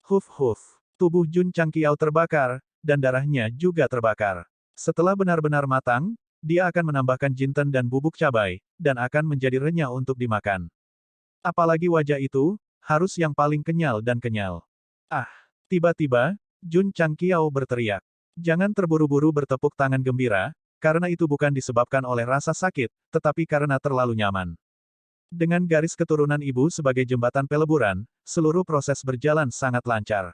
Huf huf. Tubuh Jun Changqiao terbakar, dan darahnya juga terbakar. Setelah benar-benar matang, dia akan menambahkan jinten dan bubuk cabai, dan akan menjadi renyah untuk dimakan. Apalagi wajah itu, harus yang paling kenyal dan kenyal. Ah! Tiba-tiba, Jun Changqiao berteriak. Jangan terburu-buru bertepuk tangan gembira, karena itu bukan disebabkan oleh rasa sakit, tetapi karena terlalu nyaman. Dengan garis keturunan ibu sebagai jembatan peleburan, seluruh proses berjalan sangat lancar.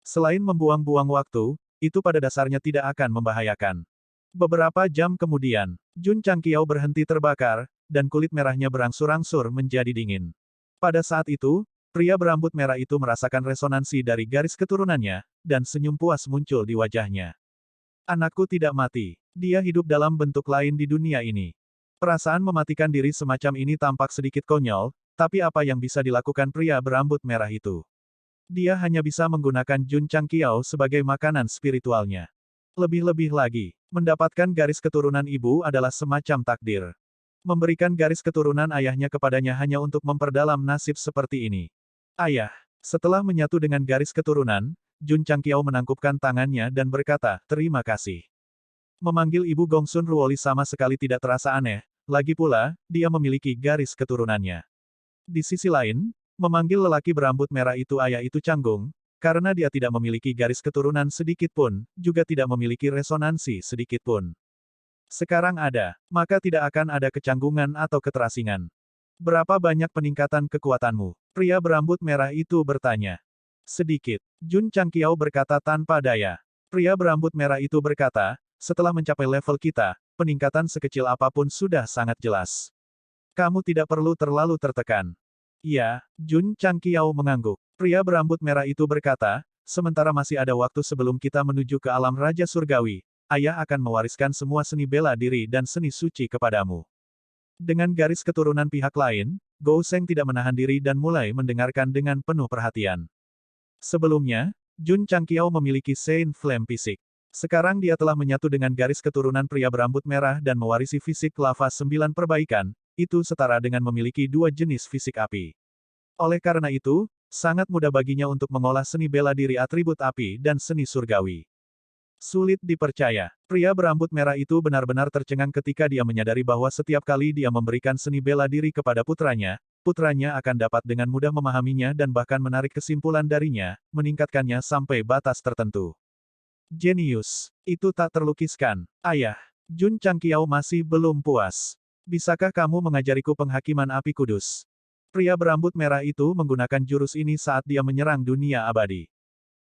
Selain membuang-buang waktu, itu pada dasarnya tidak akan membahayakan. Beberapa jam kemudian, Jun Changqiao berhenti terbakar, dan kulit merahnya berangsur-angsur menjadi dingin. Pada saat itu, pria berambut merah itu merasakan resonansi dari garis keturunannya, dan senyum puas muncul di wajahnya. Anakku tidak mati. Dia hidup dalam bentuk lain di dunia ini. Perasaan mematikan diri semacam ini tampak sedikit konyol, tapi apa yang bisa dilakukan pria berambut merah itu? Dia hanya bisa menggunakan Jun Changqiao sebagai makanan spiritualnya. Lebih-lebih lagi, mendapatkan garis keturunan ibu adalah semacam takdir. Memberikan garis keturunan ayahnya kepadanya hanya untuk memperdalam nasib seperti ini. Ayah. Setelah menyatu dengan garis keturunan, Jun Changqiao menangkupkan tangannya dan berkata, terima kasih. Memanggil ibu Gongsun Ruoli sama sekali tidak terasa aneh, lagi pula, dia memiliki garis keturunannya. Di sisi lain, memanggil lelaki berambut merah itu ayah itu canggung, karena dia tidak memiliki garis keturunan sedikit pun, juga tidak memiliki resonansi sedikit pun. Sekarang ada, maka tidak akan ada kecanggungan atau keterasingan. Berapa banyak peningkatan kekuatanmu? Pria berambut merah itu bertanya. Sedikit. Jun Changqiao berkata tanpa daya. Pria berambut merah itu berkata, setelah mencapai level kita, peningkatan sekecil apapun sudah sangat jelas. Kamu tidak perlu terlalu tertekan. Ya, Jun Changqiao mengangguk. Pria berambut merah itu berkata, sementara masih ada waktu sebelum kita menuju ke alam Raja Surgawi, ayah akan mewariskan semua seni bela diri dan seni suci kepadamu. Dengan garis keturunan pihak lain, Gou Sheng tidak menahan diri dan mulai mendengarkan dengan penuh perhatian. Sebelumnya, Jun Changqiao memiliki Saint Flame fisik. Sekarang dia telah menyatu dengan garis keturunan pria berambut merah dan mewarisi fisik lava 9 perbaikan, itu setara dengan memiliki dua jenis fisik api. Oleh karena itu, sangat mudah baginya untuk mengolah seni bela diri atribut api dan seni surgawi. Sulit dipercaya, pria berambut merah itu benar-benar tercengang ketika dia menyadari bahwa setiap kali dia memberikan seni bela diri kepada putranya akan dapat dengan mudah memahaminya dan bahkan menarik kesimpulan darinya, meningkatkannya sampai batas tertentu. Jenius. Itu tak terlukiskan. Ayah. Jun Changqiao masih belum puas. Bisakah kamu mengajariku penghakiman api kudus? Pria berambut merah itu menggunakan jurus ini saat dia menyerang dunia abadi.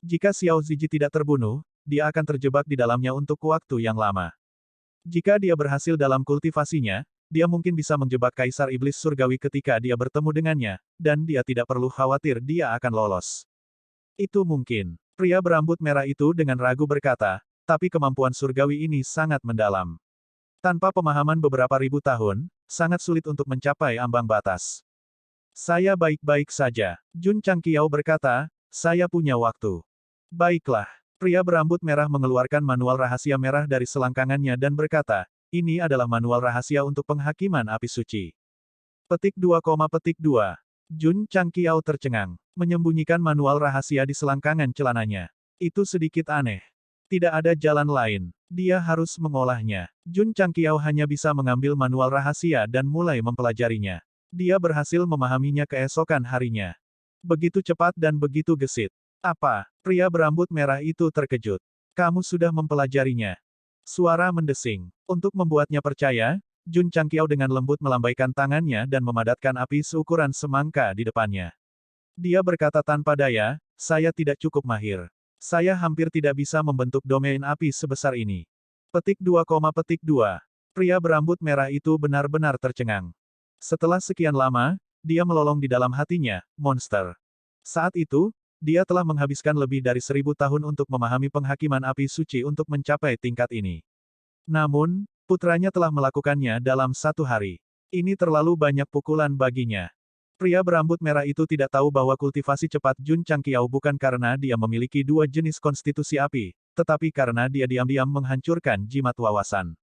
Jika Xiao Ziji tidak terbunuh, dia akan terjebak di dalamnya untuk waktu yang lama. Jika dia berhasil dalam kultivasinya, dia mungkin bisa menjebak Kaisar Iblis Surgawi ketika dia bertemu dengannya, dan dia tidak perlu khawatir dia akan lolos. Itu mungkin. Pria berambut merah itu dengan ragu berkata, tapi kemampuan surgawi ini sangat mendalam. Tanpa pemahaman beberapa ribu tahun, sangat sulit untuk mencapai ambang batas. Saya baik-baik saja. Jun Changqiao berkata, saya punya waktu. Baiklah. Pria berambut merah mengeluarkan manual rahasia merah dari selangkangannya dan berkata, ini adalah manual rahasia untuk penghakiman api suci. Petik 2, petik 2. Jun Changqiao tercengang, menyembunyikan manual rahasia di selangkangan celananya. Itu sedikit aneh. Tidak ada jalan lain. Dia harus mengolahnya. Jun Changqiao hanya bisa mengambil manual rahasia dan mulai mempelajarinya. Dia berhasil memahaminya keesokan harinya. Begitu cepat dan begitu gesit. Apa? Pria berambut merah itu terkejut. Kamu sudah mempelajarinya. Suara mendesing. Untuk membuatnya percaya, Jun Changqiao dengan lembut melambaikan tangannya dan memadatkan api seukuran semangka di depannya. Dia berkata tanpa daya, saya tidak cukup mahir. Saya hampir tidak bisa membentuk domain api sebesar ini. Petik 2, petik 2. Pria berambut merah itu benar-benar tercengang. Setelah sekian lama, dia melolong di dalam hatinya, monster. Saat itu, dia telah menghabiskan lebih dari 1000 tahun untuk memahami penghakiman api suci untuk mencapai tingkat ini. Namun, putranya telah melakukannya dalam 1 hari. Ini terlalu banyak pukulan baginya. Pria berambut merah itu tidak tahu bahwa kultivasi cepat Jun Changqiao bukan karena dia memiliki dua jenis konstitusi api, tetapi karena dia diam-diam menghancurkan jimat wawasan.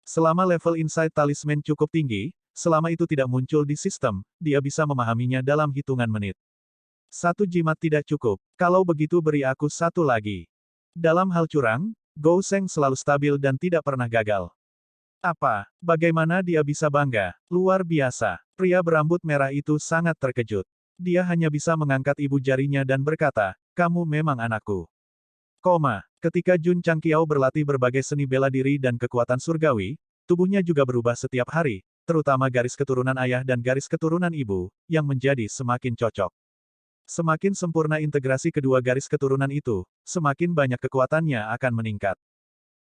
Selama level insight talisman cukup tinggi, selama itu tidak muncul di sistem, dia bisa memahaminya dalam hitungan menit. Satu jimat tidak cukup. Kalau begitu beri aku satu lagi. Dalam hal curang, Gou Seng selalu stabil dan tidak pernah gagal. Apa? Bagaimana dia bisa bangga? Luar biasa. Pria berambut merah itu sangat terkejut. Dia hanya bisa mengangkat ibu jarinya dan berkata, kamu memang anakku. Ketika Jun Changqiao berlatih berbagai seni bela diri dan kekuatan surgawi, tubuhnya juga berubah setiap hari, terutama garis keturunan ayah dan garis keturunan ibu, yang menjadi semakin cocok. Semakin sempurna integrasi kedua garis keturunan itu, semakin banyak kekuatannya akan meningkat.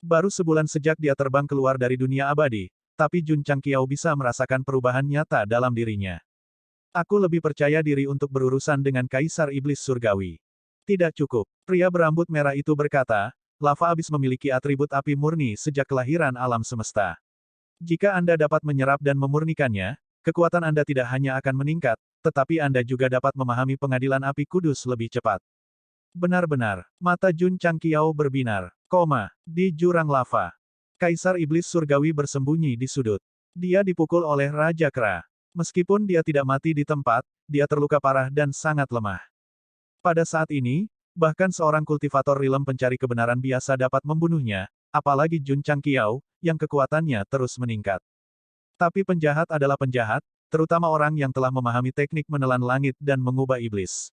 Baru sebulan sejak dia terbang keluar dari dunia abadi, tapi Jun Changqiao bisa merasakan perubahan nyata dalam dirinya. Aku lebih percaya diri untuk berurusan dengan Kaisar Iblis Surgawi. Tidak cukup. Pria berambut merah itu berkata, lava abis memiliki atribut api murni sejak kelahiran alam semesta. Jika Anda dapat menyerap dan memurnikannya, kekuatan Anda tidak hanya akan meningkat, tetapi Anda juga dapat memahami pengadilan api kudus lebih cepat. Benar-benar, mata Jun Changqiao berbinar. Di jurang lava. Kaisar Iblis Surgawi bersembunyi di sudut. Dia dipukul oleh Raja Kera. Meskipun dia tidak mati di tempat, dia terluka parah dan sangat lemah. Pada saat ini, bahkan seorang kultivator rilem pencari kebenaran biasa dapat membunuhnya, apalagi Jun Changqiao, yang kekuatannya terus meningkat. Tapi penjahat adalah penjahat, terutama orang yang telah memahami teknik menelan langit dan mengubah iblis.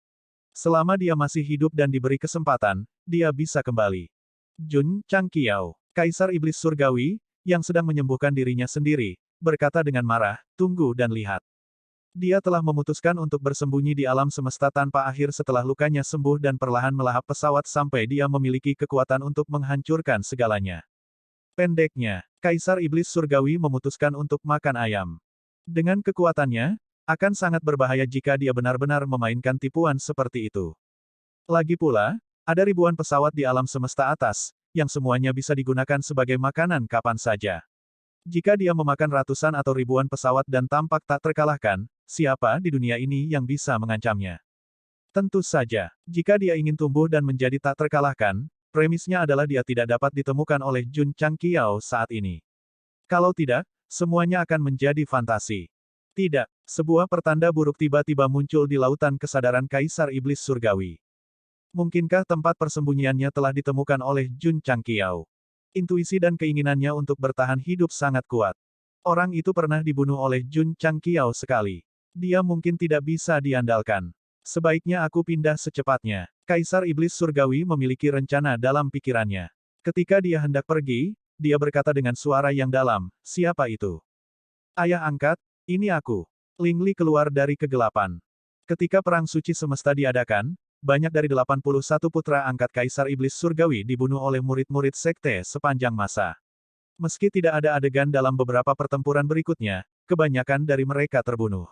Selama dia masih hidup dan diberi kesempatan, dia bisa kembali. Jun Changqiao, Kaisar Iblis Surgawi, yang sedang menyembuhkan dirinya sendiri, berkata dengan marah, tunggu dan lihat. Dia telah memutuskan untuk bersembunyi di alam semesta tanpa akhir setelah lukanya sembuh dan perlahan melahap pesawat sampai dia memiliki kekuatan untuk menghancurkan segalanya. Pendeknya, Kaisar Iblis Surgawi memutuskan untuk makan ayam. Dengan kekuatannya, akan sangat berbahaya jika dia benar-benar memainkan tipuan seperti itu. Lagi pula, ada ribuan pesawat di alam semesta atas, yang semuanya bisa digunakan sebagai makanan kapan saja. Jika dia memakan ratusan atau ribuan pesawat dan tampak tak terkalahkan, siapa di dunia ini yang bisa mengancamnya? Tentu saja, jika dia ingin tumbuh dan menjadi tak terkalahkan, premisnya adalah dia tidak dapat ditemukan oleh Jun Changqiao saat ini. Kalau tidak, semuanya akan menjadi fantasi. Tidak, sebuah pertanda buruk tiba-tiba muncul di lautan kesadaran Kaisar Iblis Surgawi. Mungkinkah tempat persembunyiannya telah ditemukan oleh Jun Changqiao? Intuisi dan keinginannya untuk bertahan hidup sangat kuat. Orang itu pernah dibunuh oleh Jun Changqiao sekali. Dia mungkin tidak bisa diandalkan. Sebaiknya aku pindah secepatnya. Kaisar Iblis Surgawi memiliki rencana dalam pikirannya. Ketika dia hendak pergi, dia berkata dengan suara yang dalam, siapa itu? Ayah angkat, ini aku. Ling Li keluar dari kegelapan. Ketika Perang Suci Semesta diadakan, banyak dari 81 putra angkat Kaisar Iblis Surgawi dibunuh oleh murid-murid sekte sepanjang masa. Meski tidak ada adegan dalam beberapa pertempuran berikutnya, kebanyakan dari mereka terbunuh.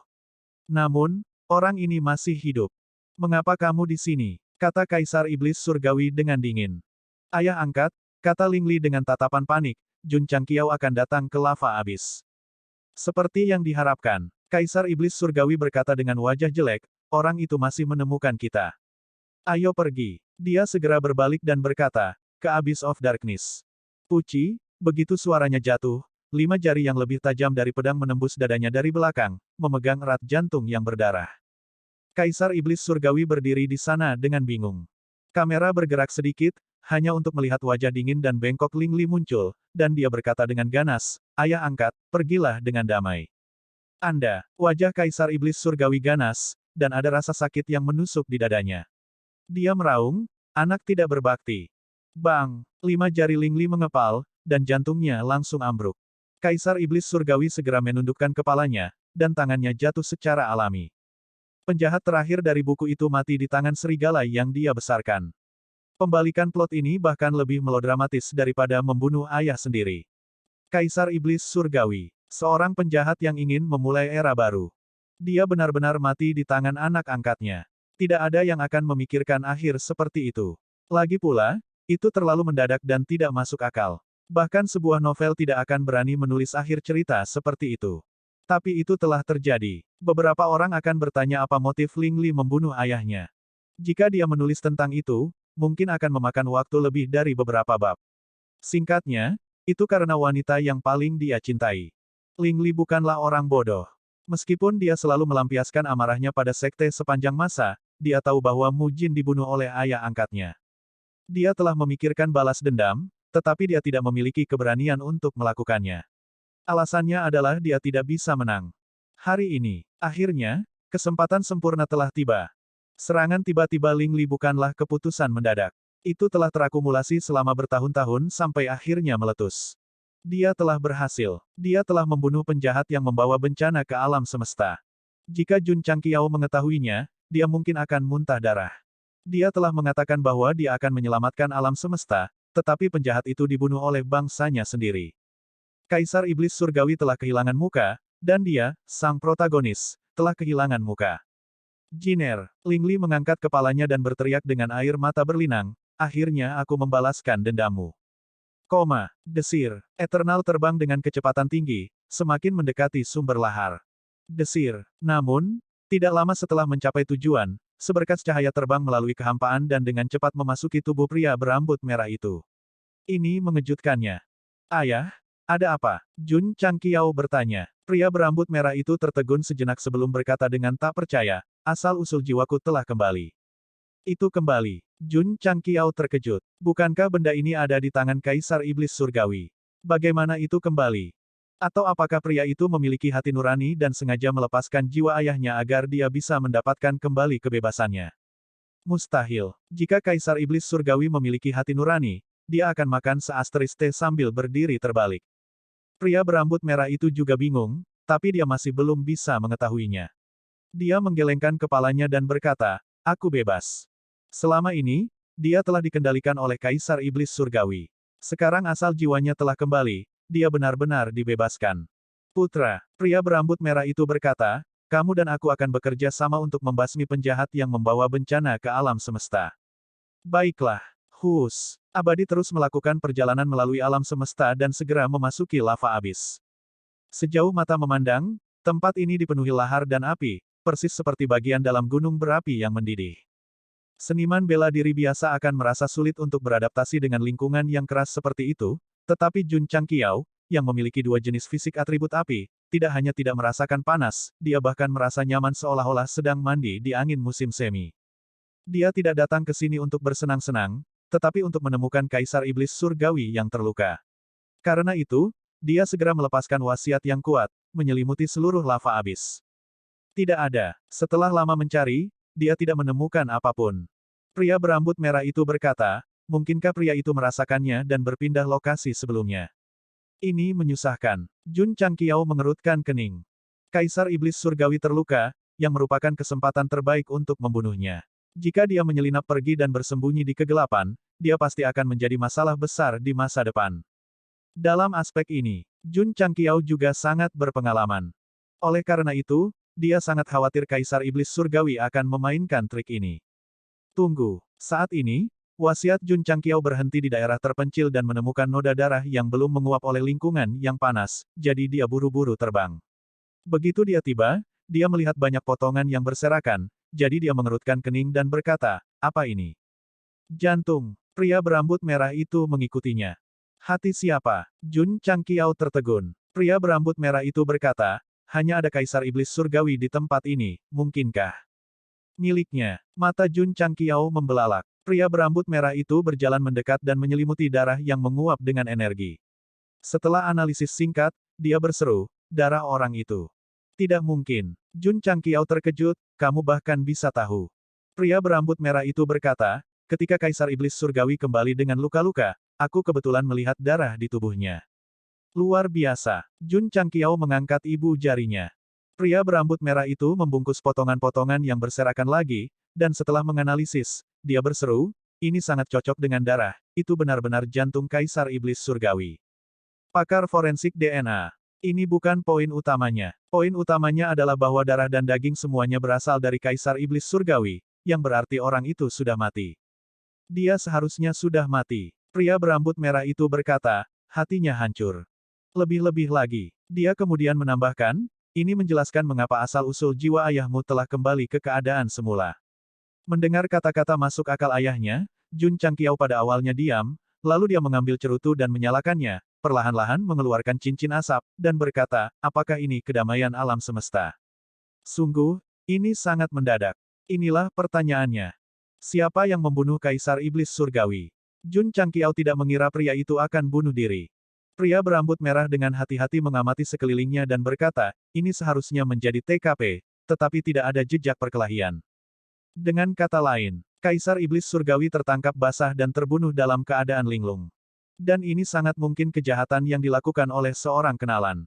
Namun, orang ini masih hidup. Mengapa kamu di sini? Kata Kaisar Iblis Surgawi dengan dingin. Ayah angkat, kata Ling Li dengan tatapan panik, Jun Changqiao akan datang ke lava abis. Seperti yang diharapkan, Kaisar Iblis Surgawi berkata dengan wajah jelek, orang itu masih menemukan kita. Ayo pergi. Dia segera berbalik dan berkata, ke Abyss of Darkness. Puci, begitu suaranya jatuh, 5 jari yang lebih tajam dari pedang menembus dadanya dari belakang, memegang erat jantung yang berdarah. Kaisar Iblis Surgawi berdiri di sana dengan bingung. Kamera bergerak sedikit, hanya untuk melihat wajah dingin dan bengkok Ling Li muncul, dan dia berkata dengan ganas, ayah angkat, pergilah dengan damai. Wajah Kaisar Iblis Surgawi ganas, dan ada rasa sakit yang menusuk di dadanya. Dia meraung, anak tidak berbakti. Bang! 5 jari Ling Li mengepal, dan jantungnya langsung ambruk. Kaisar Iblis Surgawi segera menundukkan kepalanya, dan tangannya jatuh secara alami. Penjahat terakhir dari buku itu mati di tangan serigala yang dia besarkan. Pembalikan plot ini bahkan lebih melodramatis daripada membunuh ayah sendiri. Kaisar Iblis Surgawi, seorang penjahat yang ingin memulai era baru. Dia benar-benar mati di tangan anak angkatnya. Tidak ada yang akan memikirkan akhir seperti itu. Lagi pula, itu terlalu mendadak dan tidak masuk akal. Bahkan sebuah novel tidak akan berani menulis akhir cerita seperti itu. Tapi itu telah terjadi. Beberapa orang akan bertanya apa motif Ling Li membunuh ayahnya. Jika dia menulis tentang itu, mungkin akan memakan waktu lebih dari beberapa bab. Singkatnya, itu karena wanita yang paling dia cintai. Ling Li bukanlah orang bodoh. Meskipun dia selalu melampiaskan amarahnya pada sekte sepanjang masa, dia tahu bahwa Mu Jin dibunuh oleh ayah angkatnya. Dia telah memikirkan balas dendam, tetapi dia tidak memiliki keberanian untuk melakukannya. Alasannya adalah dia tidak bisa menang. Hari ini, akhirnya, kesempatan sempurna telah tiba. Serangan tiba-tiba Ling Li bukanlah keputusan mendadak. Itu telah terakumulasi selama bertahun-tahun sampai akhirnya meletus. Dia telah berhasil. Dia telah membunuh penjahat yang membawa bencana ke alam semesta. Jika Jun Changqiao mengetahuinya, dia mungkin akan muntah darah. Dia telah mengatakan bahwa dia akan menyelamatkan alam semesta, tetapi penjahat itu dibunuh oleh bangsanya sendiri. Kaisar Iblis Surgawi telah kehilangan muka, dan dia, sang protagonis, telah kehilangan muka. Jiner, Ling Li mengangkat kepalanya dan berteriak dengan air mata berlinang, akhirnya aku membalaskan dendammu. Desir, Eternal terbang dengan kecepatan tinggi, semakin mendekati sumber lahar. Desir, namun, tidak lama setelah mencapai tujuan, seberkas cahaya terbang melalui kehampaan dan dengan cepat memasuki tubuh pria berambut merah itu. Ini mengejutkannya. Ayah, ada apa? Jun Changqiao bertanya. Pria berambut merah itu tertegun sejenak sebelum berkata dengan tak percaya, asal-usul jiwaku telah kembali. Itu kembali. Jun Changqiao terkejut. Bukankah benda ini ada di tangan Kaisar Iblis Surgawi? Bagaimana itu kembali? Atau apakah pria itu memiliki hati nurani dan sengaja melepaskan jiwa ayahnya agar dia bisa mendapatkan kembali kebebasannya? Mustahil. Jika Kaisar Iblis Surgawi memiliki hati nurani, dia akan makan seasteris teh sambil berdiri terbalik. Pria berambut merah itu juga bingung, tapi dia masih belum bisa mengetahuinya. Dia menggelengkan kepalanya dan berkata, aku bebas. Selama ini, dia telah dikendalikan oleh Kaisar Iblis Surgawi. Sekarang asal jiwanya telah kembali, dia benar-benar dibebaskan. Putra, pria berambut merah itu berkata, kamu dan aku akan bekerja sama untuk membasmi penjahat yang membawa bencana ke alam semesta. Baiklah. Hus. Abadi terus melakukan perjalanan melalui alam semesta dan segera memasuki lava abis. Sejauh mata memandang, tempat ini dipenuhi lahar dan api, persis seperti bagian dalam gunung berapi yang mendidih. Seniman bela diri biasa akan merasa sulit untuk beradaptasi dengan lingkungan yang keras seperti itu, tetapi Jun Changqiao, yang memiliki dua jenis fisik atribut api, tidak hanya tidak merasakan panas, dia bahkan merasa nyaman seolah-olah sedang mandi di angin musim semi. Dia tidak datang ke sini untuk bersenang-senang, tetapi untuk menemukan Kaisar Iblis Surgawi yang terluka. Karena itu, dia segera melepaskan wasiat yang kuat, menyelimuti seluruh lava abis. Tidak ada. Setelah lama mencari, dia tidak menemukan apapun. Pria berambut merah itu berkata, mungkinkah pria itu merasakannya dan berpindah lokasi sebelumnya? Ini menyusahkan. Jun Changqiao mengerutkan kening. Kaisar Iblis Surgawi terluka, yang merupakan kesempatan terbaik untuk membunuhnya. Jika dia menyelinap pergi dan bersembunyi di kegelapan, dia pasti akan menjadi masalah besar di masa depan. Dalam aspek ini, Jun Changqiao juga sangat berpengalaman. Oleh karena itu, dia sangat khawatir Kaisar Iblis Surgawi akan memainkan trik ini. Tunggu. Saat ini, wasiat Jun Changqiao berhenti di daerah terpencil dan menemukan noda darah yang belum menguap oleh lingkungan yang panas, jadi dia buru-buru terbang. Begitu dia tiba, dia melihat banyak potongan yang berserakan, jadi dia mengerutkan kening dan berkata, apa ini? Jantung. Pria berambut merah itu mengikutinya. Hati siapa? Jun Changqiao tertegun. Pria berambut merah itu berkata, hanya ada Kaisar Iblis Surgawi di tempat ini, mungkinkah? Miliknya. Mata Jun Changqiao membelalak. Pria berambut merah itu berjalan mendekat dan menyelimuti darah yang menguap dengan energi. Setelah analisis singkat, dia berseru, darah orang itu. Tidak mungkin. Jun Changqiao terkejut, kamu bahkan bisa tahu. Pria berambut merah itu berkata, ketika Kaisar Iblis Surgawi kembali dengan luka-luka, aku kebetulan melihat darah di tubuhnya. Luar biasa. Jun Changqiao mengangkat ibu jarinya. Pria berambut merah itu membungkus potongan-potongan yang berserakan lagi, dan setelah menganalisis, dia berseru, ini sangat cocok dengan darah, itu benar-benar jantung Kaisar Iblis Surgawi. Pakar forensik DNA. Ini bukan poin utamanya. Poin utamanya adalah bahwa darah dan daging semuanya berasal dari Kaisar Iblis Surgawi, yang berarti orang itu sudah mati. Dia seharusnya sudah mati. Pria berambut merah itu berkata, hatinya hancur. Lebih-lebih lagi, dia kemudian menambahkan, ini menjelaskan mengapa asal-usul jiwa ayahmu telah kembali ke keadaan semula. Mendengar kata-kata masuk akal ayahnya, Jun Changqiao pada awalnya diam, lalu dia mengambil cerutu dan menyalakannya, perlahan-lahan mengeluarkan cincin asap, dan berkata, apakah ini kedamaian alam semesta? Sungguh, ini sangat mendadak. Inilah pertanyaannya. Siapa yang membunuh Kaisar Iblis Surgawi? Jun Changqiao tidak mengira pria itu akan bunuh diri. Pria berambut merah dengan hati-hati mengamati sekelilingnya dan berkata, ini seharusnya menjadi TKP, tetapi tidak ada jejak perkelahian. Dengan kata lain, Kaisar Iblis Surgawi tertangkap basah dan terbunuh dalam keadaan linglung. Dan ini sangat mungkin kejahatan yang dilakukan oleh seorang kenalan.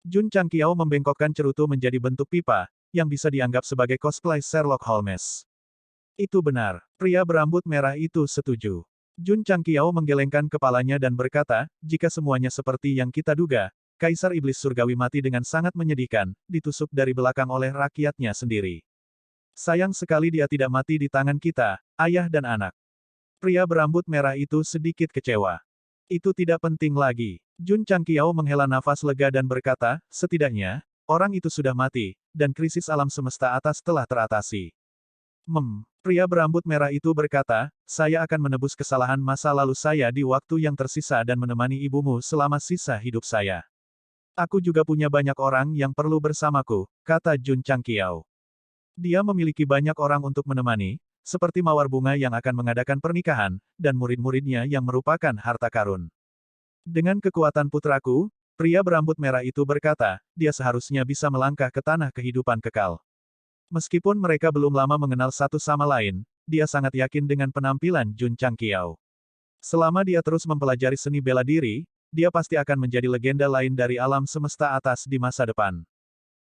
Jun Changqiao membengkokkan cerutu menjadi bentuk pipa, yang bisa dianggap sebagai cosplay Sherlock Holmes. Itu benar, pria berambut merah itu setuju. Jun Changqiao menggelengkan kepalanya dan berkata, jika semuanya seperti yang kita duga, Kaisar Iblis Surgawi mati dengan sangat menyedihkan, ditusuk dari belakang oleh rakyatnya sendiri. Sayang sekali dia tidak mati di tangan kita, ayah dan anak. Pria berambut merah itu sedikit kecewa. Itu tidak penting lagi. Jun Changqiao menghela nafas lega dan berkata, setidaknya, orang itu sudah mati, dan krisis alam semesta atas telah teratasi. Pria berambut merah itu berkata, saya akan menebus kesalahan masa lalu saya di waktu yang tersisa dan menemani ibumu selama sisa hidup saya. Aku juga punya banyak orang yang perlu bersamaku, kata Jun Changqiao. Dia memiliki banyak orang untuk menemani, seperti mawar bunga yang akan mengadakan pernikahan, dan murid-muridnya yang merupakan harta karun. Dengan kekuatan putraku, pria berambut merah itu berkata, dia seharusnya bisa melangkah ke tanah kehidupan kekal. Meskipun mereka belum lama mengenal satu sama lain, dia sangat yakin dengan penampilan Jun Changqiao. Selama dia terus mempelajari seni bela diri, dia pasti akan menjadi legenda lain dari alam semesta atas di masa depan.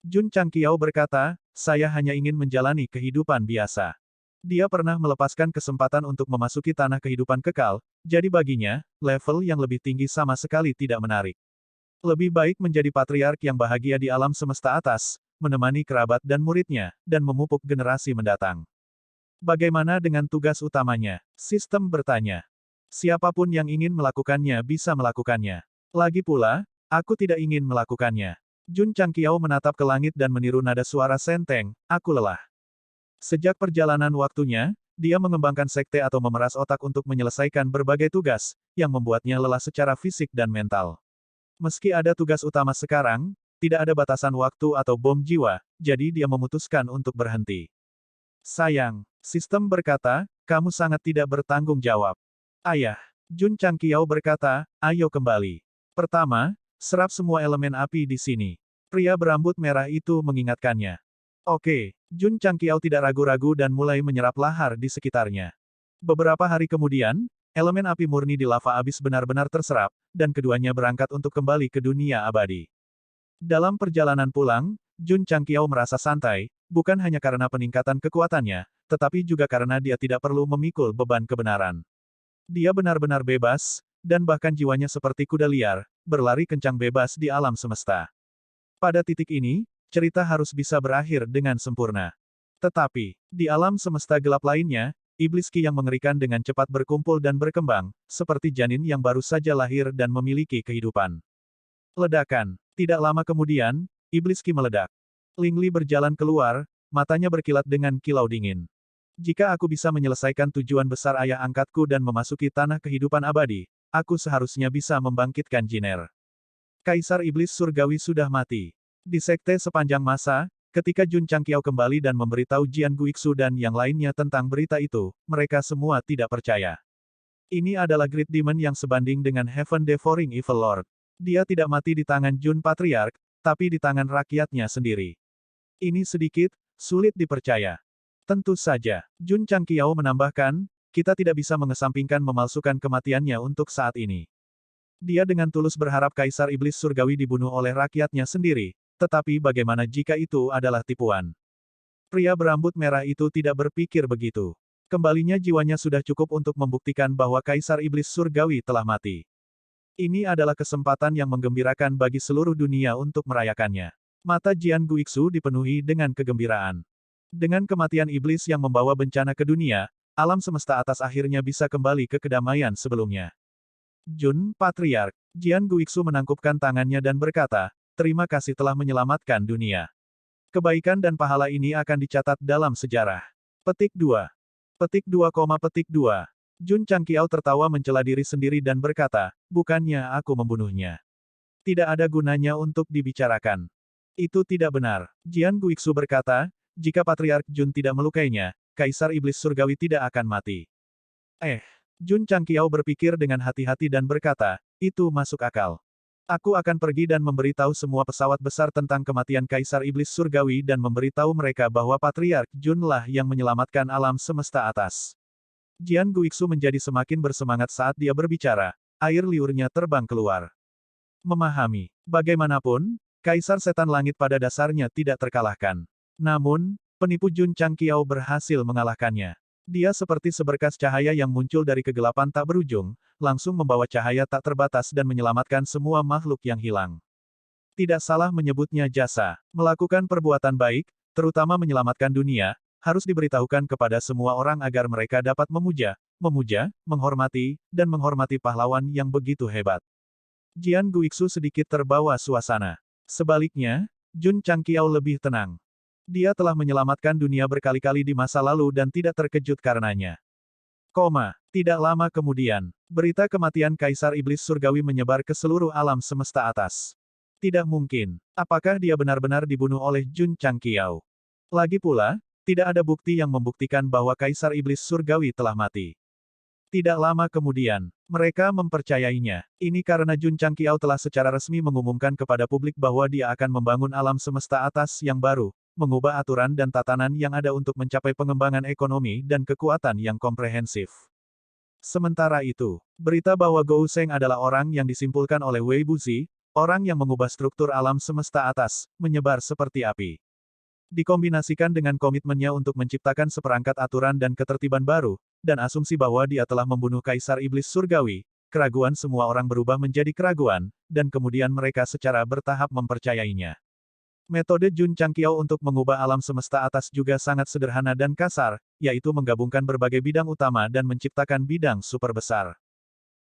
Jun Changqiao berkata, saya hanya ingin menjalani kehidupan biasa. Dia pernah melepaskan kesempatan untuk memasuki tanah kehidupan kekal, jadi baginya, level yang lebih tinggi sama sekali tidak menarik. Lebih baik menjadi patriark yang bahagia di alam semesta atas, menemani kerabat dan muridnya, dan memupuk generasi mendatang. Bagaimana dengan tugas utamanya? Sistem bertanya. Siapapun yang ingin melakukannya bisa melakukannya. Lagi pula, aku tidak ingin melakukannya. Jun Changqiao menatap ke langit dan meniru nada suara senteng, aku lelah. Sejak perjalanan waktunya, dia mengembangkan sekte atau memeras otak untuk menyelesaikan berbagai tugas, yang membuatnya lelah secara fisik dan mental. Meski ada tugas utama sekarang, tidak ada batasan waktu atau bom jiwa, jadi dia memutuskan untuk berhenti. Sayang, sistem berkata, kamu sangat tidak bertanggung jawab. Ayah, Jun Changqiao berkata, ayo kembali. Pertama, serap semua elemen api di sini. Pria berambut merah itu mengingatkannya. Oke, Jun Changqiao tidak ragu-ragu dan mulai menyerap lahar di sekitarnya. Beberapa hari kemudian, elemen api murni di lava abis benar-benar terserap, dan keduanya berangkat untuk kembali ke dunia abadi. Dalam perjalanan pulang, Jun Changqiao merasa santai, bukan hanya karena peningkatan kekuatannya, tetapi juga karena dia tidak perlu memikul beban kebenaran. Dia benar-benar bebas, dan bahkan jiwanya seperti kuda liar, berlari kencang bebas di alam semesta. Pada titik ini, cerita harus bisa berakhir dengan sempurna. Tetapi, di alam semesta gelap lainnya, iblis Ki yang mengerikan dengan cepat berkumpul dan berkembang, seperti janin yang baru saja lahir dan memiliki kehidupan. Ledakan. Tidak lama kemudian, iblis Ki meledak. Ling Li berjalan keluar, matanya berkilat dengan kilau dingin. Jika aku bisa menyelesaikan tujuan besar ayah angkatku dan memasuki tanah kehidupan abadi, aku seharusnya bisa membangkitkan Jiner. Kaisar Iblis Surgawi sudah mati. Di sekte sepanjang masa, ketika Jun Changqiao kembali dan memberitahu Jian Guixu dan yang lainnya tentang berita itu, mereka semua tidak percaya. Ini adalah Great Demon yang sebanding dengan Heaven Devouring Evil Lord. Dia tidak mati di tangan Jun Patriark, tapi di tangan rakyatnya sendiri. Ini sedikit sulit dipercaya. Tentu saja, Jun Changqiao menambahkan, kita tidak bisa mengesampingkan memalsukan kematiannya untuk saat ini. Dia dengan tulus berharap Kaisar Iblis Surgawi dibunuh oleh rakyatnya sendiri, tetapi bagaimana jika itu adalah tipuan? Pria berambut merah itu tidak berpikir begitu. Kembalinya jiwanya sudah cukup untuk membuktikan bahwa Kaisar Iblis Surgawi telah mati. Ini adalah kesempatan yang menggembirakan bagi seluruh dunia untuk merayakannya. Mata Jian Guixu dipenuhi dengan kegembiraan. Dengan kematian iblis yang membawa bencana ke dunia, alam semesta atas akhirnya bisa kembali ke kedamaian sebelumnya. Jun, Patriark, Jian Guixu menangkupkan tangannya dan berkata, terima kasih telah menyelamatkan dunia. Kebaikan dan pahala ini akan dicatat dalam sejarah. Petik 2. Petik 2, petik 2. Jun Changqiao tertawa mencela diri sendiri dan berkata, bukannya aku membunuhnya. Tidak ada gunanya untuk dibicarakan. Itu tidak benar. Jian Guixu berkata, jika Patriark Jun tidak melukainya, Kaisar Iblis Surgawi tidak akan mati. Jun Changqiao berpikir dengan hati-hati dan berkata, itu masuk akal. Aku akan pergi dan memberitahu semua pesawat besar tentang kematian Kaisar Iblis Surgawi dan memberitahu mereka bahwa Patriark Jun lah yang menyelamatkan alam semesta atas. Jian Guixu menjadi semakin bersemangat saat dia berbicara, air liurnya terbang keluar. Memahami, bagaimanapun, Kaisar Setan Langit pada dasarnya tidak terkalahkan. Namun, penipu Jun Changqiao berhasil mengalahkannya. Dia seperti seberkas cahaya yang muncul dari kegelapan tak berujung, langsung membawa cahaya tak terbatas dan menyelamatkan semua makhluk yang hilang. Tidak salah menyebutnya jasa. Melakukan perbuatan baik, terutama menyelamatkan dunia, harus diberitahukan kepada semua orang agar mereka dapat memuja, menghormati, dan menghormati pahlawan yang begitu hebat. Jian Guixu sedikit terbawa suasana. Sebaliknya, Jun Changqiao lebih tenang. Dia telah menyelamatkan dunia berkali-kali di masa lalu dan tidak terkejut karenanya. Tidak lama kemudian, berita kematian Kaisar Iblis Surgawi menyebar ke seluruh alam semesta atas. Tidak mungkin. Apakah dia benar-benar dibunuh oleh Jun Changqiao? Lagi pula, tidak ada bukti yang membuktikan bahwa Kaisar Iblis Surgawi telah mati. Tidak lama kemudian, mereka mempercayainya. Ini karena Jun Changqiao telah secara resmi mengumumkan kepada publik bahwa dia akan membangun alam semesta atas yang baru, mengubah aturan dan tatanan yang ada untuk mencapai pengembangan ekonomi dan kekuatan yang komprehensif. Sementara itu, berita bahwa Gou Sheng adalah orang yang disimpulkan oleh Wei Buzi, orang yang mengubah struktur alam semesta atas, menyebar seperti api. Dikombinasikan dengan komitmennya untuk menciptakan seperangkat aturan dan ketertiban baru, dan asumsi bahwa dia telah membunuh Kaisar Iblis Surgawi, keraguan semua orang berubah menjadi keraguan, dan kemudian mereka secara bertahap mempercayainya. Metode Jun Changqiao untuk mengubah alam semesta atas juga sangat sederhana dan kasar, yaitu menggabungkan berbagai bidang utama dan menciptakan bidang super besar.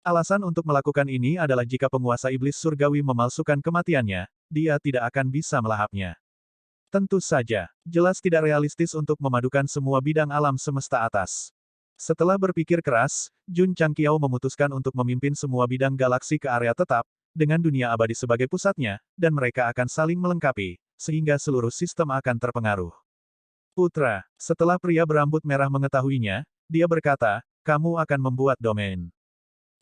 Alasan untuk melakukan ini adalah jika penguasa iblis surgawi memalsukan kematiannya, dia tidak akan bisa melahapnya. Tentu saja, jelas tidak realistis untuk memadukan semua bidang alam semesta atas. Setelah berpikir keras, Jun Changqiao memutuskan untuk memimpin semua bidang galaksi ke area tetap, dengan dunia abadi sebagai pusatnya, dan mereka akan saling melengkapi, sehingga seluruh sistem akan terpengaruh. Putra, setelah pria berambut merah mengetahuinya, dia berkata, kamu akan membuat domain.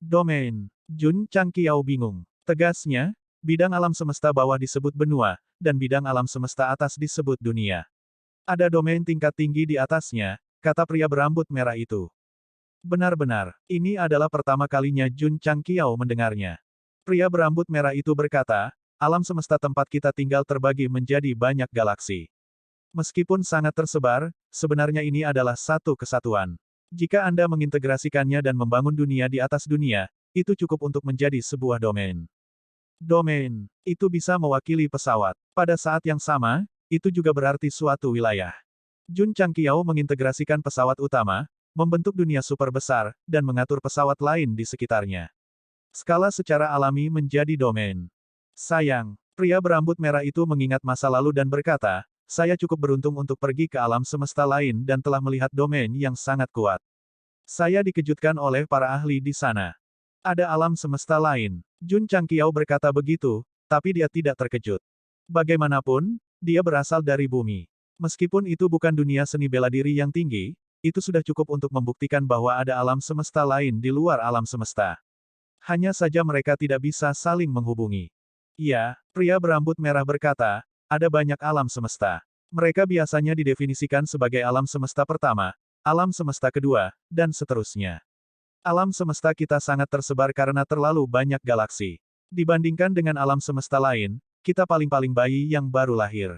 Domain. Jun Changqiao bingung. Tegasnya, bidang alam semesta bawah disebut benua, dan bidang alam semesta atas disebut dunia. Ada domain tingkat tinggi di atasnya, kata pria berambut merah itu. Benar-benar, ini adalah pertama kalinya Jun Changqiao mendengarnya. Pria berambut merah itu berkata, alam semesta tempat kita tinggal terbagi menjadi banyak galaksi. Meskipun sangat tersebar, sebenarnya ini adalah satu kesatuan. Jika Anda mengintegrasikannya dan membangun dunia di atas dunia, itu cukup untuk menjadi sebuah domain. Domain, itu bisa mewakili pesawat. Pada saat yang sama, itu juga berarti suatu wilayah. Jun Changqiao mengintegrasikan pesawat utama, membentuk dunia super besar, dan mengatur pesawat lain di sekitarnya. Skala secara alami menjadi domain. Sayang, pria berambut merah itu mengingat masa lalu dan berkata, saya cukup beruntung untuk pergi ke alam semesta lain dan telah melihat domain yang sangat kuat. Saya dikejutkan oleh para ahli di sana. Ada alam semesta lain. Jun Changqiao berkata begitu, tapi dia tidak terkejut. Bagaimanapun, dia berasal dari bumi. Meskipun itu bukan dunia seni bela diri yang tinggi, itu sudah cukup untuk membuktikan bahwa ada alam semesta lain di luar alam semesta. Hanya saja mereka tidak bisa saling menghubungi. Iya, pria berambut merah berkata, ada banyak alam semesta. Mereka biasanya didefinisikan sebagai alam semesta pertama, alam semesta kedua, dan seterusnya. Alam semesta kita sangat tersebar karena terlalu banyak galaksi. Dibandingkan dengan alam semesta lain, kita paling-paling bayi yang baru lahir.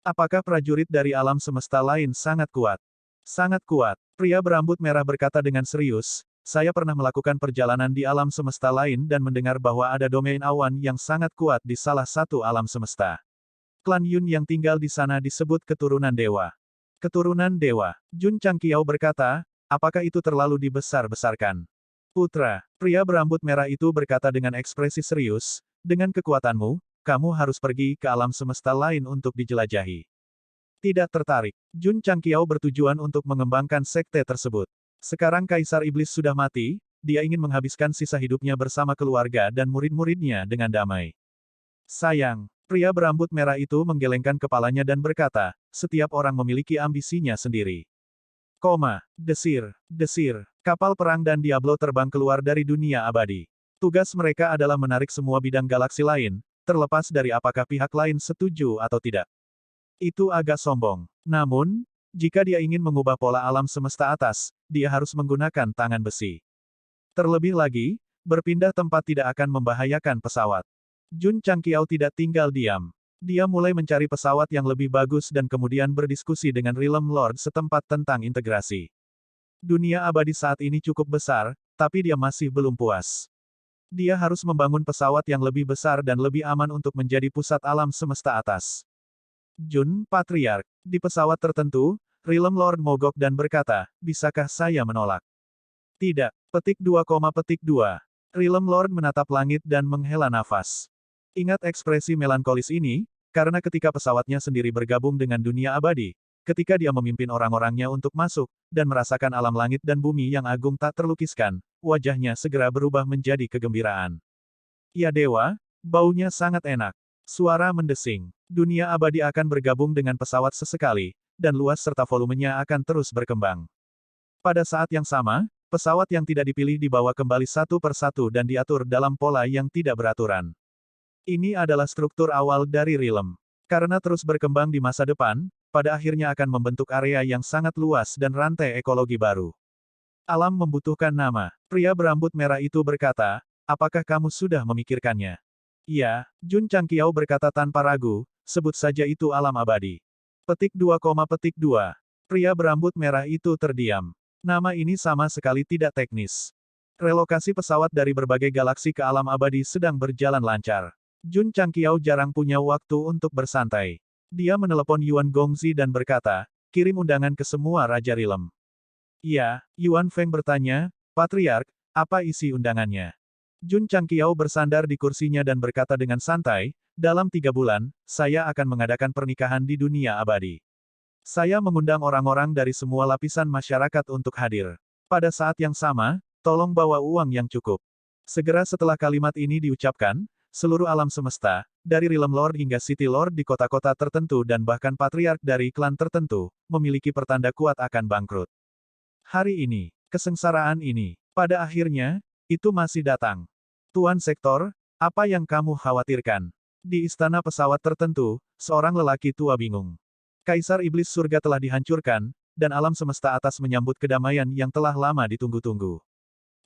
Apakah prajurit dari alam semesta lain sangat kuat? Sangat kuat. Pria berambut merah berkata dengan serius, saya pernah melakukan perjalanan di alam semesta lain dan mendengar bahwa ada domain awan yang sangat kuat di salah satu alam semesta. Klan Yun yang tinggal di sana disebut keturunan dewa. Keturunan dewa. Jun Changqiao berkata, apakah itu terlalu dibesar-besarkan? Putra, pria berambut merah itu berkata dengan ekspresi serius, dengan kekuatanmu, kamu harus pergi ke alam semesta lain untuk dijelajahi. Tidak tertarik. Jun Changqiao bertujuan untuk mengembangkan sekte tersebut. Sekarang Kaisar Iblis sudah mati, dia ingin menghabiskan sisa hidupnya bersama keluarga dan murid-muridnya dengan damai. Sayang, Pria berambut merah itu menggelengkan kepalanya dan berkata, setiap orang memiliki ambisinya sendiri. Desir, desir, kapal perang dan Diablo terbang keluar dari dunia abadi. Tugas mereka adalah menarik semua bidang galaksi lain, terlepas dari apakah pihak lain setuju atau tidak. Itu agak sombong. Namun, jika dia ingin mengubah pola alam semesta atas, dia harus menggunakan tangan besi. Terlebih lagi, berpindah tempat tidak akan membahayakan pesawat. Jun Changqiao tidak tinggal diam. Dia mulai mencari pesawat yang lebih bagus dan kemudian berdiskusi dengan Realm Lord setempat tentang integrasi. Dunia abadi saat ini cukup besar, tapi dia masih belum puas. Dia harus membangun pesawat yang lebih besar dan lebih aman untuk menjadi pusat alam semesta atas. Jun, Patriark, di pesawat tertentu, Realm Lord mogok dan berkata, bisakah saya menolak? Tidak. Petik 2, petik 2. Realm Lord menatap langit dan menghela nafas. Ingat ekspresi melankolis ini, karena ketika pesawatnya sendiri bergabung dengan dunia abadi, ketika dia memimpin orang-orangnya untuk masuk, dan merasakan alam langit dan bumi yang agung tak terlukiskan, wajahnya segera berubah menjadi kegembiraan. Ya dewa, baunya sangat enak. Suara mendesing. Dunia abadi akan bergabung dengan pesawat sesekali, dan luas serta volumenya akan terus berkembang. Pada saat yang sama, pesawat yang tidak dipilih dibawa kembali satu persatu dan diatur dalam pola yang tidak beraturan. Ini adalah struktur awal dari Realm. Karena terus berkembang di masa depan, pada akhirnya akan membentuk area yang sangat luas dan rantai ekologi baru. Alam membutuhkan nama. Pria berambut merah itu berkata, apakah kamu sudah memikirkannya? Iya, Jun Changqiao berkata tanpa ragu, sebut saja itu alam abadi. Petik 2, petik 2. Pria berambut merah itu terdiam. Nama ini sama sekali tidak teknis. Relokasi pesawat dari berbagai galaksi ke alam abadi sedang berjalan lancar. Jun Changqiao jarang punya waktu untuk bersantai. Dia menelepon Yuan Gongzi dan berkata, kirim undangan ke semua Raja Realm. Iya, Yuan Feng bertanya, Patriark, apa isi undangannya? Jun Changqiao bersandar di kursinya dan berkata dengan santai, dalam 3 bulan, saya akan mengadakan pernikahan di dunia abadi. Saya mengundang orang-orang dari semua lapisan masyarakat untuk hadir. Pada saat yang sama, tolong bawa uang yang cukup. Segera setelah kalimat ini diucapkan, seluruh alam semesta, dari Realm Lord hingga City Lord di kota-kota tertentu dan bahkan patriark dari klan tertentu, memiliki pertanda kuat akan bangkrut. Hari ini, kesengsaraan ini, pada akhirnya, itu masih datang. Tuan Sektor, apa yang kamu khawatirkan? Di istana pesawat tertentu, seorang lelaki tua bingung. Kaisar Iblis Surga telah dihancurkan, dan alam semesta atas menyambut kedamaian yang telah lama ditunggu-tunggu.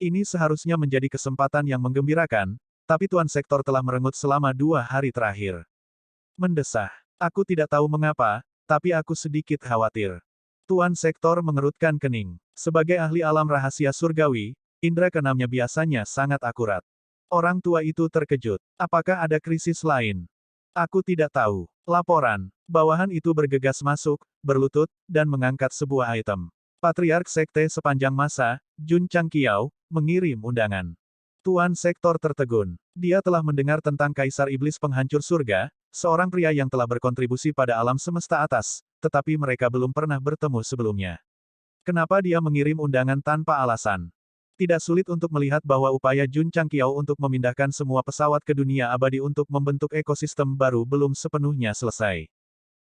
Ini seharusnya menjadi kesempatan yang menggembirakan, tapi Tuan Sektor telah merengut selama 2 hari terakhir. Mendesah. Aku tidak tahu mengapa, tapi aku sedikit khawatir. Tuan Sektor mengerutkan kening. Sebagai ahli alam rahasia surgawi, indera keenamnya biasanya sangat akurat. Orang tua itu terkejut. Apakah ada krisis lain? Aku tidak tahu. Laporan. Bawahan itu bergegas masuk, berlutut, dan mengangkat sebuah item. Patriark Sekte sepanjang masa, Jun Changqiao, mengirim undangan. Tuan Sektor tertegun. Dia telah mendengar tentang Kaisar Iblis Penghancur Surga, seorang pria yang telah berkontribusi pada alam semesta atas, tetapi mereka belum pernah bertemu sebelumnya. Kenapa dia mengirim undangan tanpa alasan? Tidak sulit untuk melihat bahwa upaya Jun Changqiao untuk memindahkan semua pesawat ke dunia abadi untuk membentuk ekosistem baru belum sepenuhnya selesai.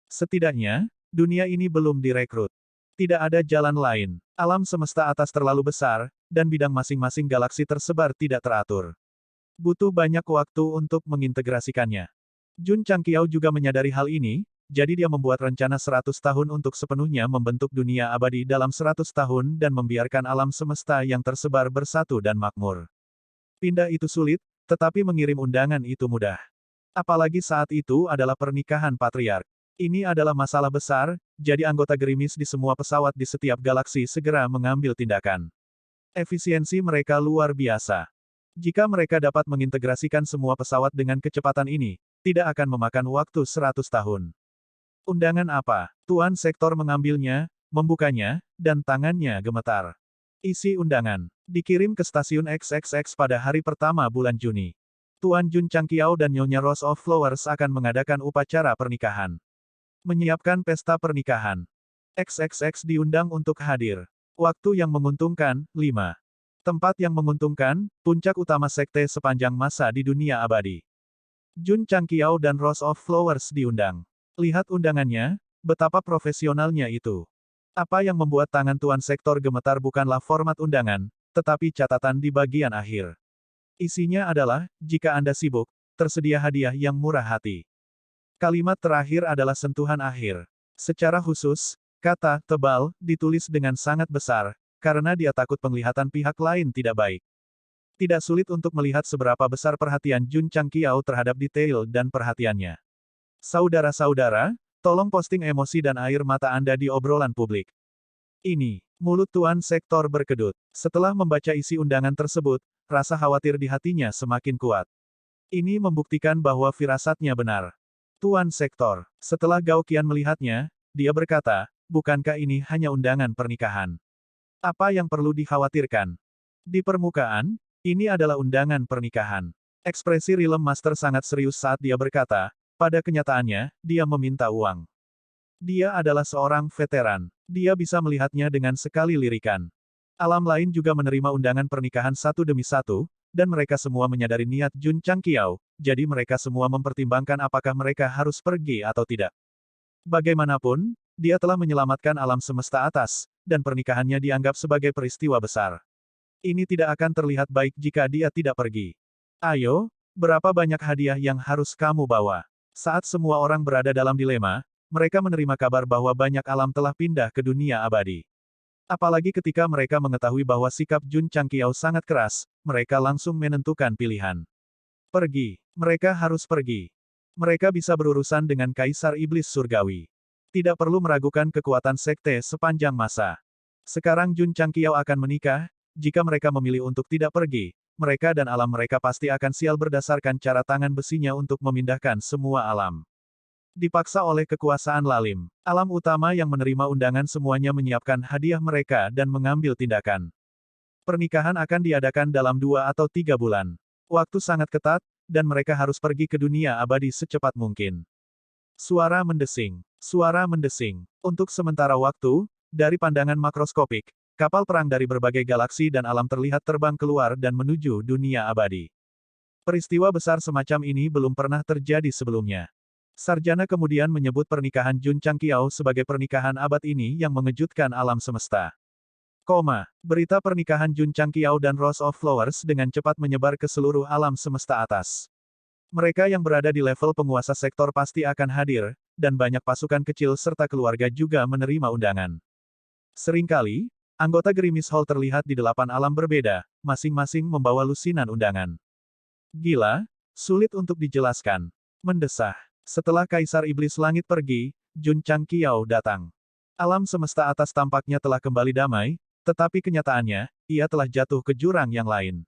Setidaknya, dunia ini belum direkrut. Tidak ada jalan lain. Alam semesta atas terlalu besar, dan bidang masing-masing galaksi tersebar tidak teratur. Butuh banyak waktu untuk mengintegrasikannya. Jun Changqiao juga menyadari hal ini, jadi dia membuat rencana 100 tahun untuk sepenuhnya membentuk dunia abadi dalam 100 tahun dan membiarkan alam semesta yang tersebar bersatu dan makmur. Pindah itu sulit, tetapi mengirim undangan itu mudah. Apalagi saat itu adalah pernikahan patriark. Ini adalah masalah besar, jadi anggota gerimis di semua pesawat di setiap galaksi segera mengambil tindakan. Efisiensi mereka luar biasa. Jika mereka dapat mengintegrasikan semua pesawat dengan kecepatan ini, tidak akan memakan waktu 100 tahun. Undangan apa? Tuan Sektor mengambilnya, membukanya, dan tangannya gemetar. Isi undangan. Dikirim ke stasiun XXX pada hari pertama bulan Juni. Tuan Jun Changqiao dan Nyonya Rose of Flowers akan mengadakan upacara pernikahan. Menyiapkan pesta pernikahan. XXX diundang untuk hadir. Waktu yang menguntungkan, 5. Tempat yang menguntungkan, puncak utama sekte sepanjang masa di dunia abadi. Jun Changqiao dan Rose of Flowers diundang. Lihat undangannya, betapa profesionalnya itu. Apa yang membuat tangan Tuan Sektor gemetar bukanlah format undangan, tetapi catatan di bagian akhir. Isinya adalah, jika Anda sibuk, tersedia hadiah yang murah hati. Kalimat terakhir adalah sentuhan akhir. Secara khusus, kata "tebal" ditulis dengan sangat besar, karena dia takut penglihatan pihak lain tidak baik. Tidak sulit untuk melihat seberapa besar perhatian Jun Changqiao terhadap detail dan perhatiannya. Saudara-saudara, tolong posting emosi dan air mata Anda di obrolan publik. Ini, mulut Tuan Sektor berkedut. Setelah membaca isi undangan tersebut, rasa khawatir di hatinya semakin kuat. Ini membuktikan bahwa firasatnya benar. Tuan Sektor, setelah Gao Qian melihatnya, dia berkata, bukankah ini hanya undangan pernikahan? Apa yang perlu dikhawatirkan? Di permukaan, ini adalah undangan pernikahan. Ekspresi Realm Master sangat serius saat dia berkata, pada kenyataannya, dia meminta uang. Dia adalah seorang veteran. Dia bisa melihatnya dengan sekali lirikan. Alam lain juga menerima undangan pernikahan satu demi satu, dan mereka semua menyadari niat Jun Changqiao, jadi mereka semua mempertimbangkan apakah mereka harus pergi atau tidak. Bagaimanapun, dia telah menyelamatkan alam semesta atas, dan pernikahannya dianggap sebagai peristiwa besar. Ini tidak akan terlihat baik jika dia tidak pergi. Ayo, berapa banyak hadiah yang harus kamu bawa? Saat semua orang berada dalam dilema, mereka menerima kabar bahwa banyak alam telah pindah ke dunia abadi. Apalagi ketika mereka mengetahui bahwa sikap Jun Changqiao sangat keras, mereka langsung menentukan pilihan. Pergi. Mereka harus pergi. Mereka bisa berurusan dengan Kaisar Iblis Surgawi. Tidak perlu meragukan kekuatan sekte sepanjang masa. Sekarang Jun Changqiao akan menikah. Jika mereka memilih untuk tidak pergi, mereka dan alam mereka pasti akan sial berdasarkan cara tangan besinya untuk memindahkan semua alam. Dipaksa oleh kekuasaan lalim, alam utama yang menerima undangan semuanya menyiapkan hadiah mereka dan mengambil tindakan. Pernikahan akan diadakan dalam 2 atau 3 bulan. Waktu sangat ketat, dan mereka harus pergi ke dunia abadi secepat mungkin. Suara mendesing. Suara mendesing. Untuk sementara waktu, dari pandangan makroskopik, kapal perang dari berbagai galaksi dan alam terlihat terbang keluar dan menuju dunia abadi. Peristiwa besar semacam ini belum pernah terjadi sebelumnya. Sarjana kemudian menyebut pernikahan Jun Changqiao sebagai pernikahan abad ini yang mengejutkan alam semesta. Berita pernikahan Jun Changqiao dan Rose of Flowers dengan cepat menyebar ke seluruh alam semesta atas. Mereka yang berada di level penguasa sektor pasti akan hadir, dan banyak pasukan kecil serta keluarga juga menerima undangan. Seringkali, anggota Gerimis Hall terlihat di 8 alam berbeda, masing-masing membawa lusinan undangan. Gila, sulit untuk dijelaskan. Mendesah. Setelah Kaisar Iblis Langit pergi, Jun Changqiao datang. Alam semesta atas tampaknya telah kembali damai, tetapi kenyataannya, ia telah jatuh ke jurang yang lain.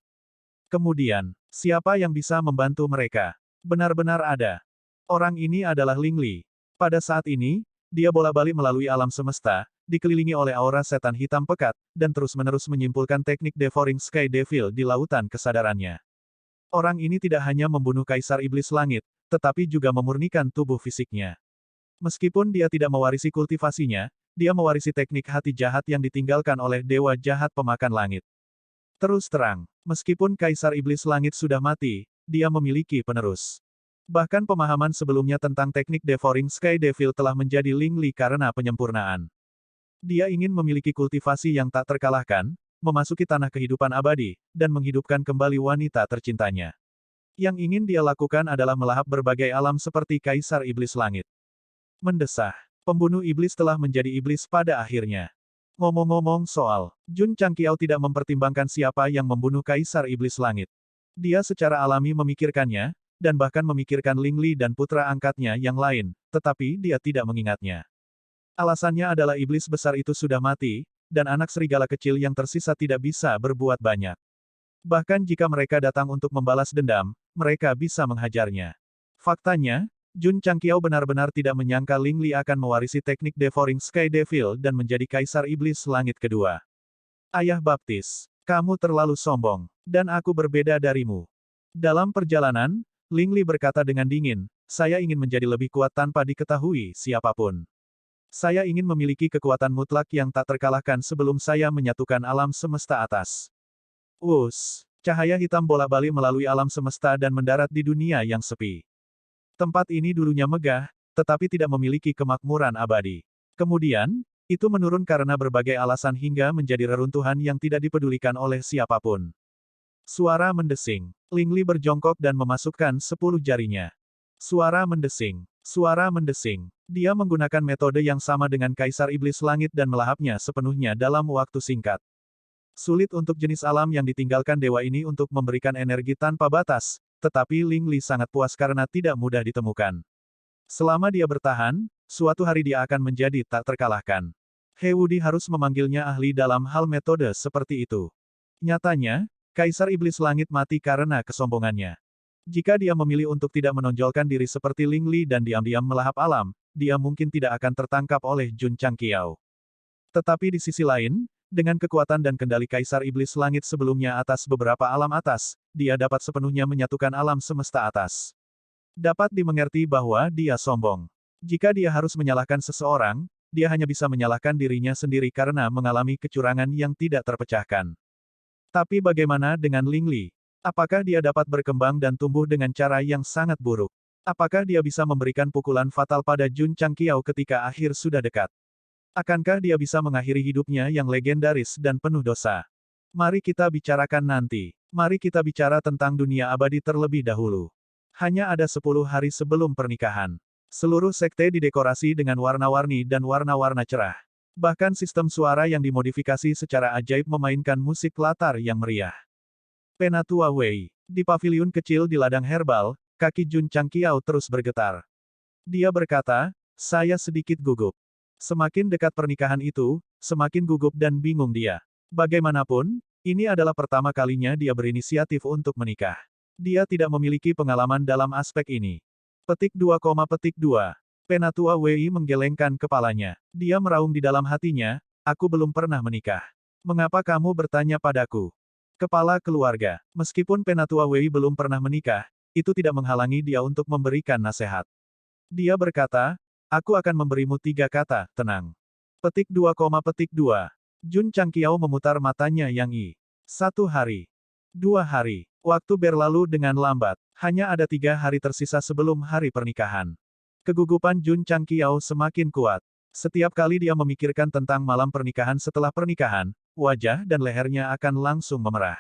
Kemudian, siapa yang bisa membantu mereka? Benar-benar ada. Orang ini adalah Ling Li. Pada saat ini, dia bolak-balik melalui alam semesta, dikelilingi oleh aura setan hitam pekat, dan terus-menerus menyimpulkan teknik Devouring Sky Devil di lautan kesadarannya. Orang ini tidak hanya membunuh Kaisar Iblis Langit, tetapi juga memurnikan tubuh fisiknya. Meskipun dia tidak mewarisi kultivasinya, dia mewarisi teknik hati jahat yang ditinggalkan oleh Dewa Jahat Pemakan Langit. Terus terang, meskipun Kaisar Iblis Langit sudah mati, dia memiliki penerus. Bahkan pemahaman sebelumnya tentang teknik Devouring Sky Devil telah menjadi Ling Li karena penyempurnaan. Dia ingin memiliki kultivasi yang tak terkalahkan, memasuki tanah kehidupan abadi, dan menghidupkan kembali wanita tercintanya. Yang ingin dia lakukan adalah melahap berbagai alam seperti Kaisar Iblis Langit. Mendesah. Pembunuh iblis telah menjadi iblis pada akhirnya. Ngomong-ngomong soal, Jun Changqiao tidak mempertimbangkan siapa yang membunuh Kaisar Iblis Langit. Dia secara alami memikirkannya, dan bahkan memikirkan Ling Li dan putra angkatnya yang lain, tetapi dia tidak mengingatnya. Alasannya adalah iblis besar itu sudah mati, dan anak serigala kecil yang tersisa tidak bisa berbuat banyak. Bahkan jika mereka datang untuk membalas dendam, mereka bisa menghajarnya. Faktanya, Jun Changqiao benar-benar tidak menyangka Ling Li akan mewarisi teknik Devouring Sky Devil dan menjadi Kaisar Iblis Langit kedua. Ayah Baptis, kamu terlalu sombong, dan aku berbeda darimu. Dalam perjalanan, Ling Li berkata dengan dingin, saya ingin menjadi lebih kuat tanpa diketahui siapapun. Saya ingin memiliki kekuatan mutlak yang tak terkalahkan sebelum saya menyatukan alam semesta atas. Cahaya hitam bolak-balik melalui alam semesta dan mendarat di dunia yang sepi. Tempat ini dulunya megah, tetapi tidak memiliki kemakmuran abadi. Kemudian, itu menurun karena berbagai alasan hingga menjadi reruntuhan yang tidak dipedulikan oleh siapapun. Suara mendesing. Ling Li berjongkok dan memasukkan 10 jarinya. Suara mendesing. Suara mendesing. Dia menggunakan metode yang sama dengan Kaisar Iblis Langit dan melahapnya sepenuhnya dalam waktu singkat. Sulit untuk jenis alam yang ditinggalkan dewa ini untuk memberikan energi tanpa batas, tetapi Ling Li sangat puas karena tidak mudah ditemukan. Selama dia bertahan, suatu hari dia akan menjadi tak terkalahkan. He Wudi harus memanggilnya ahli dalam hal metode seperti itu. Nyatanya, Kaisar Iblis Langit mati karena kesombongannya. Jika dia memilih untuk tidak menonjolkan diri seperti Ling Li dan diam-diam melahap alam, dia mungkin tidak akan tertangkap oleh Jun Changqiao. Tetapi di sisi lain, dengan kekuatan dan kendali Kaisar Iblis Langit sebelumnya atas beberapa alam atas, dia dapat sepenuhnya menyatukan alam semesta atas. Dapat dimengerti bahwa dia sombong. Jika dia harus menyalahkan seseorang, dia hanya bisa menyalahkan dirinya sendiri karena mengalami kecurangan yang tidak terpecahkan. Tapi bagaimana dengan Ling Li? Apakah dia dapat berkembang dan tumbuh dengan cara yang sangat buruk? Apakah dia bisa memberikan pukulan fatal pada Jun Changqiao ketika akhir sudah dekat? Akankah dia bisa mengakhiri hidupnya yang legendaris dan penuh dosa? Mari kita bicarakan nanti. Mari kita bicara tentang dunia abadi terlebih dahulu. Hanya ada 10 hari sebelum pernikahan. Seluruh sekte didekorasi dengan warna-warni dan warna-warna cerah. Bahkan sistem suara yang dimodifikasi secara ajaib memainkan musik latar yang meriah. Penatua Wei. Di paviliun kecil di ladang herbal, kaki Jun Changqiao terus bergetar. Dia berkata, saya sedikit gugup. Semakin dekat pernikahan itu, semakin gugup dan bingung dia. Bagaimanapun, ini adalah pertama kalinya dia berinisiatif untuk menikah. Dia tidak memiliki pengalaman dalam aspek ini. Petik 2, Penatua Wei menggelengkan kepalanya. Dia meraung di dalam hatinya, aku belum pernah menikah. Mengapa kamu bertanya padaku? Kepala keluarga. Meskipun Penatua Wei belum pernah menikah, itu tidak menghalangi dia untuk memberikan nasihat. Dia berkata, aku akan memberimu 3 kata, tenang. Petik 2, Jun Changqiao memutar matanya yang 1 hari. 2 hari. Waktu berlalu dengan lambat. Hanya ada 3 hari tersisa sebelum hari pernikahan. Kegugupan Jun Changqiao semakin kuat. Setiap kali dia memikirkan tentang malam pernikahan setelah pernikahan, wajah dan lehernya akan langsung memerah.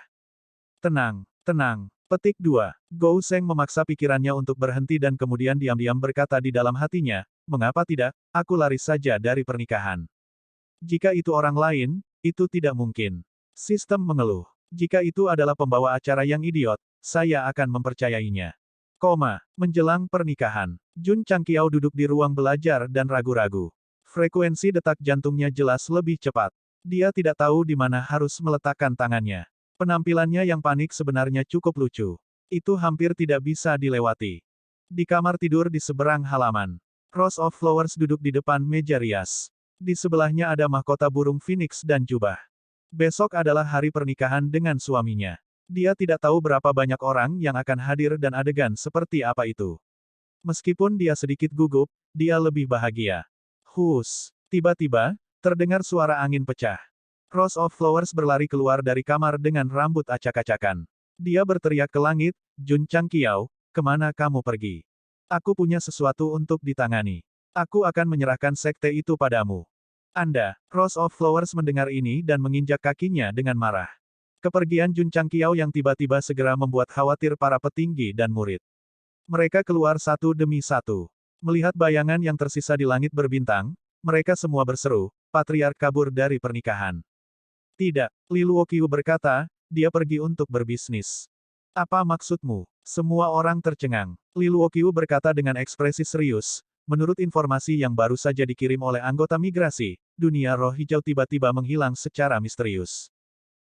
Tenang, tenang. Petik 2. Gou Sheng memaksa pikirannya untuk berhenti dan kemudian diam-diam berkata di dalam hatinya, mengapa tidak, aku lari saja dari pernikahan. Jika itu orang lain, itu tidak mungkin. Sistem mengeluh. Jika itu adalah pembawa acara yang idiot, saya akan mempercayainya. Menjelang pernikahan, Jun Changqiao duduk di ruang belajar dan ragu-ragu. Frekuensi detak jantungnya jelas lebih cepat. Dia tidak tahu di mana harus meletakkan tangannya. Penampilannya yang panik sebenarnya cukup lucu. Itu hampir tidak bisa dilewati. Di kamar tidur di seberang halaman, Rose of Flowers duduk di depan meja rias. Di sebelahnya ada mahkota burung phoenix dan jubah. Besok adalah hari pernikahan dengan suaminya. Dia tidak tahu berapa banyak orang yang akan hadir dan adegan seperti apa itu. Meskipun dia sedikit gugup, dia lebih bahagia. Hus! Tiba-tiba, terdengar suara angin pecah. Rose of Flowers berlari keluar dari kamar dengan rambut acak-acakan. Dia berteriak ke langit, Jun Changqiao, kemana kamu pergi? Aku punya sesuatu untuk ditangani. Aku akan menyerahkan sekte itu padamu. Anda, Rose of Flowers mendengar ini dan menginjak kakinya dengan marah. Kepergian Jun Changqiao yang tiba-tiba segera membuat khawatir para petinggi dan murid. Mereka keluar satu demi satu. Melihat bayangan yang tersisa di langit berbintang, mereka semua berseru, Patriark kabur dari pernikahan. Tidak, Li Luoqiu berkata, dia pergi untuk berbisnis. Apa maksudmu? Semua orang tercengang. Li Luoqiu berkata dengan ekspresi serius, menurut informasi yang baru saja dikirim oleh anggota migrasi, dunia roh hijau tiba-tiba menghilang secara misterius.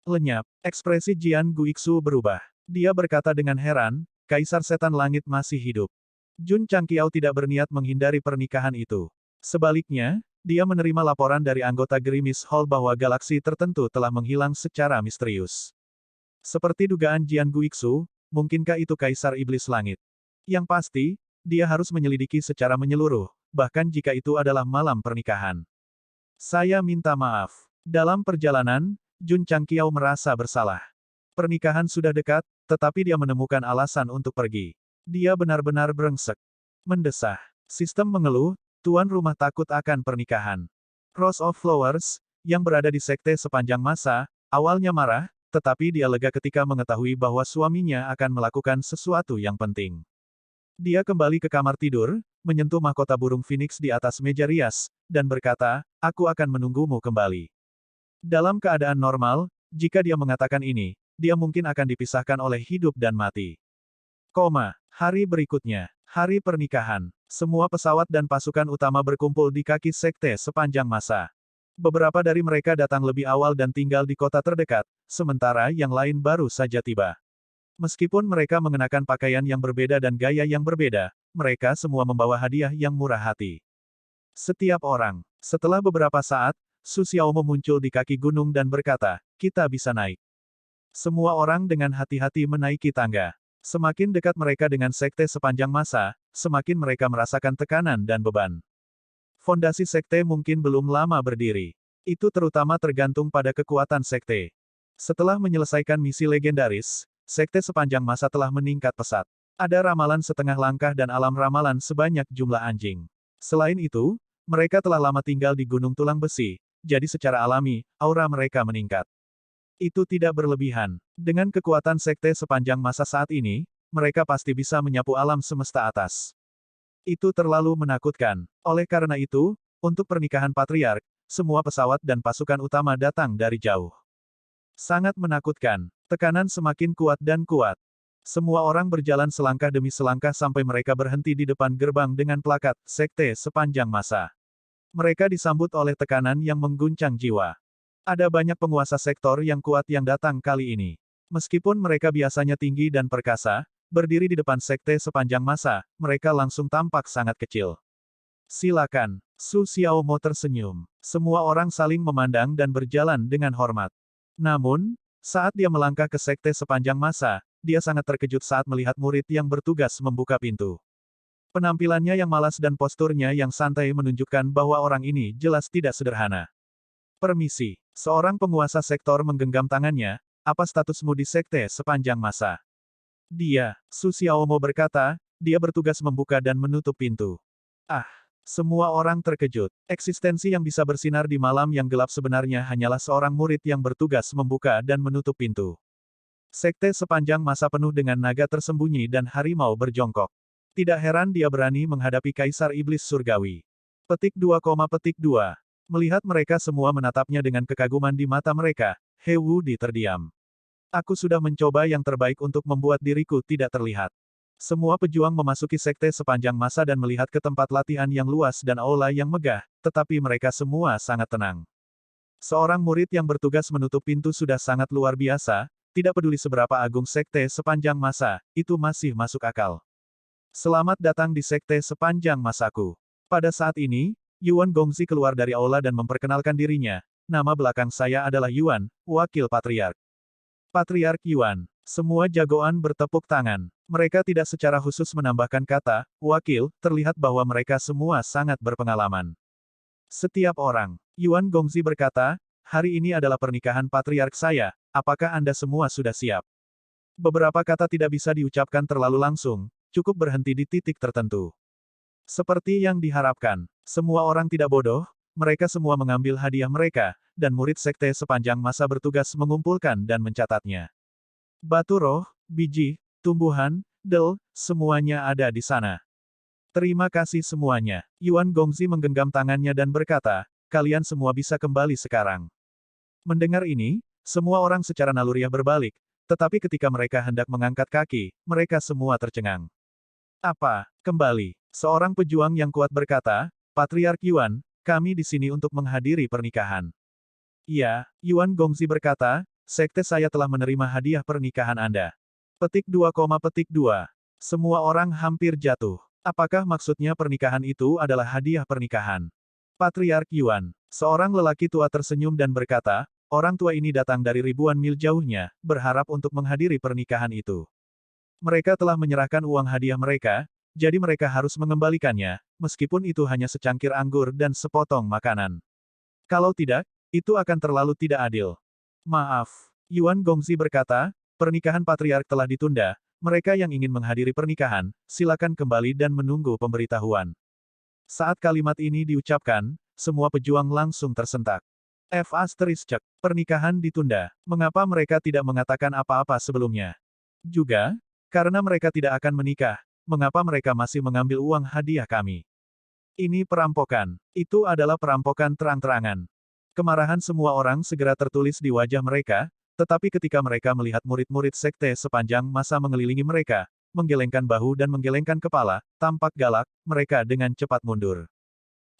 Lenyap, ekspresi Jian Guixu berubah. Dia berkata dengan heran, Kaisar Setan Langit masih hidup. Jun Changqiao tidak berniat menghindari pernikahan itu. Sebaliknya, dia menerima laporan dari anggota Grimace Hall bahwa galaksi tertentu telah menghilang secara misterius. Seperti dugaan Jian Guixu, mungkinkah itu Kaisar Iblis Langit? Yang pasti, dia harus menyelidiki secara menyeluruh, bahkan jika itu adalah malam pernikahan. Saya minta maaf. Dalam perjalanan, Jun Changqiao merasa bersalah. Pernikahan sudah dekat, tetapi dia menemukan alasan untuk pergi. Dia benar-benar brengsek. Mendesah. Sistem mengeluh, tuan rumah takut akan pernikahan. Rose of Flowers, yang berada di sekte sepanjang masa, awalnya marah, tetapi dia lega ketika mengetahui bahwa suaminya akan melakukan sesuatu yang penting. Dia kembali ke kamar tidur, menyentuh mahkota burung phoenix di atas meja rias, dan berkata, "Aku akan menunggumu kembali." Dalam keadaan normal, jika dia mengatakan ini, dia mungkin akan dipisahkan oleh hidup dan mati. Hari berikutnya, hari pernikahan. Semua pesawat dan pasukan utama berkumpul di kaki sekte sepanjang masa. Beberapa dari mereka datang lebih awal dan tinggal di kota terdekat, sementara yang lain baru saja tiba. Meskipun mereka mengenakan pakaian yang berbeda dan gaya yang berbeda, mereka semua membawa hadiah yang murah hati. Setiap orang. Setelah beberapa saat, Su Xiaomo muncul di kaki gunung dan berkata, "Kita bisa naik." Semua orang dengan hati-hati menaiki tangga. Semakin dekat mereka dengan sekte sepanjang masa, semakin mereka merasakan tekanan dan beban. Fondasi sekte mungkin belum lama berdiri. Itu terutama tergantung pada kekuatan sekte. Setelah menyelesaikan misi legendaris, sekte sepanjang masa telah meningkat pesat. Ada ramalan setengah langkah dan alam ramalan sebanyak jumlah anjing. Selain itu, mereka telah lama tinggal di Gunung Tulang Besi, jadi secara alami, aura mereka meningkat. Itu tidak berlebihan. Dengan kekuatan sekte sepanjang masa saat ini, mereka pasti bisa menyapu alam semesta atas. Itu terlalu menakutkan. Oleh karena itu, untuk pernikahan patriark, semua pesawat dan pasukan utama datang dari jauh. Sangat menakutkan. Tekanan semakin kuat dan kuat. Semua orang berjalan selangkah demi selangkah sampai mereka berhenti di depan gerbang dengan plakat "Sekte Sepanjang Masa". Mereka disambut oleh tekanan yang mengguncang jiwa. Ada banyak penguasa sektor yang kuat yang datang kali ini. Meskipun mereka biasanya tinggi dan perkasa, berdiri di depan sekte sepanjang masa, mereka langsung tampak sangat kecil. "Silakan." Su Xiaomo tersenyum. Semua orang saling memandang dan berjalan dengan hormat. Namun, saat dia melangkah ke sekte sepanjang masa, dia sangat terkejut saat melihat murid yang bertugas membuka pintu. Penampilannya yang malas dan posturnya yang santai menunjukkan bahwa orang ini jelas tidak sederhana. "Permisi." Seorang penguasa sektor menggenggam tangannya, "Apa statusmu di sekte sepanjang masa?" "Dia," Su Xiaomo berkata, dia bertugas membuka dan menutup pintu. Ah! Semua orang terkejut. Eksistensi yang bisa bersinar di malam yang gelap sebenarnya hanyalah seorang murid yang bertugas membuka dan menutup pintu. Sekte sepanjang masa penuh dengan naga tersembunyi dan harimau berjongkok. Tidak heran dia berani menghadapi Kaisar Iblis Surgawi. Petik 2,2. Melihat mereka semua menatapnya dengan kekaguman di mata mereka, He Wudi terdiam. "Aku sudah mencoba yang terbaik untuk membuat diriku tidak terlihat." Semua pejuang memasuki sekte sepanjang masa dan melihat ke tempat latihan yang luas dan aula yang megah, tetapi mereka semua sangat tenang. Seorang murid yang bertugas menutup pintu sudah sangat luar biasa, tidak peduli seberapa agung sekte sepanjang masa, itu masih masuk akal. "Selamat datang di sekte sepanjang masaku." Pada saat ini, Yuan Gongzi keluar dari aula dan memperkenalkan dirinya. "Nama belakang saya adalah Yuan, wakil patriark." Patriark Yuan. Semua jagoan bertepuk tangan. Mereka tidak secara khusus menambahkan kata "wakil", terlihat bahwa mereka semua sangat berpengalaman. Setiap orang. Yuan Gongzi berkata, "Hari ini adalah pernikahan patriark saya, apakah Anda semua sudah siap?" Beberapa kata tidak bisa diucapkan terlalu langsung, cukup berhenti di titik tertentu. Seperti yang diharapkan, semua orang tidak bodoh, mereka semua mengambil hadiah mereka, dan murid sekte sepanjang masa bertugas mengumpulkan dan mencatatnya. Batu roh, biji, tumbuhan, del, semuanya ada di sana. "Terima kasih semuanya." Yuan Gongzi menggenggam tangannya dan berkata, "Kalian semua bisa kembali sekarang." Mendengar ini, semua orang secara naluriah berbalik, tetapi ketika mereka hendak mengangkat kaki, mereka semua tercengang. "Apa, kembali?" Seorang pejuang yang kuat berkata, "Patriark Yuan, kami di sini untuk menghadiri pernikahan." "Iya," Yuan Gongzi berkata, "sekte saya telah menerima hadiah pernikahan Anda." Petik 2,2. Semua orang hampir jatuh. Apakah maksudnya pernikahan itu adalah hadiah pernikahan? Patriark Yuan. Seorang lelaki tua tersenyum dan berkata, "Orang tua ini datang dari ribuan mil jauhnya, berharap untuk menghadiri pernikahan itu. Mereka telah menyerahkan uang hadiah mereka, jadi mereka harus mengembalikannya, meskipun itu hanya secangkir anggur dan sepotong makanan. Kalau tidak, itu akan terlalu tidak adil." "Maaf." Yuan Gongzi berkata, "Pernikahan patriark telah ditunda, Mereka yang ingin menghadiri pernikahan, silakan kembali dan menunggu pemberitahuan. Saat kalimat ini diucapkan, semua pejuang langsung tersentak. Pernikahan ditunda. Mengapa mereka tidak mengatakan apa-apa sebelumnya? Juga, karena mereka tidak akan menikah, mengapa mereka masih mengambil uang hadiah kami? Ini perampokan. Itu adalah perampokan terang-terangan. Kemarahan semua orang segera tertulis di wajah mereka, tetapi ketika mereka melihat murid-murid sekte sepanjang masa mengelilingi mereka, menggelengkan bahu dan menggelengkan kepala, tampak galak, mereka dengan cepat mundur.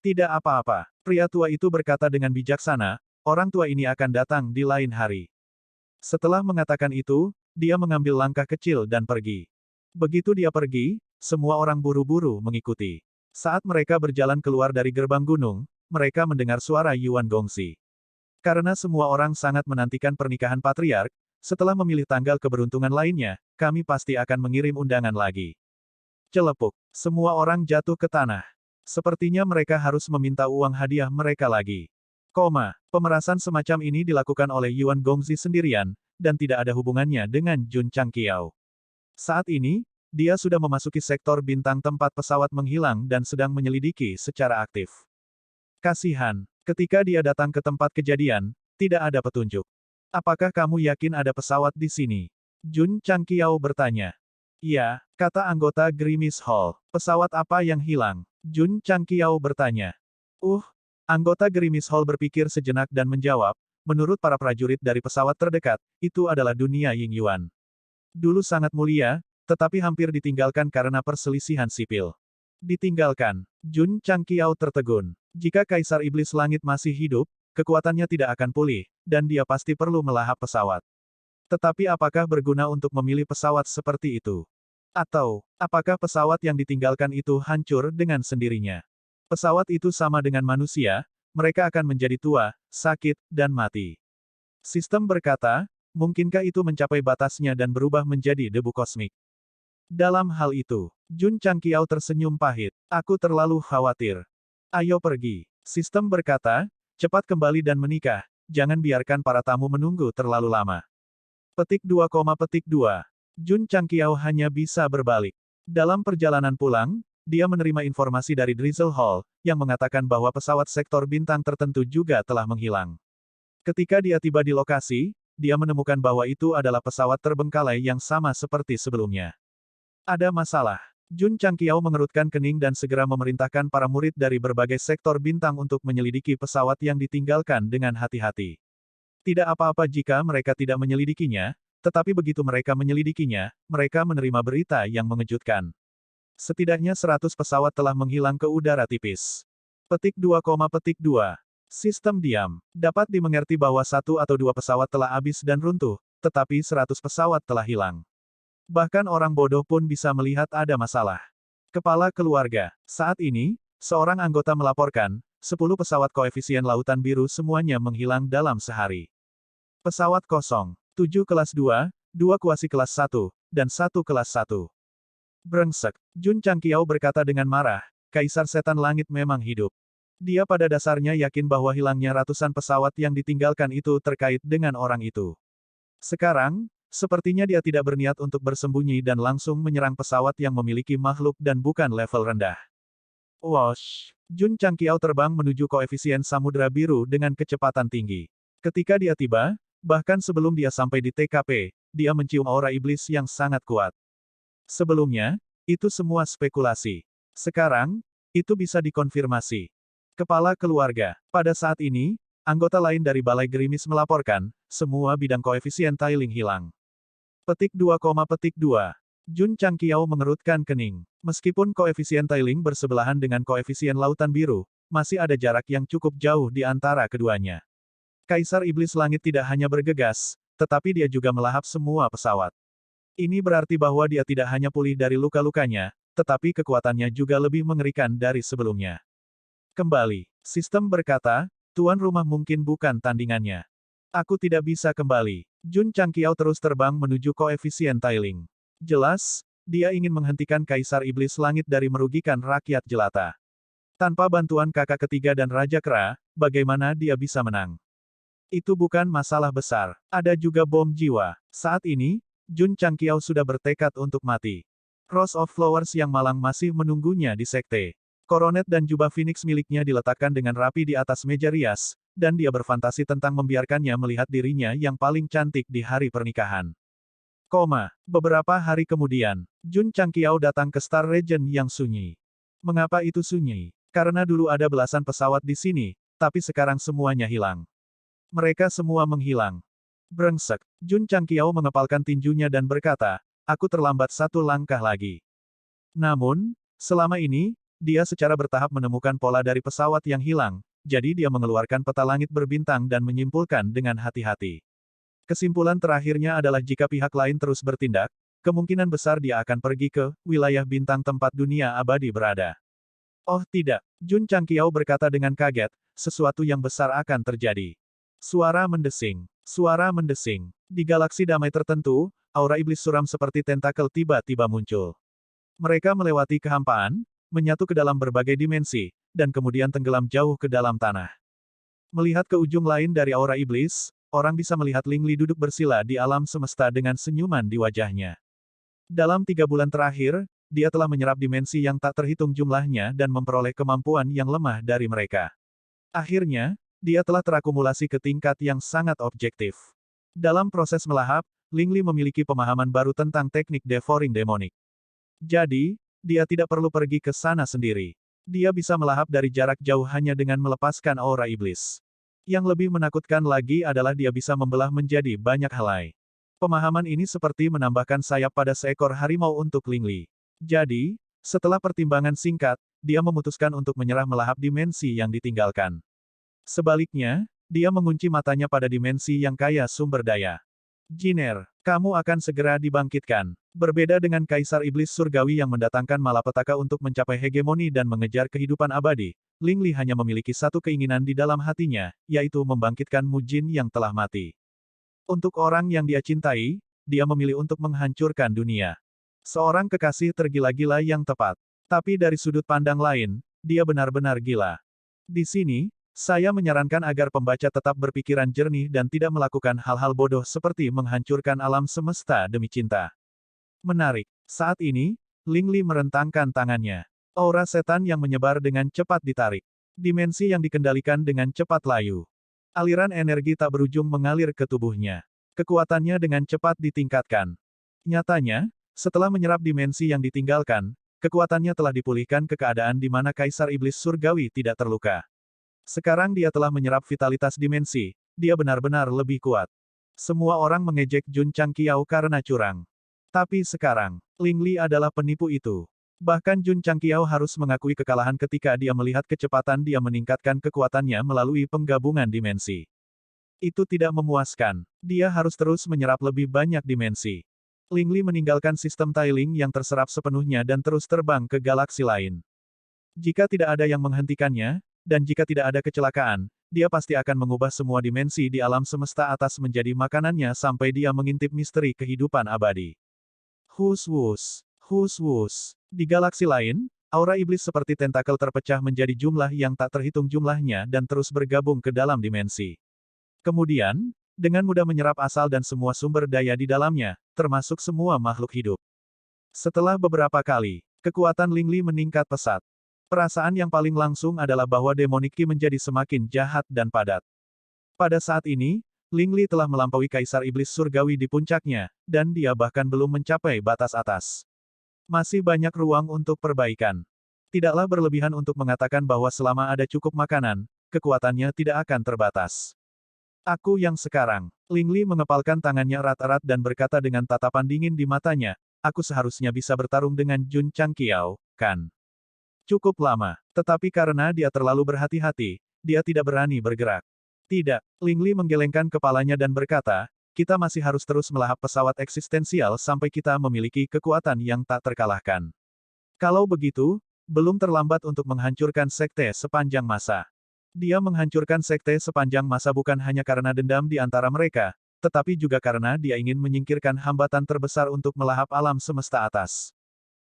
Tidak apa-apa, pria tua itu berkata dengan bijaksana, orang tua ini akan datang di lain hari. Setelah mengatakan itu, dia mengambil langkah kecil dan pergi. Begitu dia pergi, semua orang buru-buru mengikuti. Saat mereka berjalan keluar dari gerbang gunung, mereka mendengar suara Yuan Gongxi. Karena semua orang sangat menantikan pernikahan patriark, setelah memilih tanggal keberuntungan lainnya, kami pasti akan mengirim undangan lagi. Celepuk, semua orang jatuh ke tanah. Sepertinya mereka harus meminta uang hadiah mereka lagi. Pemerasan semacam ini dilakukan oleh Yuan Gongxi sendirian, dan tidak ada hubungannya dengan Jun Changqiao. Saat ini, dia sudah memasuki sektor bintang tempat pesawat menghilang dan sedang menyelidiki secara aktif. Kasihan, ketika dia datang ke tempat kejadian, tidak ada petunjuk. Apakah kamu yakin ada pesawat di sini? Jun Changqiao bertanya. Ya, kata anggota Grimace Hall. Pesawat apa yang hilang? Jun Changqiao bertanya. Anggota Grimace Hall berpikir sejenak dan menjawab, menurut para prajurit dari pesawat terdekat, itu adalah dunia Ying Yuan. Dulu sangat mulia, tetapi hampir ditinggalkan karena perselisihan sipil. Ditinggalkan. Jun Changqiao tertegun. Jika Kaisar Iblis Langit masih hidup, kekuatannya tidak akan pulih, dan dia pasti perlu melahap pesawat. Tetapi apakah berguna untuk memilih pesawat seperti itu? Atau, apakah pesawat yang ditinggalkan itu hancur dengan sendirinya? Pesawat itu sama dengan manusia, mereka akan menjadi tua, sakit, dan mati. Sistem berkata, mungkinkah itu mencapai batasnya dan berubah menjadi debu kosmik? Dalam hal itu, Jun Changqiao tersenyum pahit. Aku terlalu khawatir. Ayo pergi. Sistem berkata, cepat kembali dan menikah, jangan biarkan para tamu menunggu terlalu lama. Petik 2, petik 2. Jun Changqiao hanya bisa berbalik. Dalam perjalanan pulang, dia menerima informasi dari Drizzle Hall, yang mengatakan bahwa pesawat sektor bintang tertentu juga telah menghilang. Ketika dia tiba di lokasi, dia menemukan bahwa itu adalah pesawat terbengkalai yang sama seperti sebelumnya. Ada masalah. Jun Changqiao mengerutkan kening dan segera memerintahkan para murid dari berbagai sektor bintang untuk menyelidiki pesawat yang ditinggalkan dengan hati-hati. Tidak apa-apa jika mereka tidak menyelidikinya, tetapi begitu mereka menyelidikinya, mereka menerima berita yang mengejutkan. Setidaknya 100 pesawat telah menghilang ke udara tipis. Petik 2, petik 2. Sistem diam. Dapat dimengerti bahwa 1 atau 2 pesawat telah habis dan runtuh, tetapi 100 pesawat telah hilang. Bahkan orang bodoh pun bisa melihat ada masalah. Kepala keluarga. Saat ini, seorang anggota melaporkan, 10 pesawat koefisien lautan biru semuanya menghilang dalam sehari. Pesawat kosong. 7 kelas 2, 2 kuasi kelas 1, dan 1 kelas 1. Brengsek. Jun Changqiao berkata dengan marah, Kaisar Setan Langit memang hidup. Dia pada dasarnya yakin bahwa hilangnya ratusan pesawat yang ditinggalkan itu terkait dengan orang itu. Sekarang, sepertinya dia tidak berniat untuk bersembunyi dan langsung menyerang pesawat yang memiliki makhluk dan bukan level rendah. Wosh! Jun Changqiao terbang menuju koefisien Samudra Biru dengan kecepatan tinggi. Ketika dia tiba, bahkan sebelum dia sampai di TKP, dia mencium aura iblis yang sangat kuat. Sebelumnya, itu semua spekulasi. Sekarang, itu bisa dikonfirmasi. Kepala keluarga. Pada saat ini, anggota lain dari Balai Gerimis melaporkan, semua bidang koefisien tiling hilang. Petik 2, petik 2. Jun Changqiao mengerutkan kening. Meskipun koefisien tiling bersebelahan dengan koefisien lautan biru, masih ada jarak yang cukup jauh di antara keduanya. Kaisar Iblis Langit tidak hanya bergegas, tetapi dia juga melahap semua pesawat. Ini berarti bahwa dia tidak hanya pulih dari luka-lukanya, tetapi kekuatannya juga lebih mengerikan dari sebelumnya. Kembali. Sistem berkata, tuan rumah mungkin bukan tandingannya. Aku tidak bisa kembali. Jun Changqiao terus terbang menuju koefisien tiling. Jelas, dia ingin menghentikan Kaisar Iblis Langit dari merugikan rakyat jelata. Tanpa bantuan kakak ketiga dan Raja Kera, bagaimana dia bisa menang? Itu bukan masalah besar. Ada juga bom jiwa. Saat ini, Jun Changqiao sudah bertekad untuk mati. Rose of Flowers yang malang masih menunggunya di sekte. Koronet dan jubah Phoenix miliknya diletakkan dengan rapi di atas meja rias, dan dia berfantasi tentang membiarkannya melihat dirinya yang paling cantik di hari pernikahan. Beberapa hari kemudian, Jun Changqiao datang ke Star Region yang sunyi. Mengapa itu sunyi? Karena dulu ada belasan pesawat di sini, tapi sekarang semuanya hilang. Mereka semua menghilang. Brengsek, Jun Changqiao mengepalkan tinjunya dan berkata, aku terlambat satu langkah lagi. Namun, selama ini, dia secara bertahap menemukan pola dari pesawat yang hilang, jadi dia mengeluarkan peta langit berbintang dan menyimpulkan dengan hati-hati. Kesimpulan terakhirnya adalah jika pihak lain terus bertindak, kemungkinan besar dia akan pergi ke wilayah bintang tempat dunia abadi berada. Oh tidak, Jun Changqiao berkata dengan kaget, sesuatu yang besar akan terjadi. Suara mendesing. Suara mendesing. Di galaksi damai tertentu, aura iblis suram seperti tentakel tiba-tiba muncul. Mereka melewati kehampaan, menyatu ke dalam berbagai dimensi, dan kemudian tenggelam jauh ke dalam tanah. Melihat ke ujung lain dari aura iblis, orang bisa melihat Ling Li duduk bersila di alam semesta dengan senyuman di wajahnya. Dalam 3 bulan terakhir, dia telah menyerap dimensi yang tak terhitung jumlahnya dan memperoleh kemampuan yang lemah dari mereka. Akhirnya, dia telah terakumulasi ke tingkat yang sangat objektif. Dalam proses melahap, Ling Li memiliki pemahaman baru tentang teknik devouring demonic. Jadi, dia tidak perlu pergi ke sana sendiri. Dia bisa melahap dari jarak jauh hanya dengan melepaskan aura iblis. Yang lebih menakutkan lagi adalah dia bisa membelah menjadi banyak helai. Pemahaman ini seperti menambahkan sayap pada seekor harimau untuk Ling Li. Jadi, setelah pertimbangan singkat, dia memutuskan untuk menyerah melahap dimensi yang ditinggalkan. Sebaliknya, dia mengunci matanya pada dimensi yang kaya sumber daya. Jiner, kamu akan segera dibangkitkan. Berbeda dengan Kaisar Iblis Surgawi yang mendatangkan malapetaka untuk mencapai hegemoni dan mengejar kehidupan abadi, Ling Li hanya memiliki satu keinginan di dalam hatinya, yaitu membangkitkan Mujin yang telah mati. Untuk orang yang dia cintai, dia memilih untuk menghancurkan dunia. Seorang kekasih tergila-gila yang tepat. Tapi dari sudut pandang lain, dia benar-benar gila. Di sini, saya menyarankan agar pembaca tetap berpikiran jernih dan tidak melakukan hal-hal bodoh seperti menghancurkan alam semesta demi cinta. Menarik. Saat ini, Ling Li merentangkan tangannya. Aura setan yang menyebar dengan cepat ditarik. Dimensi yang dikendalikan dengan cepat layu. Aliran energi tak berujung mengalir ke tubuhnya. Kekuatannya dengan cepat ditingkatkan. Nyatanya, setelah menyerap dimensi yang ditinggalkan, kekuatannya telah dipulihkan ke keadaan di mana Kaisar Iblis Surgawi tidak terluka. Sekarang dia telah menyerap vitalitas dimensi, dia benar-benar lebih kuat. Semua orang mengejek Jun Changqiao karena curang. Tapi sekarang, Ling Li adalah penipu itu. Bahkan Jun Changqiao harus mengakui kekalahan ketika dia melihat kecepatan dia meningkatkan kekuatannya melalui penggabungan dimensi. Itu tidak memuaskan. Dia harus terus menyerap lebih banyak dimensi. Ling Li meninggalkan sistem tiling yang terserap sepenuhnya dan terus terbang ke galaksi lain. Jika tidak ada yang menghentikannya, dan jika tidak ada kecelakaan, dia pasti akan mengubah semua dimensi di alam semesta atas menjadi makanannya sampai dia mengintip misteri kehidupan abadi. Hus-wus, hus-wus. Di galaksi lain, aura iblis seperti tentakel terpecah menjadi jumlah yang tak terhitung jumlahnya dan terus bergabung ke dalam dimensi. Kemudian, dengan mudah menyerap asal dan semua sumber daya di dalamnya, termasuk semua makhluk hidup. Setelah beberapa kali, kekuatan Ling Li meningkat pesat. Perasaan yang paling langsung adalah bahwa demonic Qi menjadi semakin jahat dan padat. Pada saat ini, Ling Li telah melampaui Kaisar Iblis Surgawi di puncaknya, dan dia bahkan belum mencapai batas atas. Masih banyak ruang untuk perbaikan. Tidaklah berlebihan untuk mengatakan bahwa selama ada cukup makanan, kekuatannya tidak akan terbatas. Aku yang sekarang. Ling Li mengepalkan tangannya erat-erat dan berkata dengan tatapan dingin di matanya, aku seharusnya bisa bertarung dengan Jun Changqiao, kan? Cukup lama. Tetapi karena dia terlalu berhati-hati, dia tidak berani bergerak. Tidak, Ling Li menggelengkan kepalanya dan berkata, kita masih harus terus melahap pesawat eksistensial sampai kita memiliki kekuatan yang tak terkalahkan. Kalau begitu, belum terlambat untuk menghancurkan sekte sepanjang masa. Dia menghancurkan sekte sepanjang masa bukan hanya karena dendam di antara mereka, tetapi juga karena dia ingin menyingkirkan hambatan terbesar untuk melahap alam semesta atas.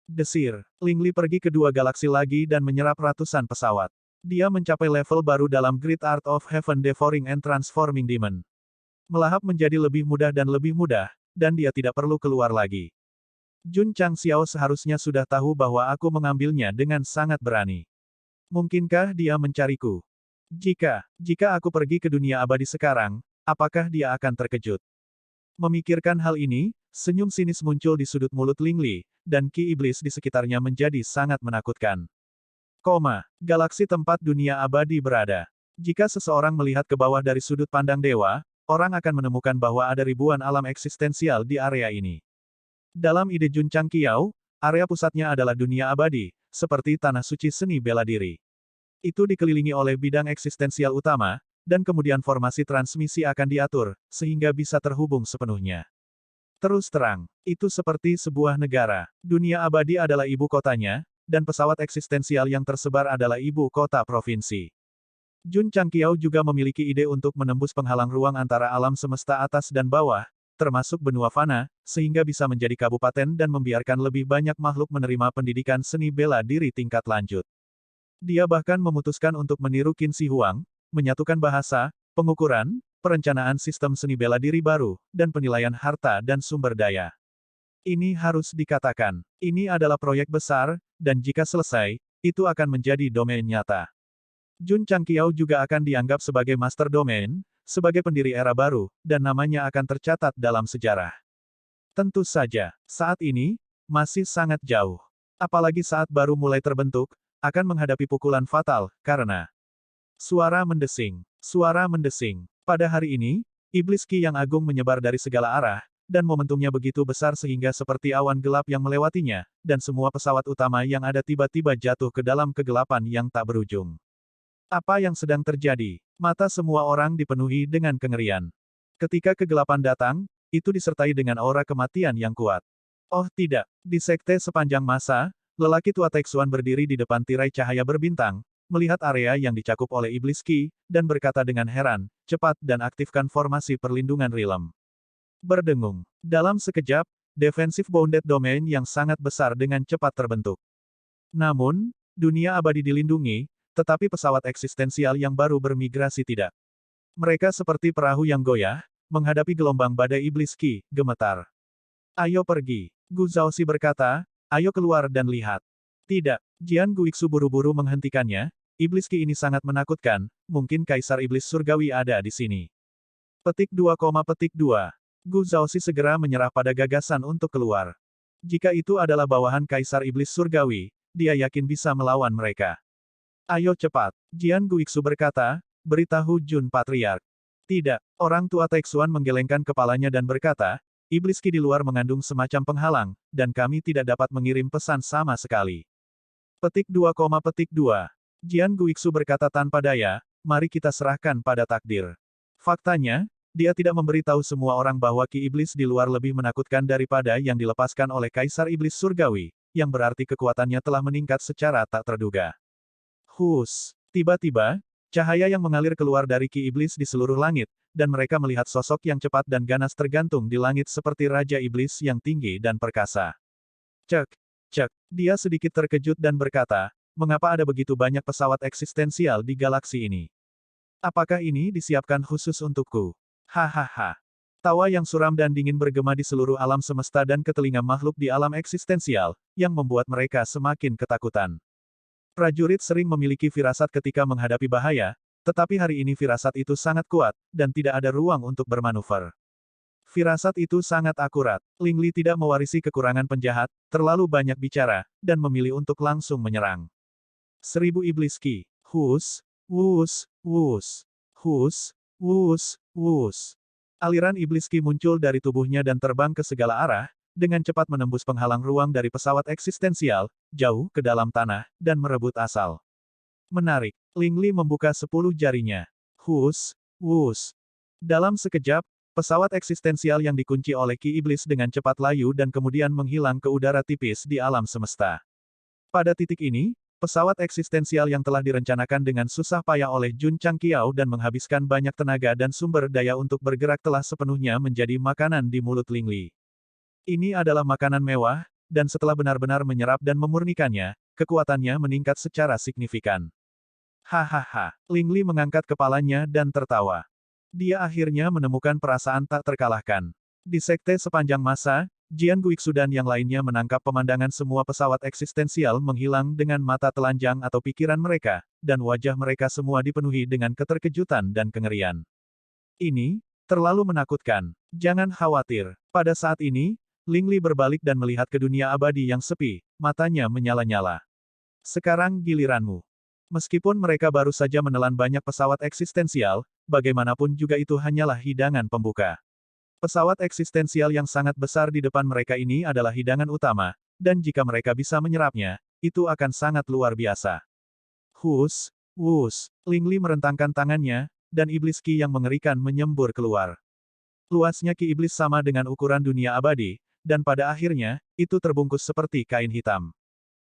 Desir, Ling Li pergi ke 2 galaksi lagi dan menyerap ratusan pesawat. Dia mencapai level baru dalam Great Art of Heaven Devouring and Transforming Demon. Melahap menjadi lebih mudah dan lebih mudah, dan dia tidak perlu keluar lagi. Jun Changxiao seharusnya sudah tahu bahwa aku mengambilnya dengan sangat berani. Mungkinkah dia mencariku? Jika aku pergi ke dunia abadi sekarang, apakah dia akan terkejut? Memikirkan hal ini, senyum sinis muncul di sudut mulut Ling Li, dan ki iblis di sekitarnya menjadi sangat menakutkan. Galaksi tempat dunia abadi berada. Jika seseorang melihat ke bawah dari sudut pandang dewa, orang akan menemukan bahwa ada ribuan alam eksistensial di area ini. Dalam ide Jun Changqiao, area pusatnya adalah dunia abadi, seperti tanah suci seni bela diri. Itu dikelilingi oleh bidang eksistensial utama, dan kemudian formasi transmisi akan diatur, sehingga bisa terhubung sepenuhnya. Terus terang, itu seperti sebuah negara. Dunia abadi adalah ibu kotanya, dan pesawat eksistensial yang tersebar adalah ibu kota provinsi. Jun Changqiao juga memiliki ide untuk menembus penghalang ruang antara alam semesta atas dan bawah, termasuk benua fana, sehingga bisa menjadi kabupaten dan membiarkan lebih banyak makhluk menerima pendidikan seni bela diri tingkat lanjut. Dia bahkan memutuskan untuk meniru Qin Shi Huang, menyatukan bahasa, pengukuran, perencanaan sistem seni bela diri baru, dan penilaian harta dan sumber daya. Ini harus dikatakan, ini adalah proyek besar, dan jika selesai, itu akan menjadi domain nyata. Jun Changqiao juga akan dianggap sebagai master domain, sebagai pendiri era baru, dan namanya akan tercatat dalam sejarah. Tentu saja, saat ini, masih sangat jauh. Apalagi saat baru mulai terbentuk, akan menghadapi pukulan fatal, karena suara mendesing. Pada hari ini, iblis Qi yang agung menyebar dari segala arah, dan momentumnya begitu besar sehingga seperti awan gelap yang melewatinya, dan semua pesawat utama yang ada tiba-tiba jatuh ke dalam kegelapan yang tak berujung. Apa yang sedang terjadi? Mata semua orang dipenuhi dengan kengerian. Ketika kegelapan datang, itu disertai dengan aura kematian yang kuat. Oh tidak, di sekte sepanjang masa, lelaki tua Taixuan berdiri di depan tirai cahaya berbintang, melihat area yang dicakup oleh iblis Qi, dan berkata dengan heran, cepat dan aktifkan formasi perlindungan Realm. Berdengung. Dalam sekejap, defensive bounded domain yang sangat besar dengan cepat terbentuk. Namun, dunia abadi dilindungi, tetapi pesawat eksistensial yang baru bermigrasi tidak. Mereka seperti perahu yang goyah, menghadapi gelombang badai iblis Qi, gemetar. Ayo pergi. Gu Zhaoxi berkata, ayo keluar dan lihat. Tidak, Jian Guixu buru-buru menghentikannya, iblis Qi ini sangat menakutkan, mungkin Kaisar Iblis Surgawi ada di sini. Petik 2, petik 2. Gu Zhaoxi segera menyerah pada gagasan untuk keluar. Jika itu adalah bawahan Kaisar Iblis Surgawi, dia yakin bisa melawan mereka. Ayo cepat, Jian Guixu berkata, beritahu Jun Patriark. Tidak, orang tua Taixuan menggelengkan kepalanya dan berkata, iblis Qi di luar mengandung semacam penghalang, dan kami tidak dapat mengirim pesan sama sekali. Petik 2, petik 2. Jian Guixu berkata tanpa daya, mari kita serahkan pada takdir. Faktanya, dia tidak memberitahu semua orang bahwa Ki Iblis di luar lebih menakutkan daripada yang dilepaskan oleh Kaisar Iblis Surgawi, yang berarti kekuatannya telah meningkat secara tak terduga. Tiba-tiba, cahaya yang mengalir keluar dari Ki Iblis di seluruh langit, dan mereka melihat sosok yang cepat dan ganas tergantung di langit seperti Raja Iblis yang tinggi dan perkasa. Cek, dia sedikit terkejut dan berkata, mengapa ada begitu banyak pesawat eksistensial di galaksi ini? Apakah ini disiapkan khusus untukku? Hahaha. Tawa yang suram dan dingin bergema di seluruh alam semesta dan ke telinga makhluk di alam eksistensial, yang membuat mereka semakin ketakutan. Prajurit sering memiliki firasat ketika menghadapi bahaya, tetapi hari ini firasat itu sangat kuat, dan tidak ada ruang untuk bermanuver. Firasat itu sangat akurat. Ling Li tidak mewarisi kekurangan penjahat, terlalu banyak bicara, dan memilih untuk langsung menyerang. 1000 iblis Qi. Aliran iblis Qi muncul dari tubuhnya dan terbang ke segala arah, dengan cepat menembus penghalang ruang dari pesawat eksistensial, jauh ke dalam tanah, dan merebut asal. Menarik. Ling Li membuka 10 jarinya. Dalam sekejap, pesawat eksistensial yang dikunci oleh Ki Iblis dengan cepat layu dan kemudian menghilang ke udara tipis di alam semesta. Pada titik ini, pesawat eksistensial yang telah direncanakan dengan susah payah oleh Jun Changqiao dan menghabiskan banyak tenaga dan sumber daya untuk bergerak telah sepenuhnya menjadi makanan di mulut Ling Li. Ini adalah makanan mewah, dan setelah benar-benar menyerap dan memurnikannya, kekuatannya meningkat secara signifikan. Hahaha. Ling Li mengangkat kepalanya dan tertawa. Dia akhirnya menemukan perasaan tak terkalahkan. Di sekte sepanjang masa, Jian Guixu dan yang lainnya menangkap pemandangan semua pesawat eksistensial menghilang dengan mata telanjang atau pikiran mereka, dan wajah mereka semua dipenuhi dengan keterkejutan dan kengerian. Ini terlalu menakutkan. Jangan khawatir. Pada saat ini, Ling Li berbalik dan melihat ke dunia abadi yang sepi, matanya menyala-nyala. Sekarang giliranmu. Meskipun mereka baru saja menelan banyak pesawat eksistensial, bagaimanapun juga itu hanyalah hidangan pembuka. Pesawat eksistensial yang sangat besar di depan mereka ini adalah hidangan utama, dan jika mereka bisa menyerapnya, itu akan sangat luar biasa. Hus, wus, Ling Li merentangkan tangannya, dan iblis Qi yang mengerikan menyembur keluar. Luasnya Qi iblis sama dengan ukuran dunia abadi, dan pada akhirnya, itu terbungkus seperti kain hitam.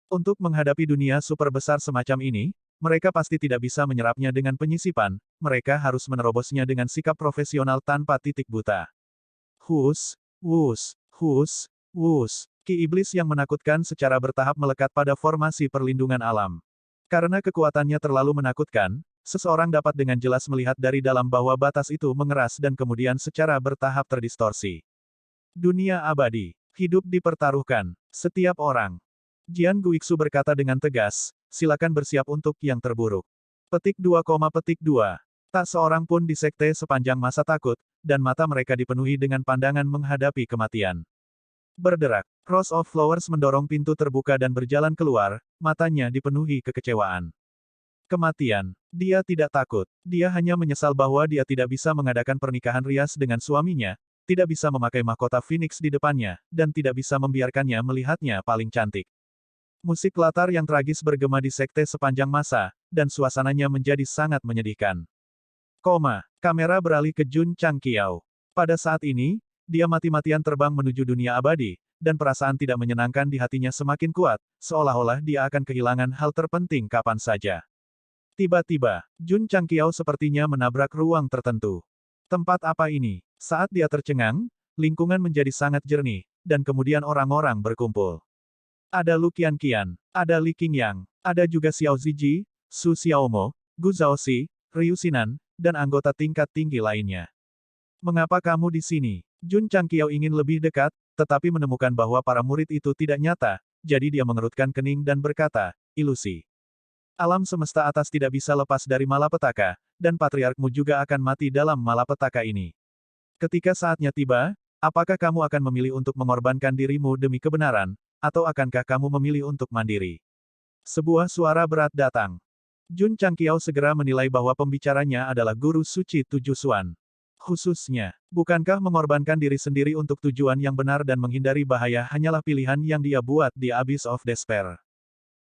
Untuk menghadapi dunia super besar semacam ini, mereka pasti tidak bisa menyerapnya dengan penyisipan, mereka harus menerobosnya dengan sikap profesional tanpa titik buta. Hus, wus, hus, wus. Ki iblis yang menakutkan secara bertahap melekat pada formasi perlindungan alam. Karena kekuatannya terlalu menakutkan, seseorang dapat dengan jelas melihat dari dalam bahwa batas itu mengeras dan kemudian secara bertahap terdistorsi. Dunia abadi. Hidup dipertaruhkan. Setiap orang. Jian Guixu berkata dengan tegas, silakan bersiap untuk yang terburuk. Petik 2, petik 2. Tak seorang pun di sekte sepanjang masa takut, dan mata mereka dipenuhi dengan pandangan menghadapi kematian. Berderak, Rose of Flowers mendorong pintu terbuka dan berjalan keluar, matanya dipenuhi kekecewaan. Kematian. Dia tidak takut. Dia hanya menyesal bahwa dia tidak bisa mengadakan pernikahan rias dengan suaminya, tidak bisa memakai mahkota Phoenix di depannya, dan tidak bisa membiarkannya melihatnya paling cantik. Musik latar yang tragis bergema di sekte sepanjang masa, dan suasananya menjadi sangat menyedihkan. Kamera beralih ke Jun Changqiao. Pada saat ini, dia mati-matian terbang menuju dunia abadi, dan perasaan tidak menyenangkan di hatinya semakin kuat, seolah-olah dia akan kehilangan hal terpenting kapan saja. Tiba-tiba, Jun Changqiao sepertinya menabrak ruang tertentu. Tempat apa ini? Saat dia tercengang, lingkungan menjadi sangat jernih, dan kemudian orang-orang berkumpul. Ada Lu Qianqian, ada Li Qingyang, ada juga Xiao Ziji, Su Xiaomo, Gu Zhaoxi, Ryu Xinan, dan anggota tingkat tinggi lainnya. Mengapa kamu di sini? Jun Changqiao ingin lebih dekat, tetapi menemukan bahwa para murid itu tidak nyata, jadi dia mengerutkan kening dan berkata, ilusi. Alam semesta atas tidak bisa lepas dari malapetaka, dan patriarkmu juga akan mati dalam malapetaka ini. Ketika saatnya tiba, apakah kamu akan memilih untuk mengorbankan dirimu demi kebenaran, atau akankah kamu memilih untuk mandiri? Sebuah suara berat datang. Jun Changqiao segera menilai bahwa pembicaranya adalah guru suci Tujuh Xuan. Khususnya, bukankah mengorbankan diri sendiri untuk tujuan yang benar dan menghindari bahaya hanyalah pilihan yang dia buat di Abyss of Despair?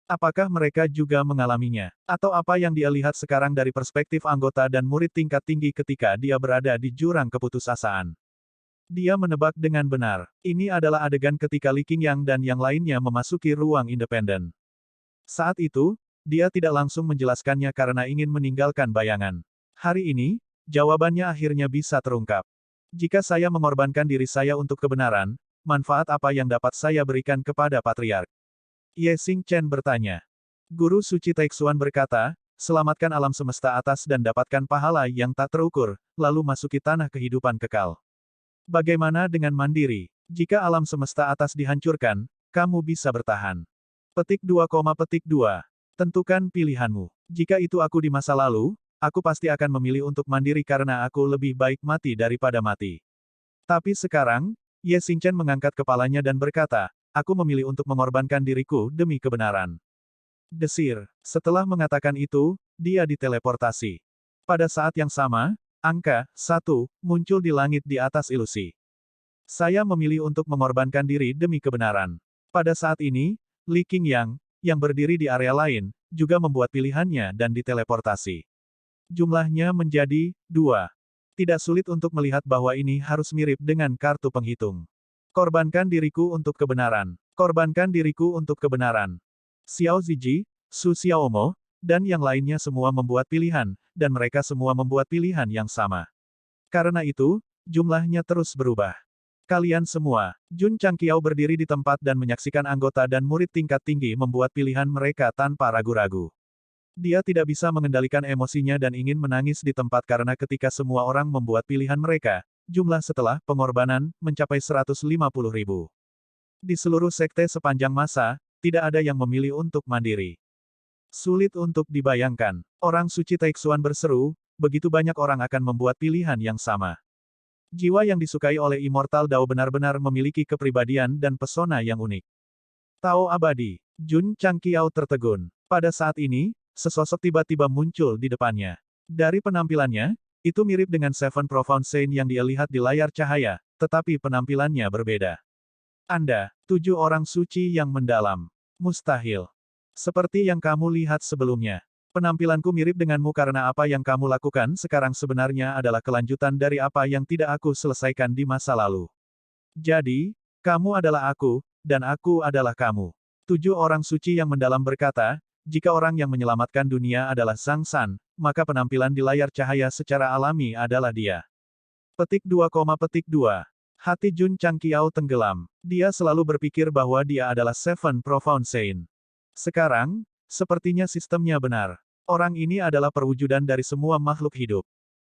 Apakah mereka juga mengalaminya? Atau apa yang dia lihat sekarang dari perspektif anggota dan murid tingkat tinggi ketika dia berada di jurang keputusasaan? Dia menebak dengan benar. Ini adalah adegan ketika Li Qingyang dan yang lainnya memasuki ruang independen. Saat itu, dia tidak langsung menjelaskannya karena ingin meninggalkan bayangan. Hari ini, jawabannya akhirnya bisa terungkap. Jika saya mengorbankan diri saya untuk kebenaran, manfaat apa yang dapat saya berikan kepada Patriark? Ye Xingchen bertanya. Guru suci Taixuan berkata, selamatkan alam semesta atas dan dapatkan pahala yang tak terukur, lalu masuki tanah kehidupan kekal. Bagaimana dengan mandiri? Jika alam semesta atas dihancurkan, kamu bisa bertahan. Petik 2, petik 2. Tentukan pilihanmu. Jika itu aku di masa lalu, aku pasti akan memilih untuk mandiri karena aku lebih baik mati daripada mati. Tapi sekarang, Ye Xingchen mengangkat kepalanya dan berkata, aku memilih untuk mengorbankan diriku demi kebenaran. Desir. Setelah mengatakan itu, dia diteleportasi. Pada saat yang sama, angka 1 muncul di langit di atas ilusi. Saya memilih untuk mengorbankan diri demi kebenaran. Pada saat ini, Li Qingyang, yang berdiri di area lain, juga membuat pilihannya dan diteleportasi. Jumlahnya menjadi 2. Tidak sulit untuk melihat bahwa ini harus mirip dengan kartu penghitung. Korbankan diriku untuk kebenaran. Korbankan diriku untuk kebenaran. Xiao Ziji, Su Xiaomo, dan yang lainnya semua membuat pilihan, dan mereka semua membuat pilihan yang sama. Karena itu, jumlahnya terus berubah. Kalian semua, Jun Changqiao berdiri di tempat dan menyaksikan anggota dan murid tingkat tinggi membuat pilihan mereka tanpa ragu-ragu. Dia tidak bisa mengendalikan emosinya dan ingin menangis di tempat karena ketika semua orang membuat pilihan mereka, Jumlah setelah pengorbanan mencapai 150.000. Di seluruh sekte sepanjang masa, tidak ada yang memilih untuk mandiri. Sulit untuk dibayangkan. Orang suci Taixuan berseru, begitu banyak orang akan membuat pilihan yang sama. Jiwa yang disukai oleh Immortal Dao benar-benar memiliki kepribadian dan pesona yang unik. Tao abadi. Jun Changqiao tertegun. Pada saat ini, sesosok tiba-tiba muncul di depannya. Dari penampilannya, itu mirip dengan Seven Profound Saint yang dia lihat di layar cahaya, tetapi penampilannya berbeda. Anda, 7 orang suci yang mendalam. Mustahil. Seperti yang kamu lihat sebelumnya. Penampilanku mirip denganmu karena apa yang kamu lakukan sekarang sebenarnya adalah kelanjutan dari apa yang tidak aku selesaikan di masa lalu. Jadi, kamu adalah aku, dan aku adalah kamu. 7 orang suci yang mendalam berkata, jika orang yang menyelamatkan dunia adalah Zhang San, maka penampilan di layar cahaya secara alami adalah dia. Petik 2, petik 2. Hati Jun Changqiao tenggelam. Dia selalu berpikir bahwa dia adalah Seven Profound Saint. Sekarang, sepertinya sistemnya benar. Orang ini adalah perwujudan dari semua makhluk hidup.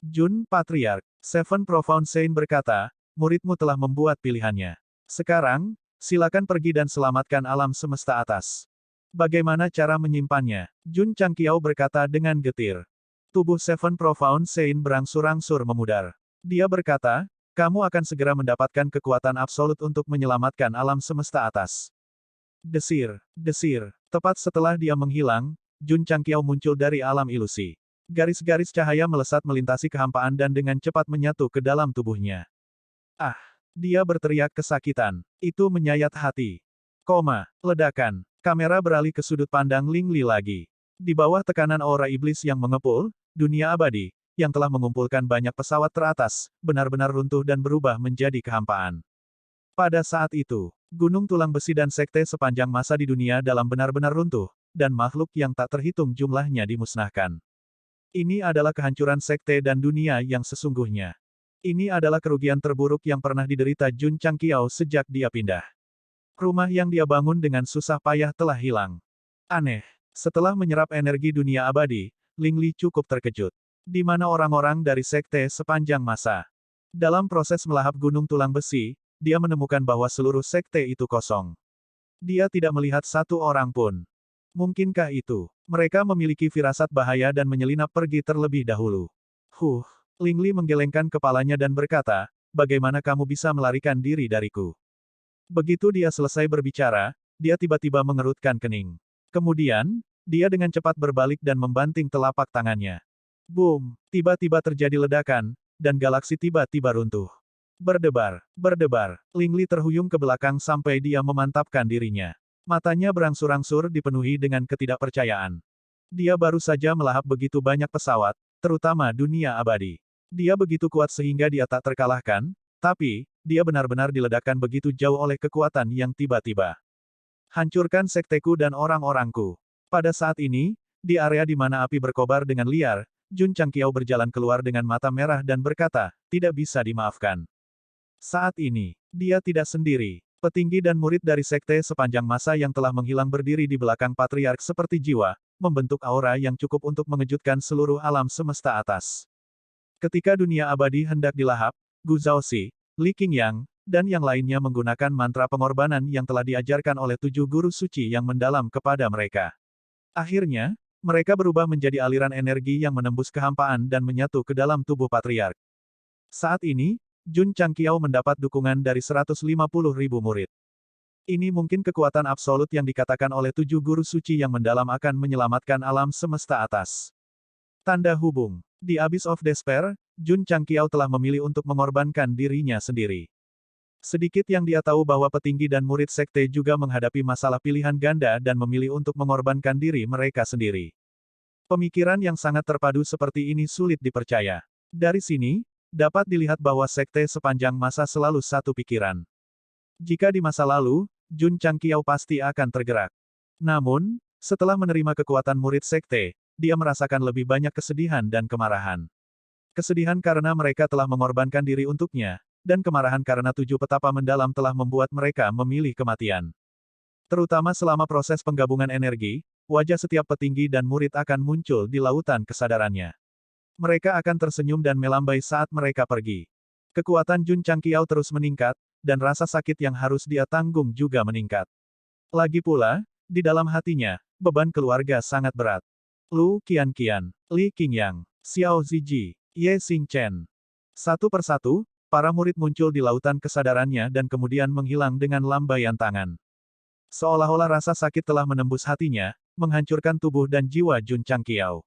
Jun Patriark, Seven Profound Saint berkata, muridmu telah membuat pilihannya. Sekarang, silakan pergi dan selamatkan alam semesta atas. Bagaimana cara menyimpannya? Jun Changqiao berkata dengan getir. Tubuh Seven Profound Saint berangsur-angsur memudar. Dia berkata, kamu akan segera mendapatkan kekuatan absolut untuk menyelamatkan alam semesta atas. Desir, desir. Tepat setelah dia menghilang, Jun Changqiao muncul dari alam ilusi. Garis-garis cahaya melesat melintasi kehampaan dan dengan cepat menyatu ke dalam tubuhnya. Ah! Dia berteriak kesakitan. Itu menyayat hati. Ledakan. Kamera beralih ke sudut pandang Ling Li lagi. Di bawah tekanan aura iblis yang mengepul, dunia abadi, yang telah mengumpulkan banyak pesawat teratas, benar-benar runtuh dan berubah menjadi kehampaan. Pada saat itu, gunung tulang besi dan sekte sepanjang masa di dunia dalam benar-benar runtuh, dan makhluk yang tak terhitung jumlahnya dimusnahkan. Ini adalah kehancuran sekte dan dunia yang sesungguhnya. Ini adalah kerugian terburuk yang pernah diderita Jun Changqiao sejak dia pindah. Rumah yang dia bangun dengan susah payah telah hilang. Aneh. Setelah menyerap energi dunia abadi, Ling Li cukup terkejut. Di mana orang-orang dari sekte sepanjang masa? Dalam proses melahap gunung tulang besi, dia menemukan bahwa seluruh sekte itu kosong. Dia tidak melihat satu orang pun. Mungkinkah itu? Mereka memiliki firasat bahaya dan menyelinap pergi terlebih dahulu. Ling Li menggelengkan kepalanya dan berkata, bagaimana kamu bisa melarikan diri dariku? Begitu dia selesai berbicara, dia tiba-tiba mengerutkan kening. Kemudian, dia dengan cepat berbalik dan membanting telapak tangannya. Boom! Tiba-tiba terjadi ledakan, dan galaksi tiba-tiba runtuh. Berdebar, berdebar. Ling Li terhuyung ke belakang sampai dia memantapkan dirinya. Matanya berangsur-angsur dipenuhi dengan ketidakpercayaan. Dia baru saja melahap begitu banyak pesawat, terutama dunia abadi. Dia begitu kuat sehingga dia tak terkalahkan, tapi, dia benar-benar diledakkan begitu jauh oleh kekuatan yang tiba-tiba. Hancurkan sekteku dan orang-orangku. Pada saat ini, di area di mana api berkobar dengan liar, Jun Changqiao berjalan keluar dengan mata merah dan berkata, tidak bisa dimaafkan. Saat ini, dia tidak sendiri. Petinggi dan murid dari sekte sepanjang masa yang telah menghilang berdiri di belakang patriark seperti jiwa, membentuk aura yang cukup untuk mengejutkan seluruh alam semesta atas. Ketika dunia abadi hendak dilahap, Gu Zhaoxi, Li Qingyang, dan yang lainnya menggunakan mantra pengorbanan yang telah diajarkan oleh 7 guru suci yang mendalam kepada mereka. Akhirnya, mereka berubah menjadi aliran energi yang menembus kehampaan dan menyatu ke dalam tubuh patriark. Saat ini, Jun Changqiao mendapat dukungan dari 150.000 murid. Ini mungkin kekuatan absolut yang dikatakan oleh 7 guru suci yang mendalam akan menyelamatkan alam semesta atas. Tanda hubung. Di Abyss of Despair, Jun Changqiao telah memilih untuk mengorbankan dirinya sendiri. Sedikit yang dia tahu bahwa petinggi dan murid sekte juga menghadapi masalah pilihan ganda dan memilih untuk mengorbankan diri mereka sendiri. Pemikiran yang sangat terpadu seperti ini sulit dipercaya. Dari sini, dapat dilihat bahwa sekte sepanjang masa selalu satu pikiran. Jika di masa lalu, Jun Changqiao pasti akan tergerak. Namun, setelah menerima kekuatan murid sekte, dia merasakan lebih banyak kesedihan dan kemarahan. Kesedihan karena mereka telah mengorbankan diri untuknya, dan kemarahan karena 7 petapa mendalam telah membuat mereka memilih kematian. Terutama selama proses penggabungan energi, wajah setiap petinggi dan murid akan muncul di lautan kesadarannya. Mereka akan tersenyum dan melambai saat mereka pergi. Kekuatan Jun Changqiao terus meningkat, dan rasa sakit yang harus dia tanggung juga meningkat. Lagi pula, di dalam hatinya, beban keluarga sangat berat. Lu Qianqian, Li Qingyang, Xiao Ziji, Ye Xingchen. Satu persatu, para murid muncul di lautan kesadarannya dan kemudian menghilang dengan lambaian tangan. Seolah-olah rasa sakit telah menembus hatinya, menghancurkan tubuh dan jiwa Jun Changqiao.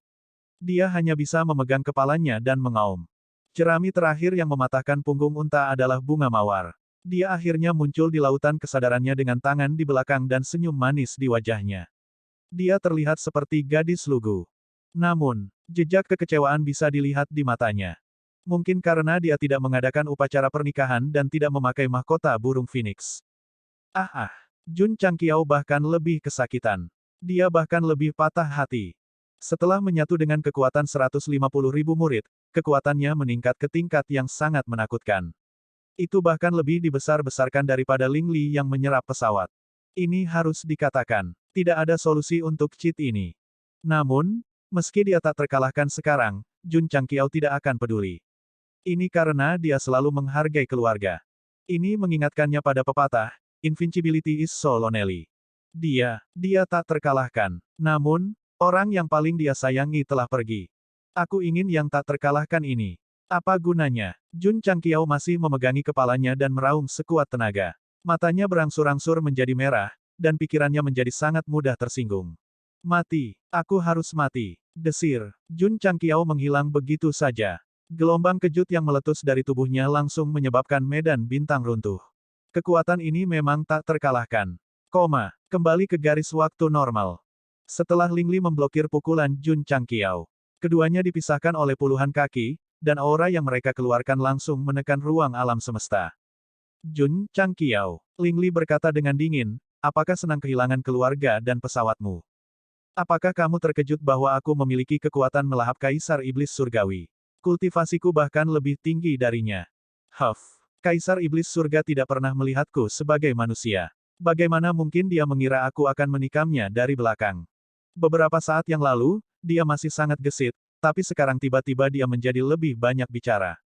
Dia hanya bisa memegang kepalanya dan mengaum. Jerami terakhir yang mematahkan punggung unta adalah bunga mawar. Dia akhirnya muncul di lautan kesadarannya dengan tangan di belakang dan senyum manis di wajahnya. Dia terlihat seperti gadis lugu. Namun, jejak kekecewaan bisa dilihat di matanya. Mungkin karena dia tidak mengadakan upacara pernikahan dan tidak memakai mahkota burung phoenix. Jun Changqiao bahkan lebih kesakitan. Dia bahkan lebih patah hati. Setelah menyatu dengan kekuatan 150.000 murid, kekuatannya meningkat ke tingkat yang sangat menakutkan. Itu bahkan lebih dibesar-besarkan daripada Ling Li yang menyerap pesawat. Ini harus dikatakan, tidak ada solusi untuk cheat ini. Namun, meski dia tak terkalahkan sekarang, Jun Changqiao tidak akan peduli. Ini karena dia selalu menghargai keluarga. Ini mengingatkannya pada pepatah, Invincibility is so lonely. Dia tak terkalahkan. Namun, orang yang paling dia sayangi telah pergi. Aku ingin yang tak terkalahkan ini. Apa gunanya? Jun Changqiao masih memegangi kepalanya dan meraung sekuat tenaga. Matanya berangsur-angsur menjadi merah, dan pikirannya menjadi sangat mudah tersinggung. Mati. Aku harus mati. Desir. Jun Changqiao menghilang begitu saja. Gelombang kejut yang meletus dari tubuhnya langsung menyebabkan medan bintang runtuh. Kekuatan ini memang tak terkalahkan. Kembali ke garis waktu normal. Setelah Ling Li memblokir pukulan Jun Changqiao, keduanya dipisahkan oleh puluhan kaki, dan aura yang mereka keluarkan langsung menekan ruang alam semesta. Jun Changqiao, Ling Li berkata dengan dingin, apakah senang kehilangan keluarga dan pesawatmu? Apakah kamu terkejut bahwa aku memiliki kekuatan melahap Kaisar Iblis Surgawi? Kultivasiku bahkan lebih tinggi darinya. Kaisar Iblis Surga tidak pernah melihatku sebagai manusia. Bagaimana mungkin dia mengira aku akan menikamnya dari belakang? Beberapa saat yang lalu, dia masih sangat gesit, tapi sekarang tiba-tiba dia menjadi lebih banyak bicara.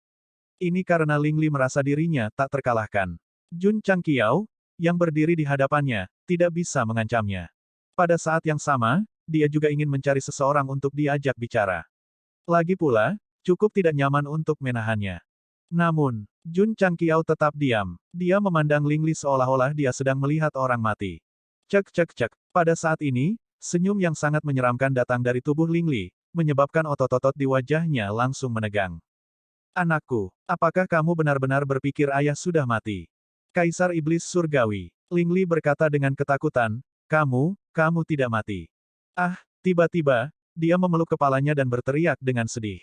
Ini karena Ling Li merasa dirinya tak terkalahkan. Jun Changqiao, yang berdiri di hadapannya, tidak bisa mengancamnya. Pada saat yang sama, dia juga ingin mencari seseorang untuk diajak bicara. Lagi pula, cukup tidak nyaman untuk menahannya. Namun, Jun Changqiao tetap diam. Dia memandang Ling Li seolah-olah dia sedang melihat orang mati. Cek. Pada saat ini, senyum yang sangat menyeramkan datang dari tubuh Ling Li, menyebabkan otot-otot di wajahnya langsung menegang. Anakku, apakah kamu benar-benar berpikir ayah sudah mati? Kaisar Iblis Surgawi. Ling Li berkata dengan ketakutan, kamu tidak mati. Tiba-tiba, dia memeluk kepalanya dan berteriak dengan sedih.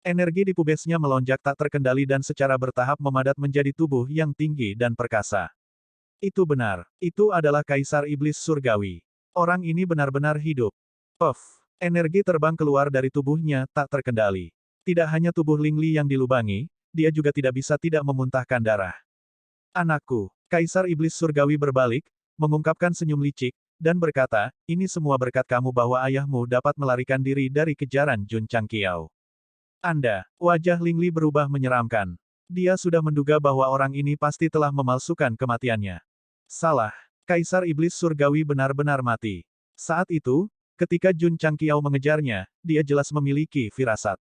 Energi di pubesnya melonjak tak terkendali dan secara bertahap memadat menjadi tubuh yang tinggi dan perkasa. Itu benar. Itu adalah Kaisar Iblis Surgawi. Orang ini benar-benar hidup. Energi terbang keluar dari tubuhnya tak terkendali. Tidak hanya tubuh Ling Li yang dilubangi, dia juga tidak bisa tidak memuntahkan darah. Anakku, Kaisar Iblis Surgawi berbalik, mengungkapkan senyum licik, dan berkata, ini semua berkat kamu bahwa ayahmu dapat melarikan diri dari kejaran Jun Changqiao. Wajah Ling Li berubah menyeramkan. Dia sudah menduga bahwa orang ini pasti telah memalsukan kematiannya. Salah. Kaisar Iblis Surgawi benar-benar mati. Saat itu, ketika Jun Changqiao mengejarnya, dia jelas memiliki firasat.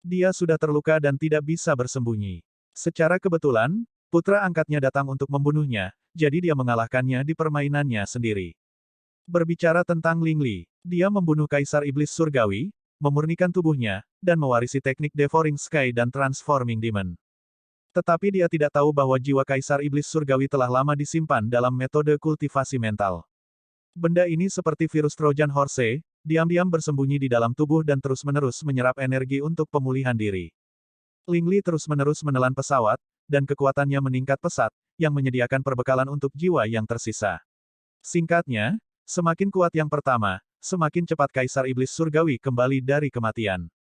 Dia sudah terluka dan tidak bisa bersembunyi. Secara kebetulan, putra angkatnya datang untuk membunuhnya, jadi dia mengalahkannya di permainannya sendiri. Berbicara tentang Ling Li, dia membunuh Kaisar Iblis Surgawi, memurnikan tubuhnya, dan mewarisi teknik Devouring Sky dan Transforming Demon. Tetapi dia tidak tahu bahwa jiwa Kaisar Iblis Surgawi telah lama disimpan dalam metode kultivasi mental. Benda ini seperti virus Trojan Horse, diam-diam bersembunyi di dalam tubuh dan terus-menerus menyerap energi untuk pemulihan diri. Ling Li terus-menerus menelan pesawat, dan kekuatannya meningkat pesat, yang menyediakan perbekalan untuk jiwa yang tersisa. Singkatnya, semakin kuat yang pertama, semakin cepat Kaisar Iblis Surgawi kembali dari kematian.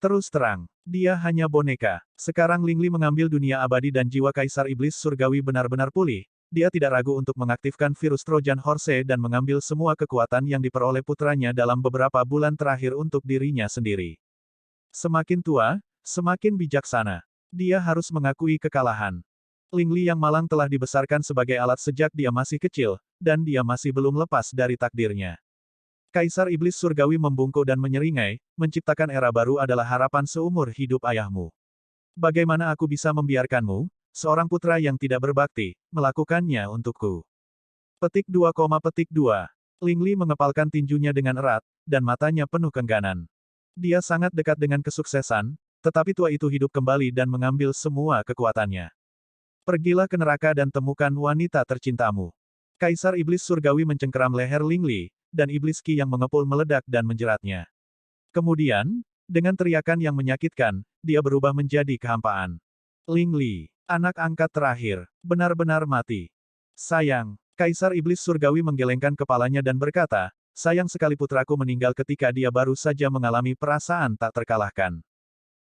Terus terang, dia hanya boneka. Sekarang Ling Li mengambil dunia abadi dan jiwa Kaisar Iblis Surgawi benar-benar pulih. Dia tidak ragu untuk mengaktifkan virus Trojan Horse dan mengambil semua kekuatan yang diperoleh putranya dalam beberapa bulan terakhir untuk dirinya sendiri. Semakin tua, semakin bijaksana. Dia harus mengakui kekalahan. Lingli yang malang telah dibesarkan sebagai alat sejak dia masih kecil, dan dia masih belum lepas dari takdirnya. Kaisar Iblis Surgawi membungkuk dan menyeringai, menciptakan era baru adalah harapan seumur hidup ayahmu. Bagaimana aku bisa membiarkanmu, seorang putra yang tidak berbakti, melakukannya untukku? Petik 2, petik 2. Lingli mengepalkan tinjunya dengan erat, dan matanya penuh kengganan. Dia sangat dekat dengan kesuksesan, tetapi tua itu hidup kembali dan mengambil semua kekuatannya. Pergilah ke neraka dan temukan wanita tercintamu. Kaisar Iblis Surgawi mencengkeram leher Lingli, dan Iblis Ki yang mengepul meledak dan menjeratnya. Kemudian, dengan teriakan yang menyakitkan, dia berubah menjadi kehampaan. Lingli, anak angkat terakhir, benar-benar mati. Sayang, Kaisar Iblis Surgawi menggelengkan kepalanya dan berkata, sayang sekali putraku meninggal ketika dia baru saja mengalami perasaan tak terkalahkan.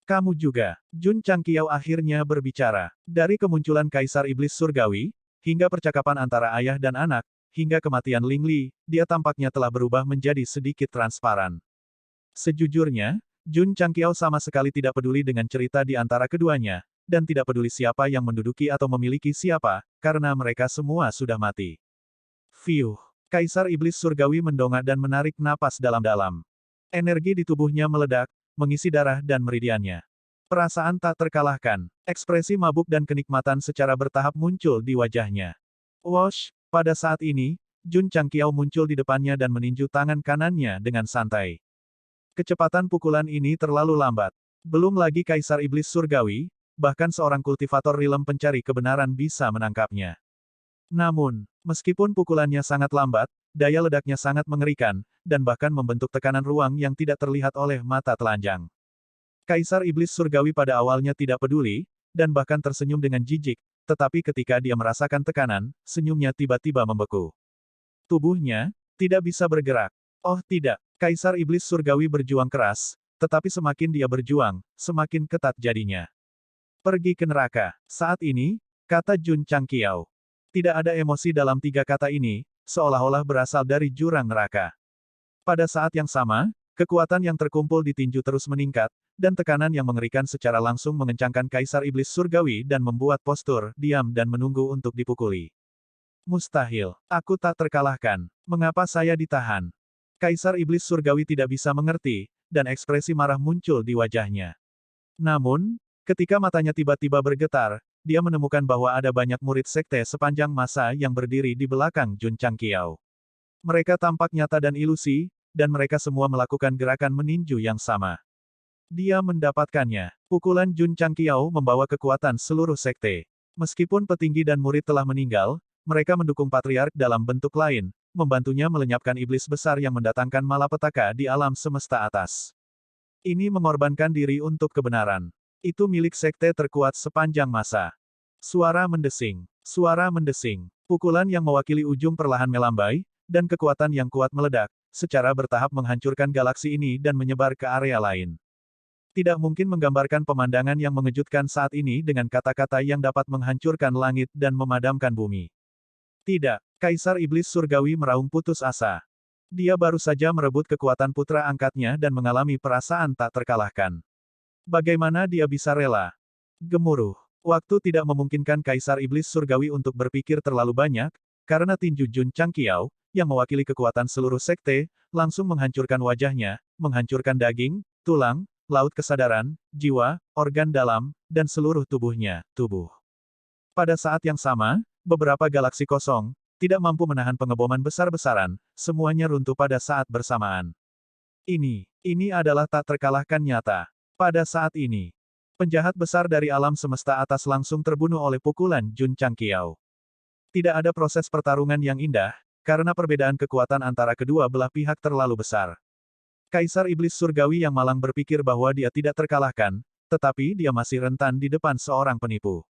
Kamu juga. Jun Changqiao akhirnya berbicara. Dari kemunculan Kaisar Iblis Surgawi, hingga percakapan antara ayah dan anak, hingga kematian Lingli, dia tampaknya telah berubah menjadi sedikit transparan. Sejujurnya, Jun Changqiao sama sekali tidak peduli dengan cerita di antara keduanya, dan tidak peduli siapa yang menduduki atau memiliki siapa, karena mereka semua sudah mati. Fiuh. Kaisar Iblis Surgawi mendongak dan menarik napas dalam-dalam. Energi di tubuhnya meledak, mengisi darah dan meridiannya. Perasaan tak terkalahkan, ekspresi mabuk dan kenikmatan secara bertahap muncul di wajahnya. Wosh, pada saat ini, Jun Changqiao muncul di depannya dan meninju tangan kanannya dengan santai. Kecepatan pukulan ini terlalu lambat. Belum lagi Kaisar Iblis Surgawi, bahkan seorang kultivator rilem pencari kebenaran bisa menangkapnya. Namun, meskipun pukulannya sangat lambat, daya ledaknya sangat mengerikan, dan bahkan membentuk tekanan ruang yang tidak terlihat oleh mata telanjang. Kaisar Iblis Surgawi pada awalnya tidak peduli, dan bahkan tersenyum dengan jijik, tetapi ketika dia merasakan tekanan, senyumnya tiba-tiba membeku. Tubuhnya tidak bisa bergerak. Oh tidak, Kaisar Iblis Surgawi berjuang keras, tetapi semakin dia berjuang, semakin ketat jadinya. Pergi ke neraka. Saat ini, kata Jun Changqiao. Tidak ada emosi dalam tiga kata ini, seolah-olah berasal dari jurang neraka. Pada saat yang sama, kekuatan yang terkumpul di tinju terus meningkat, dan tekanan yang mengerikan secara langsung mengencangkan Kaisar Iblis Surgawi dan membuat postur diam dan menunggu untuk dipukuli. Mustahil. Aku tak terkalahkan. Mengapa saya ditahan? Kaisar Iblis Surgawi tidak bisa mengerti, dan ekspresi marah muncul di wajahnya. Namun, ketika matanya tiba-tiba bergetar, dia menemukan bahwa ada banyak murid sekte sepanjang masa yang berdiri di belakang Jun Changqiao. Mereka tampak nyata dan ilusi, dan mereka semua melakukan gerakan meninju yang sama. Dia mendapatkannya. Pukulan Jun Changqiao membawa kekuatan seluruh sekte. Meskipun petinggi dan murid telah meninggal, mereka mendukung patriark dalam bentuk lain, membantunya melenyapkan iblis besar yang mendatangkan malapetaka di alam semesta atas. Ini mengorbankan diri untuk kebenaran. Itu milik sekte terkuat sepanjang masa. Suara mendesing. Suara mendesing. Pukulan yang mewakili ujung perlahan melambai, dan kekuatan yang kuat meledak, secara bertahap menghancurkan galaksi ini dan menyebar ke area lain. Tidak mungkin menggambarkan pemandangan yang mengejutkan saat ini dengan kata-kata yang dapat menghancurkan langit dan memadamkan bumi. Tidak, Kaisar Iblis Surgawi meraung putus asa. Dia baru saja merebut kekuatan putra angkatnya dan mengalami perasaan tak terkalahkan. Bagaimana dia bisa rela? Gemuruh. Waktu tidak memungkinkan Kaisar Iblis Surgawi untuk berpikir terlalu banyak, karena tinju Jun Changqiao, yang mewakili kekuatan seluruh sekte, langsung menghancurkan wajahnya, menghancurkan daging, tulang, laut kesadaran, jiwa, organ dalam, dan seluruh tubuhnya, tubuh. Pada saat yang sama, beberapa galaksi kosong, tidak mampu menahan pengeboman besar-besaran, semuanya runtuh pada saat bersamaan. Ini adalah tak terkalahkan nyata. Pada saat ini, penjahat besar dari alam semesta atas langsung terbunuh oleh pukulan Jun Changqiao. Tidak ada proses pertarungan yang indah, karena perbedaan kekuatan antara kedua belah pihak terlalu besar. Kaisar Iblis Surgawi yang malang berpikir bahwa dia tidak terkalahkan, tetapi dia masih rentan di depan seorang penipu.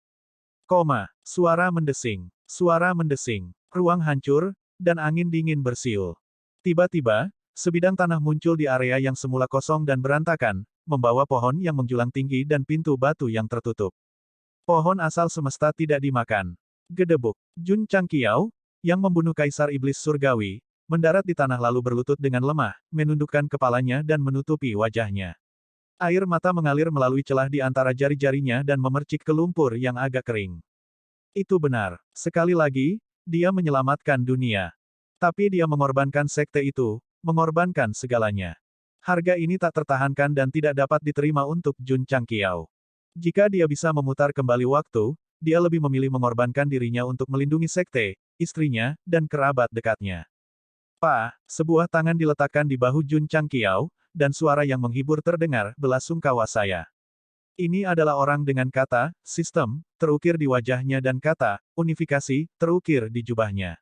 Suara mendesing. Suara mendesing. Ruang hancur, dan angin dingin bersiul. Tiba-tiba, sebidang tanah muncul di area yang semula kosong dan berantakan, membawa pohon yang menjulang tinggi dan pintu batu yang tertutup. Pohon asal semesta tidak dimakan. Gedebuk. Jun Changqiao, yang membunuh Kaisar Iblis Surgawi, mendarat di tanah lalu berlutut dengan lemah, menundukkan kepalanya dan menutupi wajahnya. Air mata mengalir melalui celah di antara jari-jarinya dan memercik ke lumpur yang agak kering. Itu benar. Sekali lagi, dia menyelamatkan dunia. Tapi dia mengorbankan sekte itu, mengorbankan segalanya. Harga ini tak tertahankan dan tidak dapat diterima untuk Jun Changqiao. Jika dia bisa memutar kembali waktu, dia lebih memilih mengorbankan dirinya untuk melindungi sekte, istrinya, dan kerabat dekatnya. Pak, sebuah tangan diletakkan di bahu Jun Changqiao, dan suara yang menghibur terdengar, belasungkawa saya. Ini adalah orang dengan kata, sistem, terukir di wajahnya dan kata, unifikasi, terukir di jubahnya.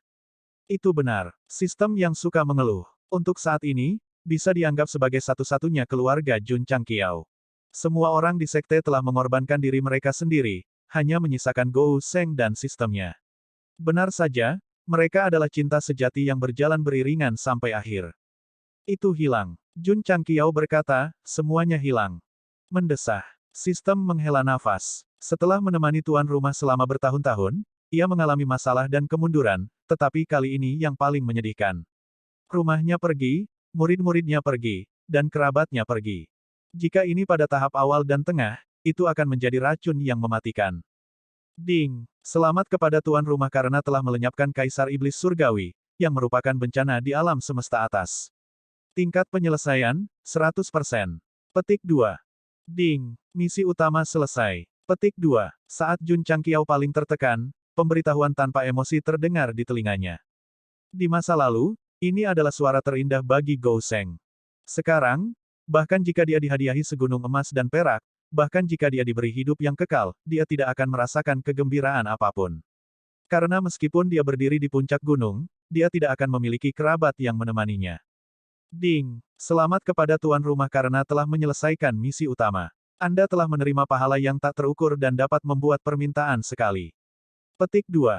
Itu benar, sistem yang suka mengeluh. Untuk saat ini, bisa dianggap sebagai satu-satunya keluarga Jun Changqiao. Semua orang di sekte telah mengorbankan diri mereka sendiri, hanya menyisakan Gou Sheng dan sistemnya. Benar saja, mereka adalah cinta sejati yang berjalan beriringan sampai akhir. Itu hilang. Jun Changqiao berkata, semuanya hilang. Mendesah. Sistem menghela nafas. Setelah menemani tuan rumah selama bertahun-tahun, ia mengalami masalah dan kemunduran, tetapi kali ini yang paling menyedihkan. Rumahnya pergi, murid-muridnya pergi, dan kerabatnya pergi. Jika ini pada tahap awal dan tengah, itu akan menjadi racun yang mematikan. Ding! Selamat kepada tuan rumah karena telah melenyapkan Kaisar Iblis Surgawi, yang merupakan bencana di alam semesta atas. Tingkat penyelesaian, 100%. Petik 2. Ding! Misi utama selesai. Petik 2. Saat Jun Changqiao paling tertekan, pemberitahuan tanpa emosi terdengar di telinganya. Di masa lalu, ini adalah suara terindah bagi Gou Sheng. Sekarang, bahkan jika dia dihadiahi segunung emas dan perak, bahkan jika dia diberi hidup yang kekal, dia tidak akan merasakan kegembiraan apapun. Karena meskipun dia berdiri di puncak gunung, dia tidak akan memiliki kerabat yang menemaninya. Ding! Selamat kepada tuan rumah karena telah menyelesaikan misi utama. Anda telah menerima pahala yang tak terukur dan dapat membuat permintaan sekali. Petik 2.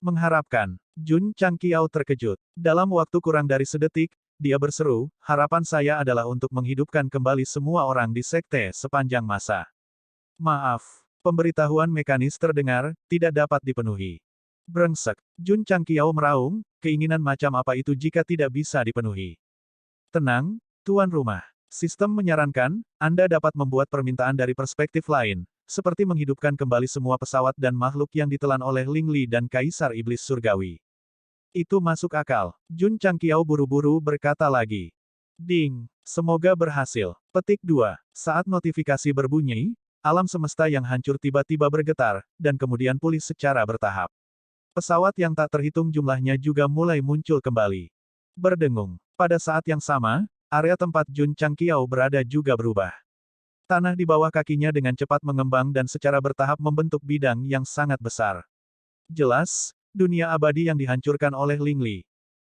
Mengharapkan. Jun Changqiao terkejut. Dalam waktu kurang dari sedetik, dia berseru, harapan saya adalah untuk menghidupkan kembali semua orang di sekte sepanjang masa. Maaf. Pemberitahuan mekanis terdengar, tidak dapat dipenuhi. Brengsek. Jun Changqiao meraung, keinginan macam apa itu jika tidak bisa dipenuhi. Tenang, tuan rumah. Sistem menyarankan, Anda dapat membuat permintaan dari perspektif lain, seperti menghidupkan kembali semua pesawat dan makhluk yang ditelan oleh Ling Li dan Kaisar Iblis Surgawi. Itu masuk akal. Jun Changqiao buru-buru berkata lagi. Ding! Semoga berhasil. Petik 2. Saat notifikasi berbunyi, alam semesta yang hancur tiba-tiba bergetar, dan kemudian pulih secara bertahap. Pesawat yang tak terhitung jumlahnya juga mulai muncul kembali. Berdengung. Pada saat yang sama, area tempat Jun Changqiao berada juga berubah. Tanah di bawah kakinya dengan cepat mengembang dan secara bertahap membentuk bidang yang sangat besar. Jelas, dunia abadi yang dihancurkan oleh Ling Li.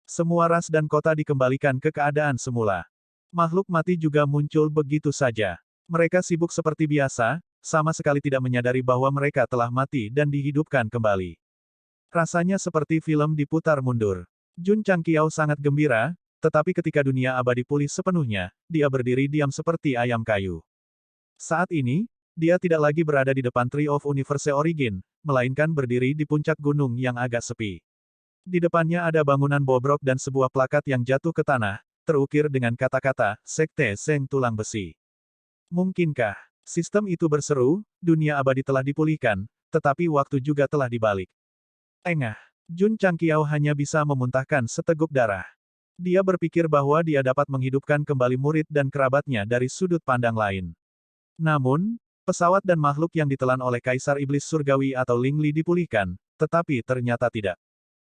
Semua ras dan kota dikembalikan ke keadaan semula. Makhluk mati juga muncul begitu saja. Mereka sibuk seperti biasa, sama sekali tidak menyadari bahwa mereka telah mati dan dihidupkan kembali. Rasanya seperti film diputar mundur. Jun Changqiao sangat gembira, tetapi ketika dunia abadi pulih sepenuhnya, dia berdiri diam seperti ayam kayu. Saat ini, dia tidak lagi berada di depan Tree of Universe Origin, melainkan berdiri di puncak gunung yang agak sepi. Di depannya ada bangunan bobrok dan sebuah plakat yang jatuh ke tanah, terukir dengan kata-kata, Sekte Sheng Tulang Besi. Mungkinkah? Sistem itu berseru, dunia abadi telah dipulihkan, tetapi waktu juga telah dibalik. Engah. Jun Changqiao hanya bisa memuntahkan seteguk darah. Dia berpikir bahwa dia dapat menghidupkan kembali murid dan kerabatnya dari sudut pandang lain. Namun, pesawat dan makhluk yang ditelan oleh Kaisar Iblis Surgawi atau Ling Li dipulihkan, tetapi ternyata tidak.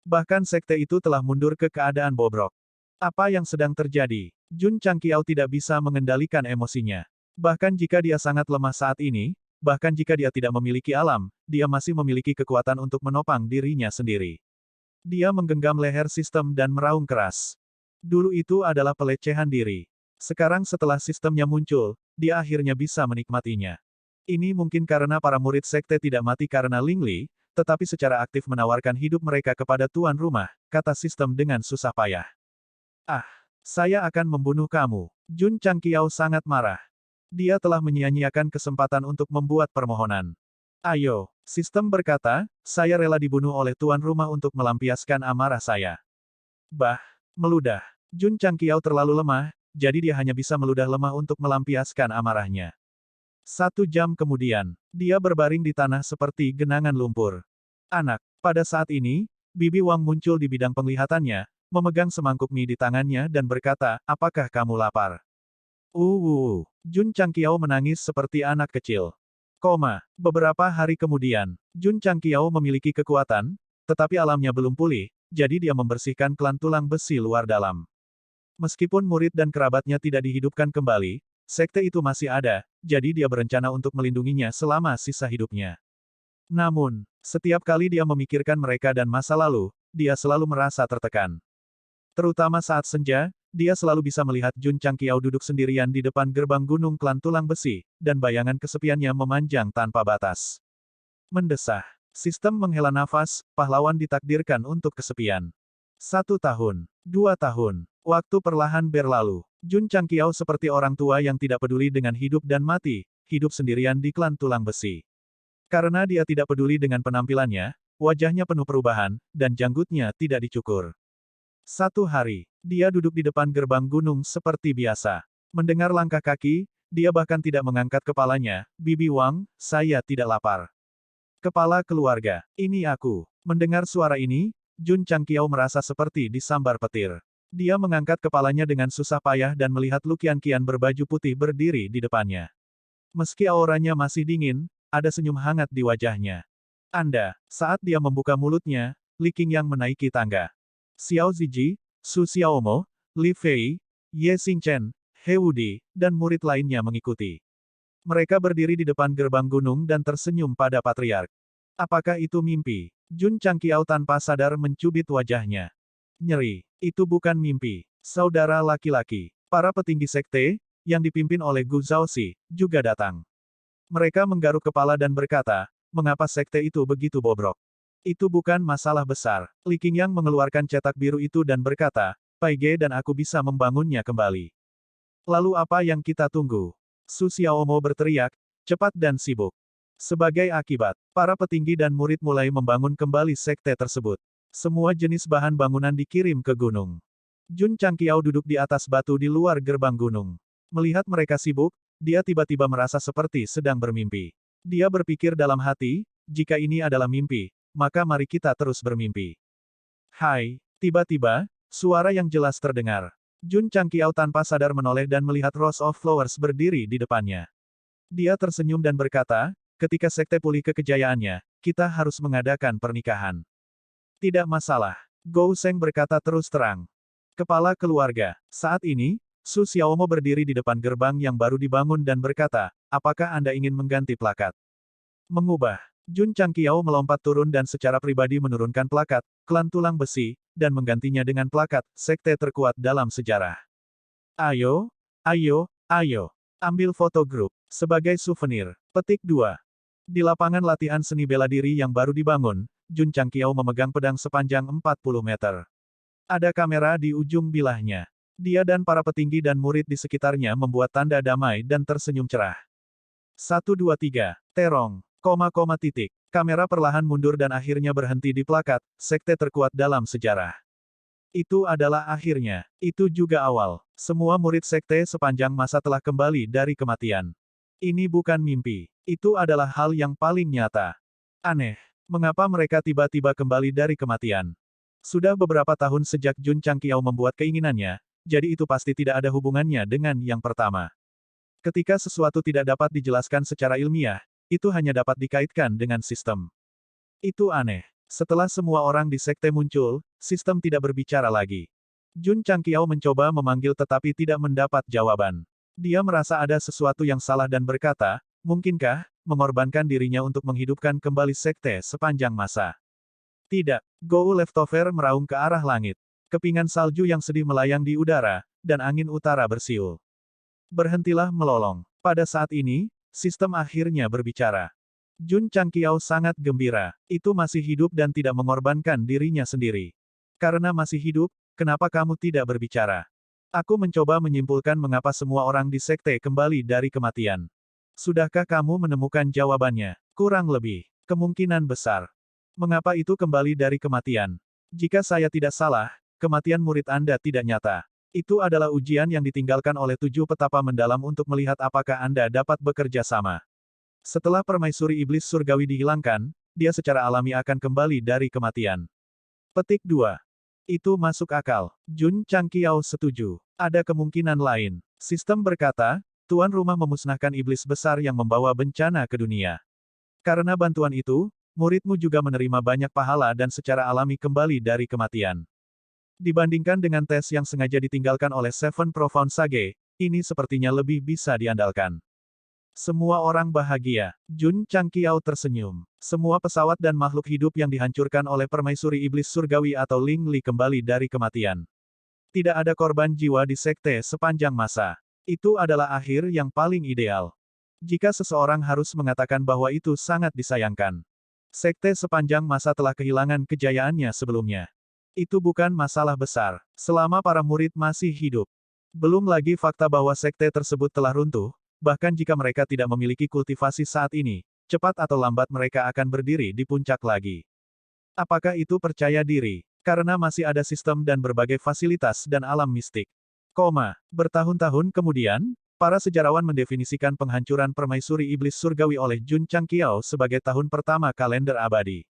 Bahkan sekte itu telah mundur ke keadaan bobrok. Apa yang sedang terjadi? Jun Changqiao tidak bisa mengendalikan emosinya. Bahkan jika dia sangat lemah saat ini, bahkan jika dia tidak memiliki alam, dia masih memiliki kekuatan untuk menopang dirinya sendiri. Dia menggenggam leher sistem dan meraung keras. Dulu itu adalah pelecehan diri. Sekarang setelah sistemnya muncul, dia akhirnya bisa menikmatinya. Ini mungkin karena para murid sekte tidak mati karena Ling Li, tetapi secara aktif menawarkan hidup mereka kepada tuan rumah, kata sistem dengan susah payah. Ah, saya akan membunuh kamu. Jun Changqiao sangat marah. Dia telah menyia-nyiakan kesempatan untuk membuat permohonan. Ayo, sistem berkata, saya rela dibunuh oleh tuan rumah untuk melampiaskan amarah saya. Meludah. Jun Changqiao terlalu lemah, jadi dia hanya bisa meludah lemah untuk melampiaskan amarahnya. 1 jam kemudian, dia berbaring di tanah seperti genangan lumpur. Anak, pada saat ini, Bibi Wang muncul di bidang penglihatannya, memegang semangkuk mie di tangannya dan berkata, apakah kamu lapar? Jun Changqiao menangis seperti anak kecil. Beberapa hari kemudian, Jun Changqiao memiliki kekuatan, tetapi alamnya belum pulih, jadi dia membersihkan klan tulang besi luar dalam. Meskipun murid dan kerabatnya tidak dihidupkan kembali, sekte itu masih ada, jadi dia berencana untuk melindunginya selama sisa hidupnya. Namun, setiap kali dia memikirkan mereka dan masa lalu, dia selalu merasa tertekan. Terutama saat senja, dia selalu bisa melihat Jun Changqiao duduk sendirian di depan gerbang gunung klan tulang besi, dan bayangan kesepiannya memanjang tanpa batas. Mendesah. Sistem menghela nafas, pahlawan ditakdirkan untuk kesepian. 1 tahun, 2 tahun, waktu perlahan berlalu. Jun Changqiao seperti orang tua yang tidak peduli dengan hidup dan mati, hidup sendirian di klan tulang besi. Karena dia tidak peduli dengan penampilannya, wajahnya penuh perubahan, dan janggutnya tidak dicukur. Satu hari, dia duduk di depan gerbang gunung seperti biasa. Mendengar langkah kaki, dia bahkan tidak mengangkat kepalanya, Bibi Wang, saya tidak lapar. Kepala keluarga, ini aku. Mendengar suara ini, Jun Changqiao merasa seperti disambar petir. Dia mengangkat kepalanya dengan susah payah dan melihat Lu Qian berbaju putih berdiri di depannya. Meski auranya masih dingin, ada senyum hangat di wajahnya. Saat dia membuka mulutnya, Li Qingyang menaiki tangga. Xiao Ziji, Su Xiaomo, Li Fei, Ye Xingchen, He Wudi, dan murid lainnya mengikuti. Mereka berdiri di depan gerbang gunung dan tersenyum pada patriark. Apakah itu mimpi? Jun Changqiao tanpa sadar mencubit wajahnya. Nyeri. Itu bukan mimpi. Saudara laki-laki. Para petinggi sekte, yang dipimpin oleh Gu Zhaoxi, juga datang. Mereka menggaruk kepala dan berkata, mengapa sekte itu begitu bobrok? Itu bukan masalah besar. Li Qingyang mengeluarkan cetak biru itu dan berkata, Pai Ge dan aku bisa membangunnya kembali. Lalu apa yang kita tunggu? Su Xiaomo berteriak, cepat dan sibuk. Sebagai akibat, para petinggi dan murid mulai membangun kembali sekte tersebut. Semua jenis bahan bangunan dikirim ke gunung. Jun Changqiao duduk di atas batu di luar gerbang gunung. Melihat mereka sibuk, dia tiba-tiba merasa seperti sedang bermimpi. Dia berpikir dalam hati, jika ini adalah mimpi, maka mari kita terus bermimpi. Hai, tiba-tiba, suara yang jelas terdengar. Jun Changqiao tanpa sadar menoleh dan melihat Rose of Flowers berdiri di depannya. Dia tersenyum dan berkata, ketika sekte pulih kekejayaannya, kita harus mengadakan pernikahan. Tidak masalah. Gou Sheng berkata terus terang. Kepala keluarga. Saat ini, Su Xiaomo berdiri di depan gerbang yang baru dibangun dan berkata, apakah Anda ingin mengganti plakat? Mengubah. Jun Changqiao melompat turun dan secara pribadi menurunkan plakat, klan tulang besi, dan menggantinya dengan plakat, sekte terkuat dalam sejarah. Ayo, ayo, ayo. Ambil foto grup. Sebagai souvenir. Petik 2. Di lapangan latihan seni bela diri yang baru dibangun, Jun Changqiao memegang pedang sepanjang 40 meter. Ada kamera di ujung bilahnya. Dia dan para petinggi dan murid di sekitarnya membuat tanda damai dan tersenyum cerah. 1 2 3. Terong. Titik. Kamera perlahan mundur dan akhirnya berhenti di plakat, sekte terkuat dalam sejarah. Itu adalah akhirnya. Itu juga awal. Semua murid sekte sepanjang masa telah kembali dari kematian. Ini bukan mimpi. Itu adalah hal yang paling nyata. Aneh. Mengapa mereka tiba-tiba kembali dari kematian? Sudah beberapa tahun sejak Jun Changqiao membuat keinginannya, jadi itu pasti tidak ada hubungannya dengan yang pertama. Ketika sesuatu tidak dapat dijelaskan secara ilmiah, itu hanya dapat dikaitkan dengan sistem. Itu aneh. Setelah semua orang di sekte muncul, sistem tidak berbicara lagi. Jun Changqiao mencoba memanggil tetapi tidak mendapat jawaban. Dia merasa ada sesuatu yang salah dan berkata, mungkinkah, mengorbankan dirinya untuk menghidupkan kembali sekte sepanjang masa. Tidak. Gou Leftover meraung ke arah langit. Kepingan salju yang sedih melayang di udara, dan angin utara bersiul. Berhentilah melolong. Pada saat ini, sistem akhirnya berbicara. Jun Changqiao sangat gembira. Itu masih hidup dan tidak mengorbankan dirinya sendiri. Karena masih hidup, kenapa kamu tidak berbicara? Aku mencoba menyimpulkan mengapa semua orang di sekte kembali dari kematian. Sudahkah kamu menemukan jawabannya? Kurang lebih. Kemungkinan besar. Mengapa itu kembali dari kematian? Jika saya tidak salah, kematian murid Anda tidak nyata. Itu adalah ujian yang ditinggalkan oleh 7 petapa mendalam untuk melihat apakah Anda dapat bekerja sama. Setelah permaisuri iblis surgawi dihilangkan, dia secara alami akan kembali dari kematian. Petik 2. Itu masuk akal. Jun Changqiao setuju. Ada kemungkinan lain. Sistem berkata, tuan rumah memusnahkan iblis besar yang membawa bencana ke dunia. Karena bantuan itu, muridmu juga menerima banyak pahala dan secara alami kembali dari kematian. Dibandingkan dengan tes yang sengaja ditinggalkan oleh Seven Profound Sage, ini sepertinya lebih bisa diandalkan. Semua orang bahagia. Jun Changqiao tersenyum. Semua pesawat dan makhluk hidup yang dihancurkan oleh permaisuri iblis surgawi atau Ling Li kembali dari kematian. Tidak ada korban jiwa di sekte sepanjang masa. Itu adalah akhir yang paling ideal. Jika seseorang harus mengatakan bahwa itu sangat disayangkan. Sekte sepanjang masa telah kehilangan kejayaannya sebelumnya. Itu bukan masalah besar, selama para murid masih hidup. Belum lagi fakta bahwa sekte tersebut telah runtuh, bahkan jika mereka tidak memiliki kultivasi saat ini, cepat atau lambat mereka akan berdiri di puncak lagi. Apakah itu percaya diri? Karena masih ada sistem dan berbagai fasilitas dan alam mistik. Bertahun-tahun kemudian, para sejarawan mendefinisikan penghancuran permaisuri iblis surgawi oleh Jun Changqiao sebagai tahun pertama kalender abadi.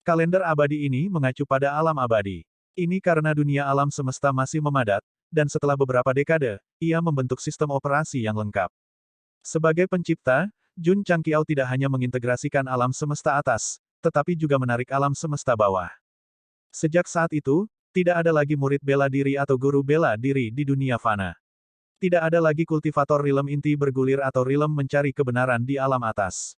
Kalender abadi ini mengacu pada alam abadi. Ini karena dunia alam semesta masih memadat, dan setelah beberapa dekade, ia membentuk sistem operasi yang lengkap. Sebagai pencipta, Jun Changqiao tidak hanya mengintegrasikan alam semesta atas, tetapi juga menarik alam semesta bawah. Sejak saat itu, tidak ada lagi murid bela diri atau guru bela diri di dunia fana. Tidak ada lagi kultivator rilem inti bergulir atau rilem mencari kebenaran di alam atas.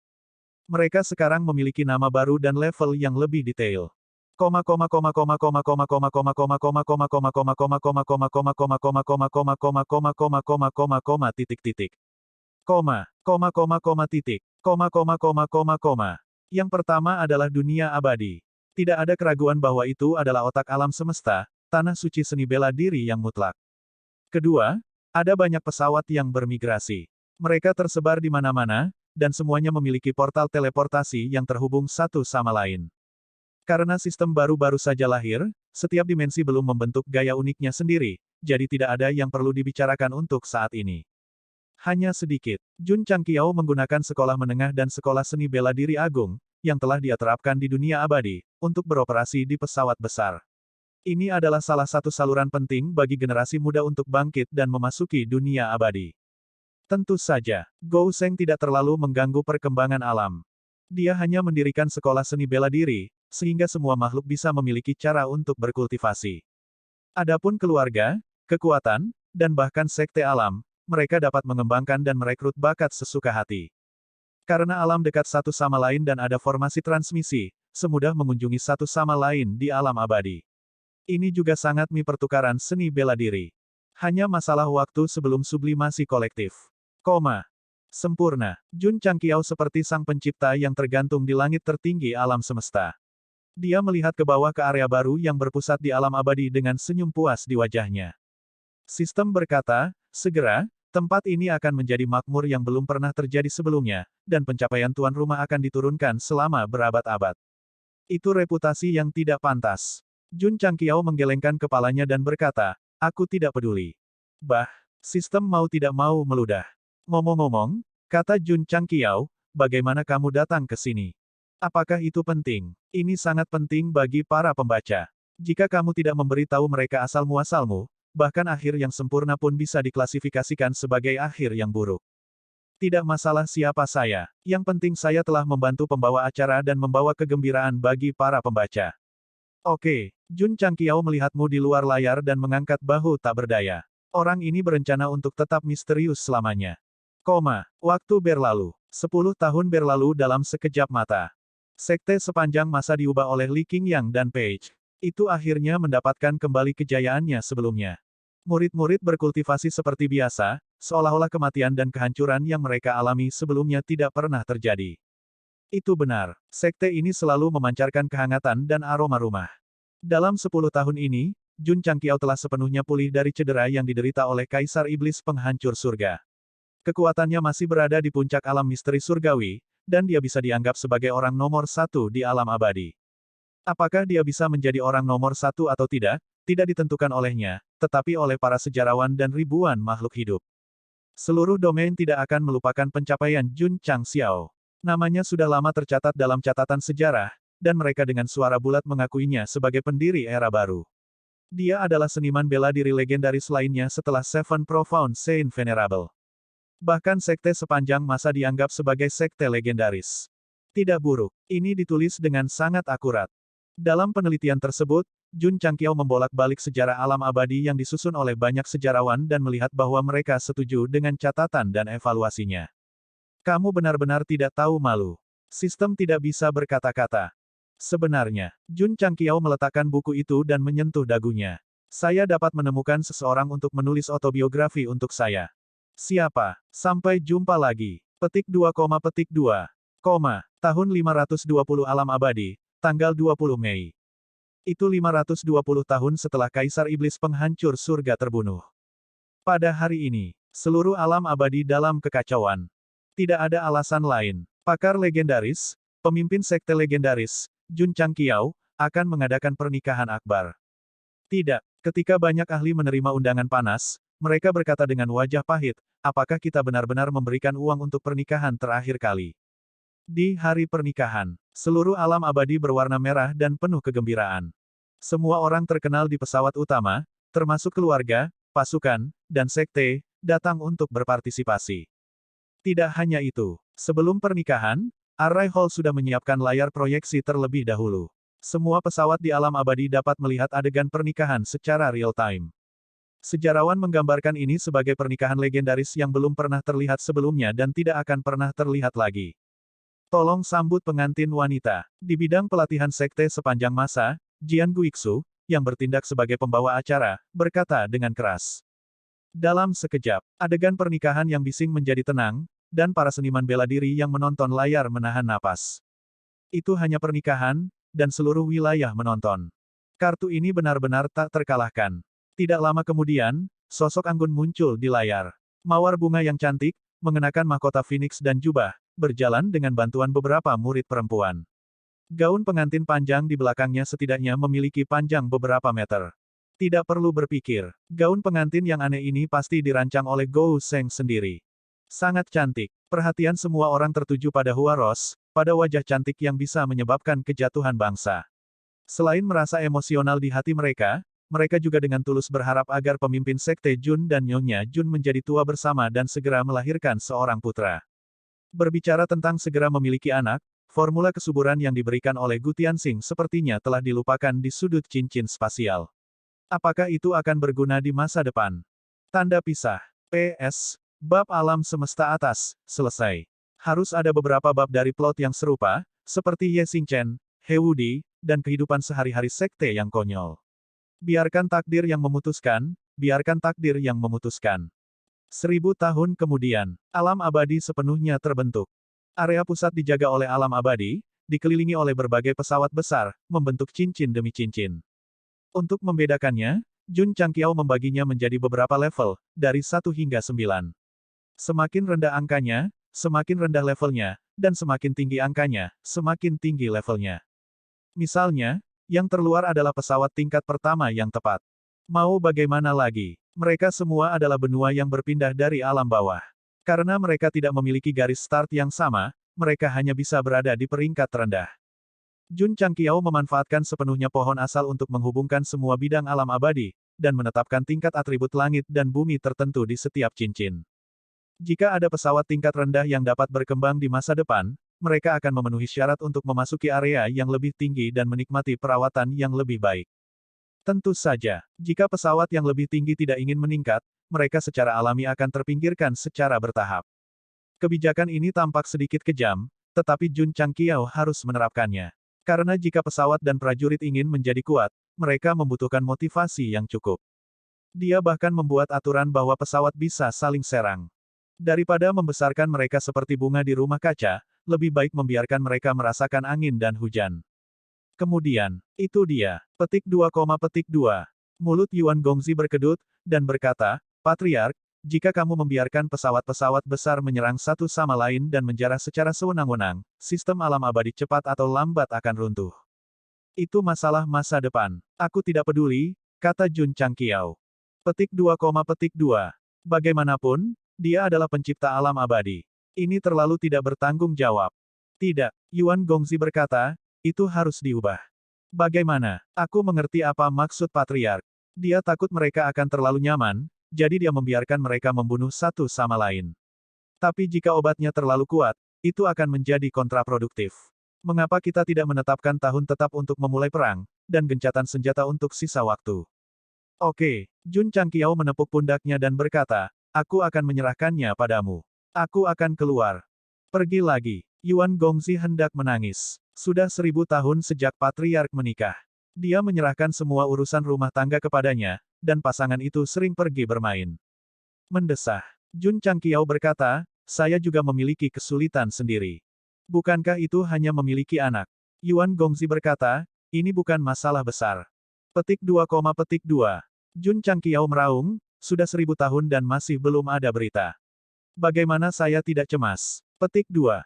Mereka sekarang memiliki nama baru dan level yang lebih detail. Yang pertama adalah dunia abadi. Tidak ada keraguan bahwa itu adalah otak alam semesta, tanah suci seni bela diri yang mutlak. Kedua, ada banyak pesawat yang bermigrasi. Mereka tersebar di mana-mana, dan semuanya memiliki portal teleportasi yang terhubung satu sama lain. Karena sistem baru-baru saja lahir, setiap dimensi belum membentuk gaya uniknya sendiri, jadi tidak ada yang perlu dibicarakan untuk saat ini. Hanya sedikit, Jun Changqiao menggunakan sekolah menengah dan sekolah seni bela diri agung, yang telah dia terapkan di dunia abadi, untuk beroperasi di pesawat besar. Ini adalah salah satu saluran penting bagi generasi muda untuk bangkit dan memasuki dunia abadi. Tentu saja, Gou Sheng tidak terlalu mengganggu perkembangan alam. Dia hanya mendirikan sekolah seni bela diri, sehingga semua makhluk bisa memiliki cara untuk berkultivasi. Adapun keluarga, kekuatan, dan bahkan sekte alam, mereka dapat mengembangkan dan merekrut bakat sesuka hati. Karena alam dekat satu sama lain dan ada formasi transmisi, semudah mengunjungi satu sama lain di alam abadi. Ini juga sangat pertukaran seni bela diri. Hanya masalah waktu sebelum sublimasi kolektif. Sempurna. Jun Changqiao seperti sang pencipta yang tergantung di langit tertinggi alam semesta. Dia melihat ke bawah ke area baru yang berpusat di alam abadi dengan senyum puas di wajahnya. Sistem berkata, segera, tempat ini akan menjadi makmur yang belum pernah terjadi sebelumnya, dan pencapaian tuan rumah akan diturunkan selama berabad-abad. Itu reputasi yang tidak pantas. Jun Changqiao menggelengkan kepalanya dan berkata, aku tidak peduli. Sistem mau tidak mau meludah. Ngomong-ngomong, kata Jun Changqiao, bagaimana kamu datang ke sini? Apakah itu penting? Ini sangat penting bagi para pembaca. Jika kamu tidak memberitahu mereka asal-muasalmu, bahkan akhir yang sempurna pun bisa diklasifikasikan sebagai akhir yang buruk. Tidak masalah siapa saya, yang penting saya telah membantu pembawa acara dan membawa kegembiraan bagi para pembaca. Oke, Jun Changqiao melihatmu di luar layar dan mengangkat bahu tak berdaya. Orang ini berencana untuk tetap misterius selamanya. Waktu berlalu. 10 tahun berlalu dalam sekejap mata. Sekte sepanjang masa diubah oleh Li Qingyang dan Page. Itu akhirnya mendapatkan kembali kejayaannya sebelumnya. Murid-murid berkultivasi seperti biasa, seolah-olah kematian dan kehancuran yang mereka alami sebelumnya tidak pernah terjadi. Itu benar, sekte ini selalu memancarkan kehangatan dan aroma rumah. Dalam 10 tahun ini, Jun Changqiao telah sepenuhnya pulih dari cedera yang diderita oleh Kaisar Iblis Penghancur Surga. Kekuatannya masih berada di puncak alam misteri surgawi, dan dia bisa dianggap sebagai orang nomor satu di alam abadi. Apakah dia bisa menjadi orang nomor satu atau tidak, tidak ditentukan olehnya, tetapi oleh para sejarawan dan ribuan makhluk hidup. Seluruh domain tidak akan melupakan pencapaian Jun Changxiao. Namanya sudah lama tercatat dalam catatan sejarah, dan mereka dengan suara bulat mengakuinya sebagai pendiri era baru. Dia adalah seniman bela diri legendaris lainnya setelah Seven Profound Saint Venerable. Bahkan sekte sepanjang masa dianggap sebagai sekte legendaris. Tidak buruk, ini ditulis dengan sangat akurat. Dalam penelitian tersebut, Jun Changqiao membolak-balik sejarah alam abadi yang disusun oleh banyak sejarawan dan melihat bahwa mereka setuju dengan catatan dan evaluasinya. Kamu benar-benar tidak tahu malu. Sistem tidak bisa berkata-kata. Sebenarnya, Jun Changqiao meletakkan buku itu dan menyentuh dagunya. Saya dapat menemukan seseorang untuk menulis autobiografi untuk saya. Siapa? Sampai jumpa lagi. Petik 2, tahun 520 alam abadi, tanggal 20 Mei. Itu 520 tahun setelah Kaisar Iblis penghancur surga terbunuh. Pada hari ini, seluruh alam abadi dalam kekacauan. Tidak ada alasan lain. Pakar legendaris, pemimpin sekte legendaris, Jun Changqiao, akan mengadakan pernikahan akbar. Tidak, ketika banyak ahli menerima undangan panas, mereka berkata dengan wajah pahit, apakah kita benar-benar memberikan uang untuk pernikahan terakhir kali? Di hari pernikahan, seluruh alam abadi berwarna merah dan penuh kegembiraan. Semua orang terkenal di pesawat utama, termasuk keluarga, pasukan, dan sekte, datang untuk berpartisipasi. Tidak hanya itu, sebelum pernikahan, Array Hall sudah menyiapkan layar proyeksi terlebih dahulu. Semua pesawat di alam abadi dapat melihat adegan pernikahan secara real-time. Sejarawan menggambarkan ini sebagai pernikahan legendaris yang belum pernah terlihat sebelumnya dan tidak akan pernah terlihat lagi. Tolong sambut pengantin wanita. Di bidang pelatihan sekte sepanjang masa, Jian Guixu, yang bertindak sebagai pembawa acara, berkata dengan keras. Dalam sekejap, adegan pernikahan yang bising menjadi tenang, dan para seniman bela diri yang menonton layar menahan napas. Itu hanya pernikahan, dan seluruh wilayah menonton. Kartu ini benar-benar tak terkalahkan. Tidak lama kemudian, sosok Anggun muncul di layar. Mawar bunga yang cantik, mengenakan mahkota Phoenix dan jubah, berjalan dengan bantuan beberapa murid perempuan. Gaun pengantin panjang di belakangnya setidaknya memiliki panjang beberapa meter. Tidak perlu berpikir, gaun pengantin yang aneh ini pasti dirancang oleh Gou Sheng sendiri. Sangat cantik. Perhatian semua orang tertuju pada Hua Ros, pada wajah cantik yang bisa menyebabkan kejatuhan bangsa. Selain merasa emosional di hati mereka, mereka juga dengan tulus berharap agar pemimpin sekte Jun dan Nyonya Jun menjadi tua bersama dan segera melahirkan seorang putra. Berbicara tentang segera memiliki anak, formula kesuburan yang diberikan oleh Gu Tianxing sepertinya telah dilupakan di sudut cincin spasial. Apakah itu akan berguna di masa depan? Tanda pisah. PS. Bab alam semesta atas, selesai. Harus ada beberapa bab dari plot yang serupa, seperti Ye Xingchen, He Wudi, dan kehidupan sehari-hari sekte yang konyol. Biarkan takdir yang memutuskan, biarkan takdir yang memutuskan. 1000 tahun kemudian, alam abadi sepenuhnya terbentuk. Area pusat dijaga oleh alam abadi, dikelilingi oleh berbagai pesawat besar, membentuk cincin demi cincin. Untuk membedakannya, Jun Changqiao membaginya menjadi beberapa level, dari 1 hingga 9. Semakin rendah angkanya, semakin rendah levelnya, dan semakin tinggi angkanya, semakin tinggi levelnya. Misalnya, yang terluar adalah pesawat tingkat pertama yang tepat. Mau bagaimana lagi? Mereka semua adalah benua yang berpindah dari alam bawah. Karena mereka tidak memiliki garis start yang sama, mereka hanya bisa berada di peringkat terendah. Jun Changqiao memanfaatkan sepenuhnya pohon asal untuk menghubungkan semua bidang alam abadi, dan menetapkan tingkat atribut langit dan bumi tertentu di setiap cincin. Jika ada pesawat tingkat rendah yang dapat berkembang di masa depan, mereka akan memenuhi syarat untuk memasuki area yang lebih tinggi dan menikmati perawatan yang lebih baik. Tentu saja, jika pesawat yang lebih tinggi tidak ingin meningkat, mereka secara alami akan terpinggirkan secara bertahap. Kebijakan ini tampak sedikit kejam, tetapi Jun Changqiao harus menerapkannya. Karena jika pesawat dan prajurit ingin menjadi kuat, mereka membutuhkan motivasi yang cukup. Dia bahkan membuat aturan bahwa pesawat bisa saling serang. Daripada membesarkan mereka seperti bunga di rumah kaca, lebih baik membiarkan mereka merasakan angin dan hujan. Kemudian, itu dia. Petik 2, Mulut Yuan Gongzi berkedut, dan berkata, Patriark, jika kamu membiarkan pesawat-pesawat besar menyerang satu sama lain dan menjarah secara sewenang-wenang, sistem alam abadi cepat atau lambat akan runtuh. Itu masalah masa depan. Aku tidak peduli, kata Jun Changqiao. Petik 2, Bagaimanapun, dia adalah pencipta alam abadi. Ini terlalu tidak bertanggung jawab. Tidak, Yuan Gongzi berkata, itu harus diubah. Bagaimana? Aku mengerti apa maksud patriark. Dia takut mereka akan terlalu nyaman, jadi dia membiarkan mereka membunuh satu sama lain. Tapi jika obatnya terlalu kuat, itu akan menjadi kontraproduktif. Mengapa kita tidak menetapkan tahun tetap untuk memulai perang, dan gencatan senjata untuk sisa waktu? Oke, Jun Changqiao menepuk pundaknya dan berkata, aku akan menyerahkannya padamu. Aku akan keluar. Pergi lagi. Yuan Gongzi hendak menangis. Sudah 1000 tahun sejak patriark menikah. Dia menyerahkan semua urusan rumah tangga kepadanya, dan pasangan itu sering pergi bermain. Mendesah. Jun Changqiao berkata, saya juga memiliki kesulitan sendiri. Bukankah itu hanya memiliki anak? Yuan Gongzi berkata, ini bukan masalah besar. Petik 2, Jun Changqiao meraung, sudah 1000 tahun dan masih belum ada berita. Bagaimana saya tidak cemas? Petik 2.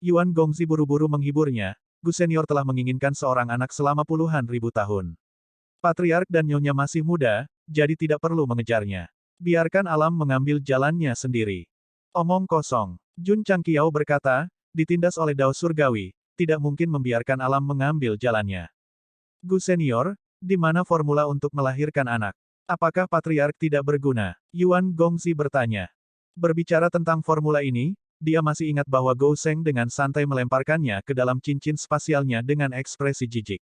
Yuan Gongzi buru-buru menghiburnya, Gu Senior telah menginginkan seorang anak selama puluhan ribu tahun. Patriark dan nyonya masih muda, jadi tidak perlu mengejarnya. Biarkan alam mengambil jalannya sendiri. Omong kosong. Jun Changqiao berkata, ditindas oleh Dao Surgawi, tidak mungkin membiarkan alam mengambil jalannya. Gu Senior, di mana formula untuk melahirkan anak? Apakah patriark tidak berguna? Yuan Gongzi bertanya. Berbicara tentang formula ini, dia masih ingat bahwa Gou Sheng dengan santai melemparkannya ke dalam cincin spasialnya dengan ekspresi jijik.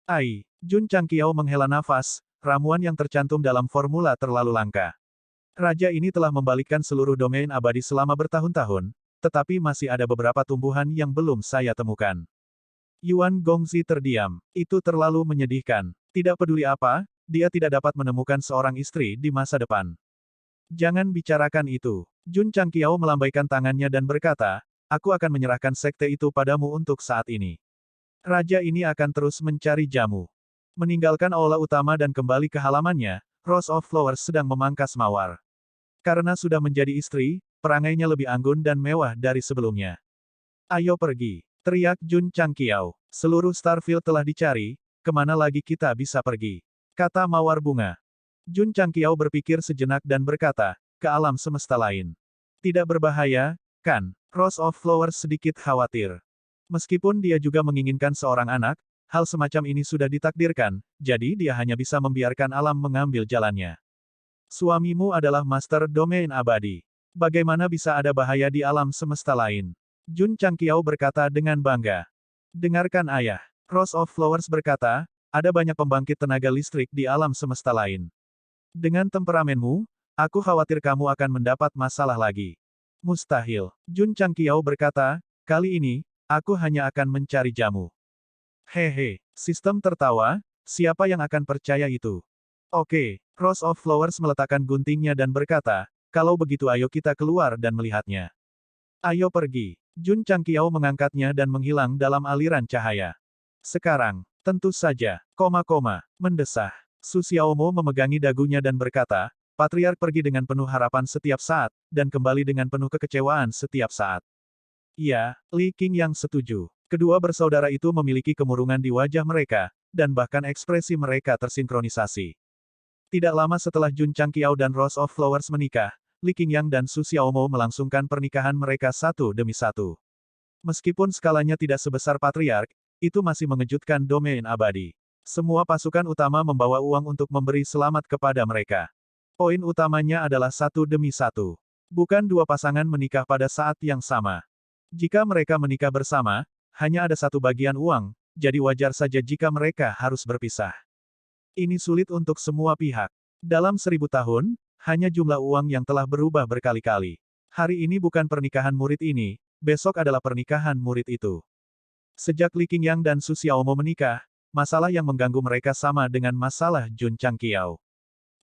Ai, Jun Changqiao menghela nafas, ramuan yang tercantum dalam formula terlalu langka. Raja ini telah membalikkan seluruh domain abadi selama bertahun-tahun, tetapi masih ada beberapa tumbuhan yang belum saya temukan. Yuan Gongzi terdiam. Itu terlalu menyedihkan. Tidak peduli apa, dia tidak dapat menemukan seorang istri di masa depan. Jangan bicarakan itu. Jun Changqiao melambaikan tangannya dan berkata, aku akan menyerahkan sekte itu padamu untuk saat ini. Raja ini akan terus mencari jamu. Meninggalkan aula utama dan kembali ke halamannya, Rose of Flowers sedang memangkas mawar. Karena sudah menjadi istri, perangainya lebih anggun dan mewah dari sebelumnya. Ayo pergi, teriak Jun Changqiao. Seluruh Starfield telah dicari, kemana lagi kita bisa pergi? Kata mawar bunga. Jun Changqiao berpikir sejenak dan berkata, ke alam semesta lain. Tidak berbahaya, kan? Rose of Flowers sedikit khawatir. Meskipun dia juga menginginkan seorang anak, hal semacam ini sudah ditakdirkan, jadi dia hanya bisa membiarkan alam mengambil jalannya. Suamimu adalah master domain abadi. Bagaimana bisa ada bahaya di alam semesta lain? Jun Changqiao berkata dengan bangga. Dengarkan ayah. Rose of Flowers berkata, ada banyak pembangkit tenaga listrik di alam semesta lain. Dengan temperamenmu, aku khawatir kamu akan mendapat masalah lagi. Mustahil. Jun Changqiao berkata, kali ini, aku hanya akan mencari jamu. Hehe, sistem tertawa, siapa yang akan percaya itu? Oke, Rose of Flowers meletakkan guntingnya dan berkata, kalau begitu ayo kita keluar dan melihatnya. Ayo pergi. Jun Changqiao mengangkatnya dan menghilang dalam aliran cahaya. Sekarang, tentu saja, mendesah. Su Xiaomo memegangi dagunya dan berkata, Patriark pergi dengan penuh harapan setiap saat, dan kembali dengan penuh kekecewaan setiap saat. Iya, Li Qing yang setuju. Kedua bersaudara itu memiliki kemurungan di wajah mereka, dan bahkan ekspresi mereka tersinkronisasi. Tidak lama setelah Jun Changqiao dan Rose of Flowers menikah, Li Qingyang dan Su Xiaomo melangsungkan pernikahan mereka satu demi satu. Meskipun skalanya tidak sebesar Patriark, itu masih mengejutkan domain abadi. Semua pasukan utama membawa uang untuk memberi selamat kepada mereka. Poin utamanya adalah satu demi satu. Bukan dua pasangan menikah pada saat yang sama. Jika mereka menikah bersama, hanya ada satu bagian uang, jadi wajar saja jika mereka harus berpisah. Ini sulit untuk semua pihak. Dalam 1000 tahun, hanya jumlah uang yang telah berubah berkali-kali. Hari ini bukan pernikahan murid ini, besok adalah pernikahan murid itu. Sejak Li Qingyang dan Su Xiaomo menikah, masalah yang mengganggu mereka sama dengan masalah Jun Changqiao.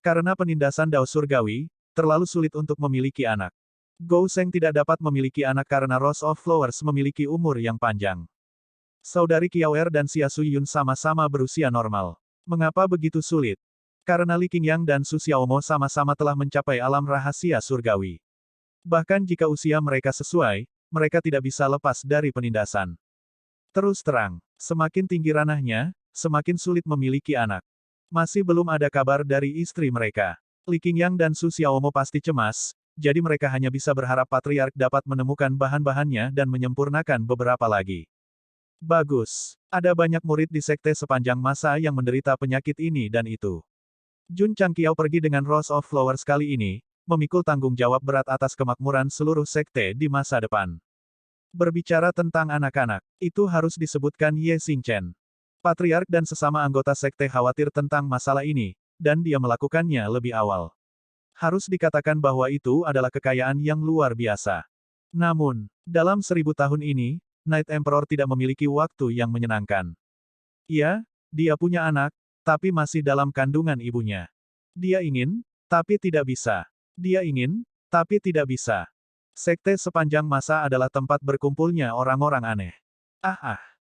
Karena penindasan Dao Surgawi, terlalu sulit untuk memiliki anak. Gou Sheng tidak dapat memiliki anak karena Rose of Flowers memiliki umur yang panjang. Saudari Qiaoer dan Xia Suyun sama-sama berusia normal. Mengapa begitu sulit? Karena Li Qingyang dan Su Xiaomo sama-sama telah mencapai alam rahasia surgawi. Bahkan jika usia mereka sesuai, mereka tidak bisa lepas dari penindasan. Terus terang, semakin tinggi ranahnya, semakin sulit memiliki anak. Masih belum ada kabar dari istri mereka. Li Qingyang dan Su Xiaomo pasti cemas, jadi mereka hanya bisa berharap Patriark dapat menemukan bahan-bahannya dan menyempurnakan beberapa lagi. Bagus. Ada banyak murid di sekte sepanjang masa yang menderita penyakit ini dan itu. Jun Changqiao pergi dengan Rose of Flowers kali ini, memikul tanggung jawab berat atas kemakmuran seluruh sekte di masa depan. Berbicara tentang anak-anak, itu harus disebutkan Ye Xingchen. Patriark dan sesama anggota sekte khawatir tentang masalah ini, dan dia melakukannya lebih awal. Harus dikatakan bahwa itu adalah kekayaan yang luar biasa. Namun, dalam 1000 tahun ini, Night Emperor tidak memiliki waktu yang menyenangkan. Iya, dia punya anak, tapi masih dalam kandungan ibunya. Dia ingin, tapi tidak bisa. Dia ingin, tapi tidak bisa. Sekte sepanjang masa adalah tempat berkumpulnya orang-orang aneh.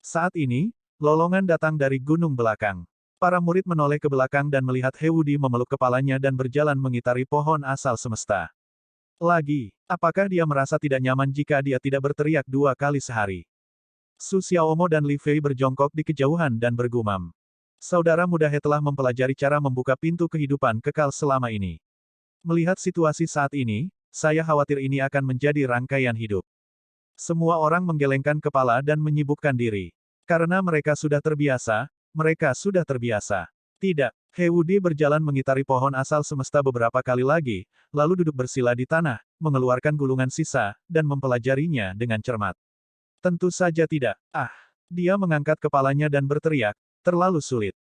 Saat ini, lolongan datang dari gunung belakang. Para murid menoleh ke belakang dan melihat He Wudi memeluk kepalanya dan berjalan mengitari pohon asal semesta. Lagi, apakah dia merasa tidak nyaman jika dia tidak berteriak 2 kali sehari? Su Xiaomo dan Li Fei berjongkok di kejauhan dan bergumam. Saudara muda He telah mempelajari cara membuka pintu kehidupan kekal selama ini. Melihat situasi saat ini, saya khawatir ini akan menjadi rangkaian hidup. Semua orang menggelengkan kepala dan menyibukkan diri. Karena mereka sudah terbiasa, Tidak. He Wudi berjalan mengitari pohon asal semesta beberapa kali lagi, lalu duduk bersila di tanah, mengeluarkan gulungan sisa, dan mempelajarinya dengan cermat. Tentu saja tidak. Dia mengangkat kepalanya dan berteriak, terlalu sulit.